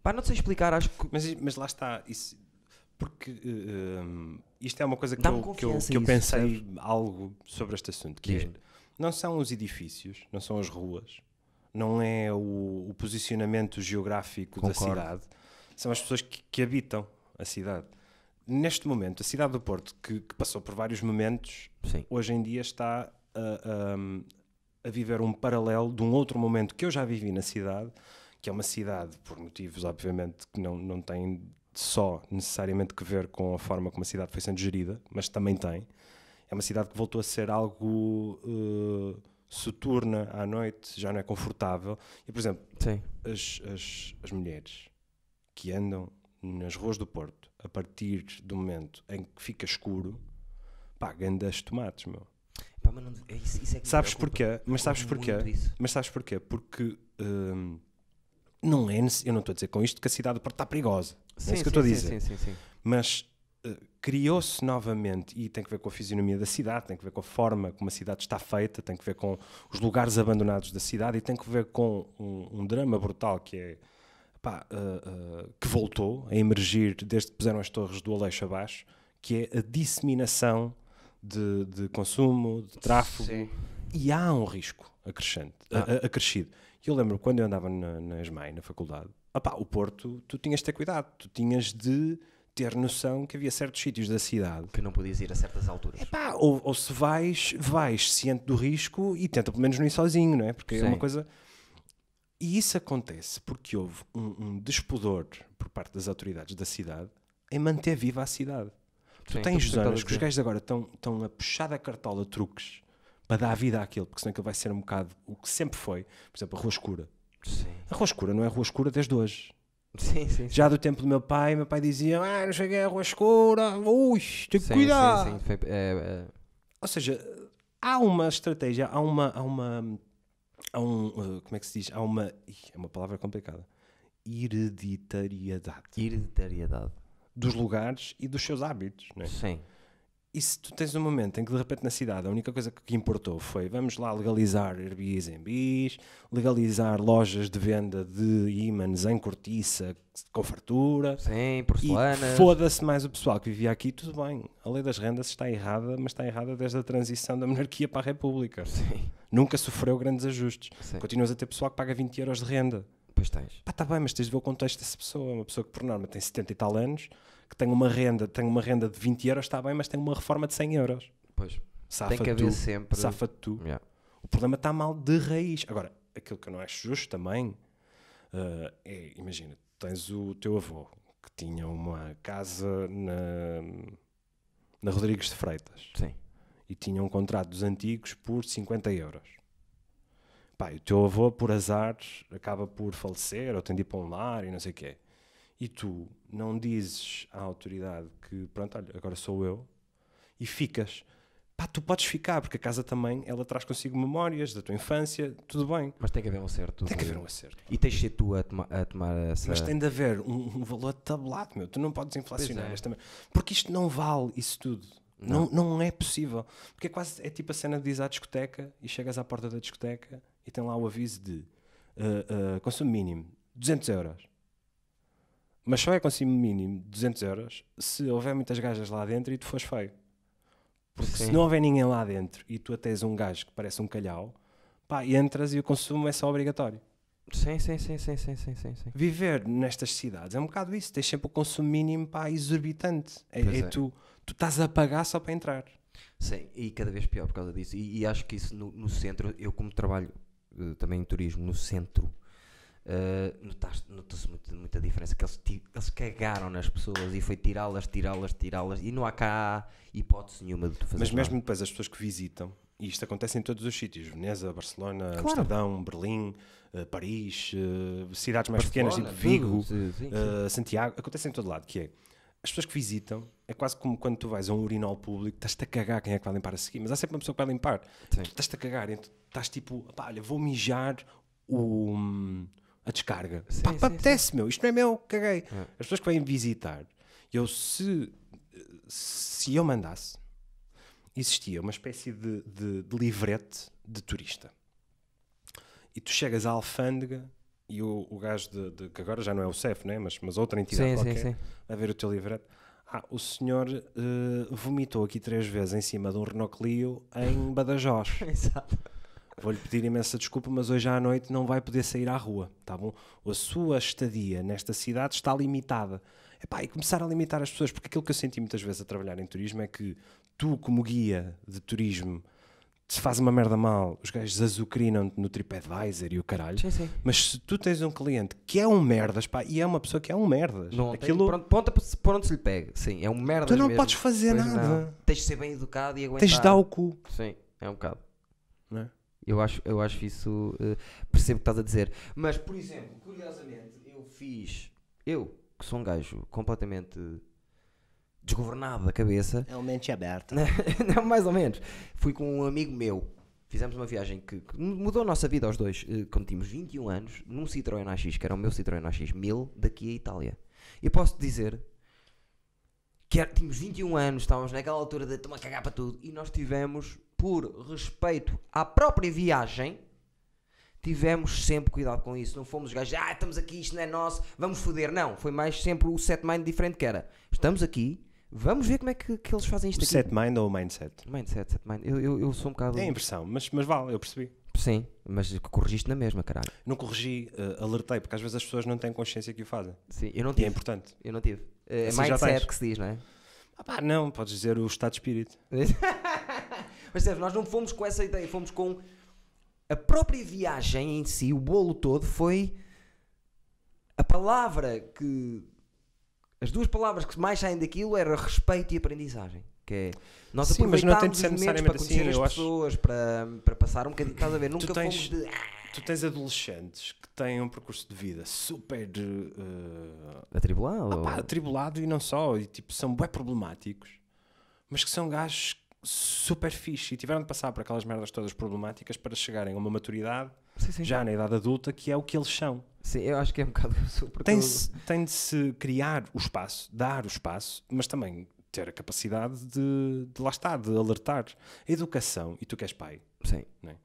pá, não sei explicar, acho que... Mas lá está, isso, porque isto é uma coisa Dá-me que eu confiança pensei isso, algo sobre este assunto, que é, não são os edifícios, não são as ruas, não é o posicionamento geográfico da cidade, são as pessoas que habitam a cidade. Neste momento, a cidade do Porto, que passou por vários momentos, sim, hoje em dia está a viver um paralelo de um outro momento que eu já vivi na cidade, que é uma cidade, por motivos, obviamente, que não têm só necessariamente que ver com a forma como a cidade foi sendo gerida, mas também tem. É uma cidade que voltou a ser algo... soturna à noite, já não é confortável. E, por exemplo, as mulheres que andam nas ruas do Porto a partir do momento em que fica escuro, pá, gandas tomates, meu. Pá, mas não, isso é que sabes porquê? Mas sabes porquê? Porque não é, eu não estou a dizer com isto que a cidade do Porto está perigosa. Não é isso que eu estou a dizer. Sim. Mas criou-se novamente, e tem que ver com a fisionomia da cidade, tem que ver com a forma como a cidade está feita, tem que ver com os lugares abandonados da cidade e tem que ver com um drama brutal que é que voltou a emergir desde que puseram as torres do Aleixo abaixo, que é a disseminação de consumo, de tráfego. Sim. E há um risco acrescido. Eu lembro quando eu andava na ESMAI, na faculdade, o Porto, tu tinhas de ter cuidado, tu tinhas de ter noção que havia certos sítios da cidade que não podias ir a certas alturas. Ou se vais ciente do risco e tenta pelo menos não ir sozinho, não é? Porque é uma coisa... E isso acontece porque houve um despudor por parte das autoridades da cidade em manter viva a cidade. Tu tens zonas que os gajos agora estão a puxar da cartola truques para dar vida àquilo, porque senão aquilo vai ser um bocado o que sempre foi. Por exemplo, a Rua Escura. Sim. A Rua Escura não é a Rua Escura desde hoje. Sim. Já do tempo do meu pai dizia, não cheguei à Rua Escura, tem que cuidar. Sim. Ou seja, há uma estratégia, há um como é que se diz? É uma palavra complicada. Hereditariedade. Dos lugares e dos seus hábitos, não é? Sim. E se tu tens um momento em que de repente na cidade a única coisa que importou foi vamos lá legalizar Airbnbs, legalizar lojas de venda de ímãs em cortiça com fartura, Sim, e porcelanas. foda-se mais o pessoal que vivia aqui, tudo bem. A lei das rendas está errada, mas está errada desde a transição da monarquia para a república. Sim, Nunca sofreu grandes ajustes. sim. Continuas a ter pessoal que paga 20 euros de renda. Pois tens. Pá, está bem, mas tens de ver o contexto dessa pessoa. Uma pessoa que por norma tem 70 e tal anos, que tem uma renda de 20 euros, está bem, mas tem uma reforma de 100 euros. Pois. Safa Tem que haver tu, sempre. safa tu. Yeah. O problema está mal de raiz. Agora, aquilo que eu não acho justo também imagina, tens o teu avô que tinha uma casa na Rodrigues de Freitas Sim. e tinha um contrato dos antigos por 50 euros. Pá, e o teu avô, por azar, acaba por falecer ou tem de ir para um lar e não sei o quê. E tu não dizes à autoridade que, pronto, olha, agora sou eu, e ficas. Pá, tu podes ficar, porque a casa também, ela traz consigo memórias da tua infância, tudo bem. Mas tem que haver um acerto. Tem que haver um acerto. E tens de ser tu a tomar essa. Mas tem de haver um valor tabulado, meu. Tu não podes inflacionar Pois é. esta merda. Porque isto não vale isso tudo. Não é possível. Porque é tipo a cena de ir à discoteca e chegas à porta da discoteca e tem lá o aviso de consumo mínimo 200 euros. Mas só é consumo mínimo 200 euros se houver muitas gajas lá dentro e tu fores feio. Porque Sim. se não houver ninguém lá dentro e tu até és um gajo que parece um calhau, pá, entras e o consumo é só obrigatório. Sim. Viver nestas cidades é um bocado isso. Tens sempre o consumo mínimo, pá, exorbitante. Pois é. Tu estás a pagar só para entrar. Sim, e cada vez pior por causa disso. E acho que isso no centro, eu como trabalho também em turismo, no centro, nota-se muita diferença. Que eles cagaram nas pessoas e foi tirá-las. E não há cá hipótese nenhuma de tu fazer. Mas mesmo depois as pessoas que visitam, e isto acontece em todos os sítios, Veneza, Barcelona, Amsterdão, Berlim, Paris, cidades mais pequenas, tipo Vigo, Santiago, acontece em todo lado, que é, as pessoas que visitam, é quase como quando tu vais a um urinol público, estás-te a cagar quem é que vai limpar a seguir, mas há sempre uma pessoa que vai limpar. Sim. Tu estás-te a cagar, então estás tipo, pá, olha, vou mijar a descarga. Sim, Pá, sim, apetece, meu, isto não é meu, caguei. É. As pessoas que vêm visitar, se eu mandasse, existia uma espécie de livrete de turista. E tu chegas à alfândega e o gajo que agora já não é o CEF, né? mas outra entidade qualquer, vai ver o teu livrete. O senhor vomitou aqui 3 vezes em cima de um Renault Clio em Badajoz. Exato. Vou-lhe pedir imensa desculpa, mas hoje à noite não vai poder sair à rua, tá bom? A sua estadia nesta cidade está limitada. E começar a limitar as pessoas, porque aquilo que eu senti muitas vezes a trabalhar em turismo é que tu, como guia de turismo, se faz uma merda mal, os gajos azucrinam-te no TripAdvisor e o caralho. Sim. Mas se tu tens um cliente que é um merdas, pá, e é uma pessoa que é um merdas, Não aquilo... tem, ponta por onde se lhe pega. Sim, é um merda. Tu não mesmo. podes fazer Pois nada. não. Tens de ser bem educado e aguentar. Tens de dar o cu. Sim, é um bocado. Não é? Eu acho isso. Percebo o que estás a dizer. Mas, por exemplo, curiosamente, eu, que sou um gajo completamente desgovernado da cabeça. É uma mente aberta. Não, mais ou menos. Fui com um amigo meu. Fizemos uma viagem que mudou a nossa vida aos dois. Quando tínhamos 21 anos, num Citroën AX, que era o meu Citroën AX 1000, daqui a Itália. E posso dizer que tínhamos 21 anos, estávamos naquela altura de tomar cagar para tudo. E nós tivemos, por respeito à própria viagem, tivemos sempre cuidado com isso. Não fomos gajos, estamos aqui, isto não é nosso, vamos foder. Não, foi mais sempre o set mind diferente que era. Estamos aqui, vamos ver como é que eles fazem isto O aqui. set mind ou o mindset? Set mind. Eu sou um bocado... É a inversão, mas vale, eu percebi. Sim, mas corrigiste na mesma, caralho. Não corrigi, alertei, porque às vezes as pessoas não têm consciência que o fazem. Sim, eu não E é tive. importante. Eu não tive. É Assim já mindset tens. que se diz, não é? Não, podes dizer o estado de espírito. Mas sério, nós não fomos com essa ideia, fomos com a própria viagem em si, o bolo todo foi a palavra que... As duas palavras que mais saem daquilo era respeito e aprendizagem. Que é, nós Sim, mas não tem de aproveitámos ser os momentos para necessariamente conhecer assim, as eu acho. pessoas, para passar um bocadinho, estás a ver? Nunca fomos de... Tu tens adolescentes que têm um percurso de vida super Atribulado? atribulado e não só, e tipo, são bué problemáticos, mas que são gajos super fixe e tiveram de passar por aquelas merdas todas problemáticas para chegarem a uma maturidade, Sim. já na idade adulta, que é o que eles são. Sim, eu acho que é um bocado... Tem de se criar o espaço, dar o espaço, mas também ter a capacidade de lá estar, de alertar. A educação, e tu que és pai, Sim. não é?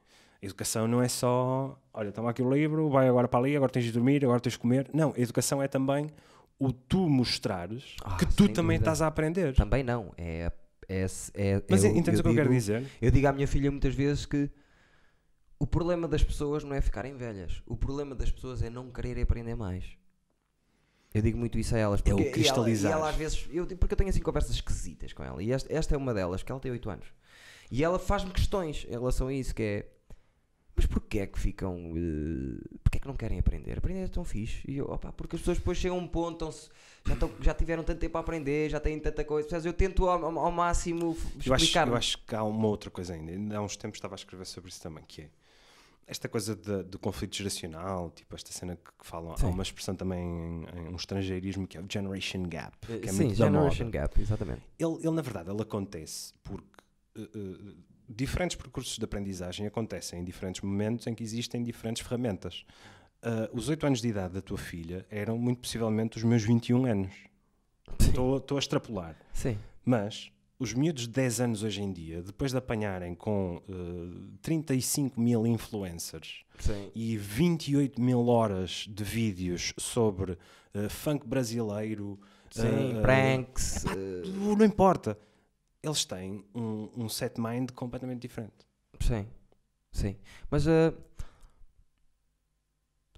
A educação não é só, olha, toma aqui o livro, vai agora para ali, agora tens de dormir, agora tens de comer. Não, a educação é também o tu mostrares que tu também estás a aprender. Também não. Mas entendes o que eu quero dizer? Eu digo à minha filha muitas vezes que o problema das pessoas não é ficarem velhas. O problema das pessoas é não quererem aprender mais. Eu digo muito isso a elas. Porque o cristalizar. E ela às vezes... Porque eu tenho assim conversas esquisitas com ela. E esta é uma delas, que ela tem 8 anos. E ela faz-me questões em relação a isso, que é... Mas porquê é que ficam... porquê é que não querem aprender? Aprender é tão fixe. E eu, porque as pessoas depois chegam a um ponto... Já tiveram tanto tempo a aprender, já têm tanta coisa. Eu tento ao máximo explicar. Eu acho que há uma outra coisa ainda. Há uns tempos estava a escrever sobre isso também, que é esta coisa do conflito geracional, tipo esta cena que falam. Sim. Há uma expressão também em um estrangeirismo que é o Generation Gap. Que é muito Generation da moda. Gap, exatamente. Ele, na verdade, ele acontece porque diferentes percursos de aprendizagem acontecem em diferentes momentos em que existem diferentes ferramentas. Os 8 anos de idade da tua filha eram muito possivelmente os meus 21 anos. Estou a extrapolar. Sim. Mas os miúdos de 10 anos hoje em dia, depois de apanharem com 35 mil influencers, sim, e 28 mil horas de vídeos sobre funk brasileiro, sim, pranks, não importa. Eles têm um set mind completamente diferente. Sim, sim. Mas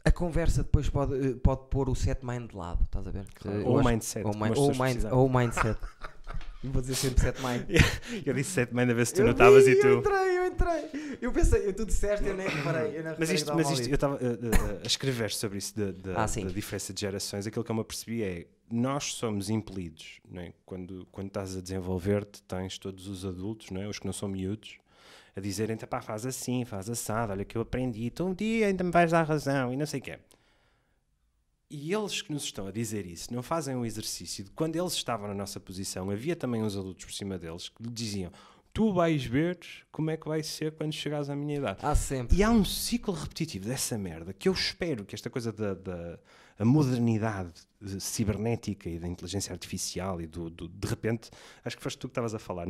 a conversa depois pode pôr o set mind de lado, estás a ver? Claro. Ou o mindset. Ou o mindset. Vou dizer sempre set mind. Eu disse set mind a ver se tu notavas e tu... Eu entrei. Eu pensei, tu disseste, eu nem reparei. Mas isto, eu estava a escrever sobre isso da diferença de gerações. Aquilo que eu me apercebi é, nós somos impelidos, não é? Quando estás a desenvolver-te, tens todos os adultos, não é? Os que não são miúdos, a dizerem, pá, faz assim, faz assado, olha que eu aprendi, então um dia ainda me vais dar razão e não sei o quê. E eles que nos estão a dizer isso não fazem o exercício de quando eles estavam na nossa posição, havia também uns adultos por cima deles que lhe diziam, tu vais ver como é que vai ser quando chegares à minha idade. Sempre. E há um ciclo repetitivo dessa merda que eu espero que esta coisa da modernidade cibernética e da inteligência artificial e de repente, acho que foste tu que estavas a falar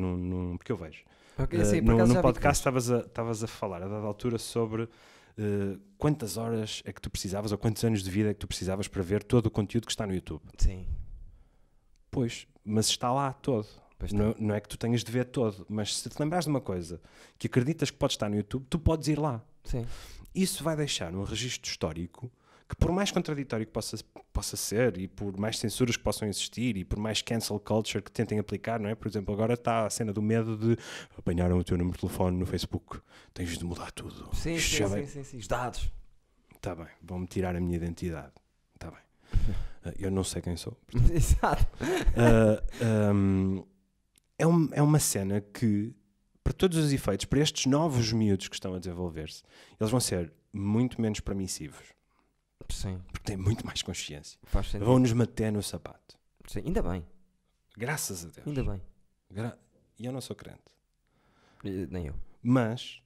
porque eu vejo. Okay, sim, num podcast estavas a falar a dada altura sobre quantas horas é que tu precisavas ou quantos anos de vida é que tu precisavas para ver todo o conteúdo que está no YouTube. Sim. Pois, mas está lá todo. Não é que tu tenhas de ver todo, mas se te lembrares de uma coisa que acreditas que pode estar no YouTube, tu podes ir lá. Sim. Isso vai deixar um registro histórico que, por mais contraditório que possa ser e por mais censuras que possam existir e por mais cancel culture que tentem aplicar, não é? Por exemplo, agora está a cena do medo de apanharam o teu número de telefone no Facebook, tens de mudar tudo. Sim. Os dados. Está bem, vão-me tirar a minha identidade. Está bem. Eu não sei quem sou. Exato. É uma cena que, para todos os efeitos, para estes novos miúdos que estão a desenvolver-se, eles vão ser muito menos permissivos. Sim. Porque têm muito mais consciência. Faz sentido. Vão-nos bater no sapato. Sim, ainda bem. Graças a Deus. Ainda bem. E eu não sou crente. Nem eu. Mas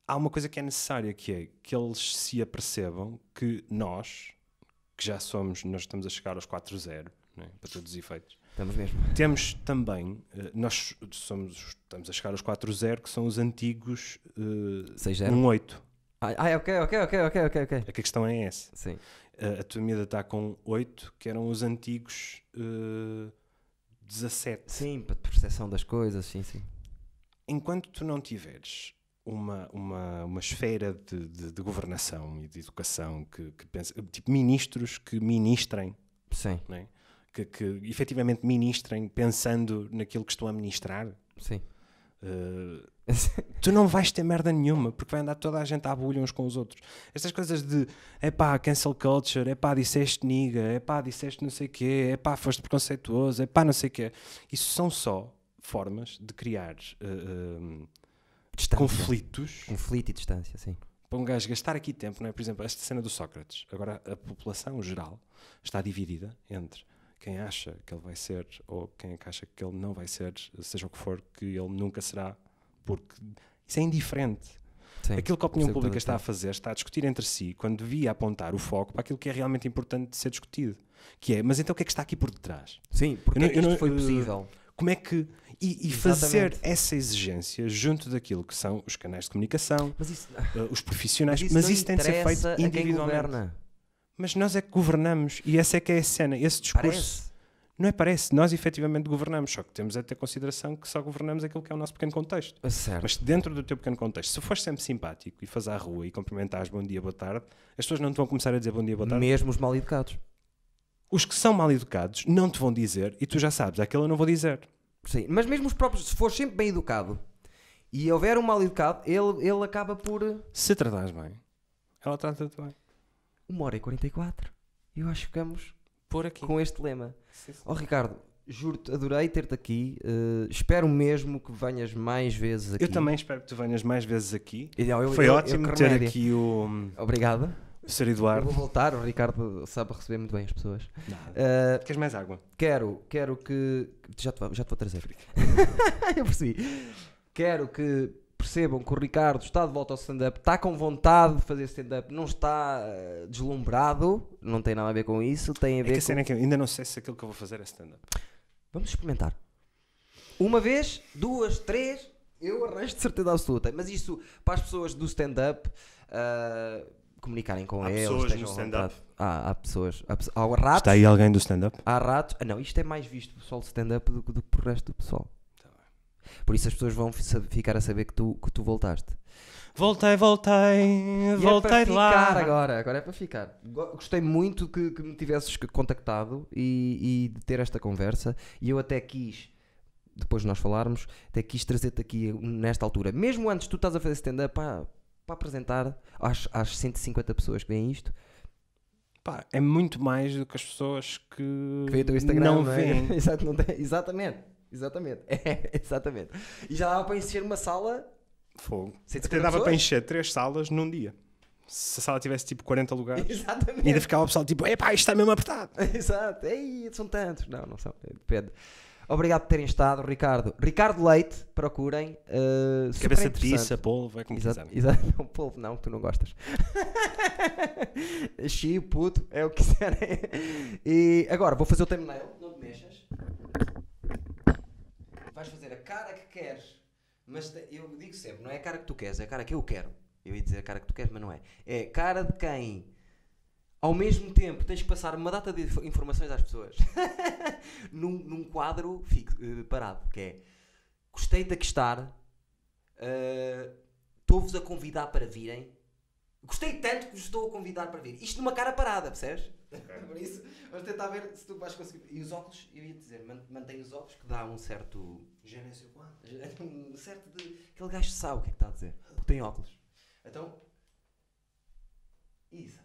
há uma coisa que é necessária, que é que eles se apercebam que nós, que nós estamos a chegar aos 4.0, não é? Para todos os efeitos. Estamos mesmo. Temos também, nós estamos a chegar aos 4.0, que são os antigos 1.8. Ok. É que a questão é essa. Sim. A tua miúda está com 8, que eram os antigos 17. Sim, para percepção das coisas, sim. Enquanto tu não tiveres uma esfera de governação e de educação que pensa, tipo ministros que ministrem, sim, não é? que efetivamente ministrem pensando naquilo que estão a ministrar, sim. Tu não vais ter merda nenhuma, porque vai andar toda a gente à bulha uns com os outros. Estas coisas de cancel culture, disseste niga, disseste não sei o quê, foste preconceituoso, não sei o quê. Isso são só formas de criar conflitos. Conflito e distância, sim. Para um gajo gastar aqui tempo, não é? Por exemplo, esta cena do Sócrates. Agora a população geral está dividida entre quem acha que ele vai ser ou quem acha que ele não vai ser, seja o que for, que ele nunca será, porque isso é indiferente. Sim, aquilo que a opinião pública está a fazer, está a discutir entre si, quando devia apontar o foco para aquilo que é realmente importante de ser discutido, que é, mas então o que é que está aqui por detrás? Sim, porque isto foi possível. Como é que... E fazer essa exigência junto daquilo que são os canais de comunicação, os profissionais, mas isso tem de ser feito individualmente. Mas nós é que governamos, e essa é que é a cena, esse discurso. Não é parece, nós efetivamente governamos, só que temos a ter consideração que só governamos aquilo que é o nosso pequeno contexto. Certo. Mas dentro do teu pequeno contexto, se fores sempre simpático e fazes à rua e cumprimentares bom dia, boa tarde, as pessoas não te vão começar a dizer bom dia, boa tarde. Mesmo os mal educados. Os que são mal educados não te vão dizer, e tu já sabes, aquilo eu não vou dizer. Sim, mas mesmo os próprios, se fores sempre bem educado e houver um mal educado, ele acaba por... Se tratares bem, ela trata-te bem. 1h44. Eu acho que ficamos por aqui com este lema. Sim. Ricardo, juro-te, adorei ter-te aqui. Espero mesmo que venhas mais vezes aqui. Eu também espero que tu venhas mais vezes aqui. Foi ótimo ter aqui o... Obrigado. O Sr. Eduardo. Eu vou voltar, o Ricardo sabe receber muito bem as pessoas. Queres mais água? Quero que... Já te vou trazer. Eu percebi. Quero que percebam que o Ricardo está de volta ao stand-up, está com vontade de fazer stand-up, não está deslumbrado, não tem nada a ver com isso, tem a ver que a cena é que eu ainda não sei se aquilo que eu vou fazer é stand-up. Vamos experimentar. Uma vez, 2, 3, eu arranjo de certeza absoluta. Mas isso, para as pessoas do stand-up comunicarem com eles. Há pessoas no stand-up. Há pessoas. Há ratos. Está aí alguém do stand-up? Há ratos. Não, isto é mais visto do pessoal do stand-up do que para o resto do pessoal. Por isso as pessoas vão ficar a saber que tu voltaste. Voltei de lá. Agora é para ficar. Gostei muito que me tivesses contactado e de ter esta conversa. E eu até quis, depois de nós falarmos, até quis trazer-te aqui nesta altura. Mesmo antes de tu estás a fazer stand-up para apresentar às 150 pessoas que veem isto. Pá, é muito mais do que as pessoas que veem o teu Instagram, não veem. Exatamente. Exatamente. E já dava para encher uma sala. Fogo. Até dava para encher 3 salas num dia. Se a sala tivesse tipo 40 lugares. Exatamente. E ainda ficava o pessoal tipo, epá, isto está mesmo apertado. Exato. Ei, são tantos. Não são. Depende. Obrigado por terem estado, Ricardo. Ricardo Leite, procurem. Cabeça de pizza, polvo, é como quiserem. Exato. Não, polvo não, que tu não gostas. Chico, puto, é o que quiserem. E agora vou fazer o thumbnail. Não te mexas. Vais fazer a cara que queres. Mas eu digo sempre, não é a cara que tu queres, é a cara que eu quero. Eu ia dizer a cara que tu queres, mas não é. É a cara de quem, ao mesmo tempo, tens que passar uma data de informações às pessoas. num quadro parado, que é: gostei de aqui estar, estou-vos a convidar para virem. Gostei tanto que vos estou a convidar para vir. Isto numa cara parada, percebes? Por isso, vamos tentar ver se tu vais conseguir. E os óculos, eu ia dizer, mantém os óculos, que dá um certo... um certo de... Aquele gajo sabe o que é que está a dizer. Porque tem óculos. Então... Isso.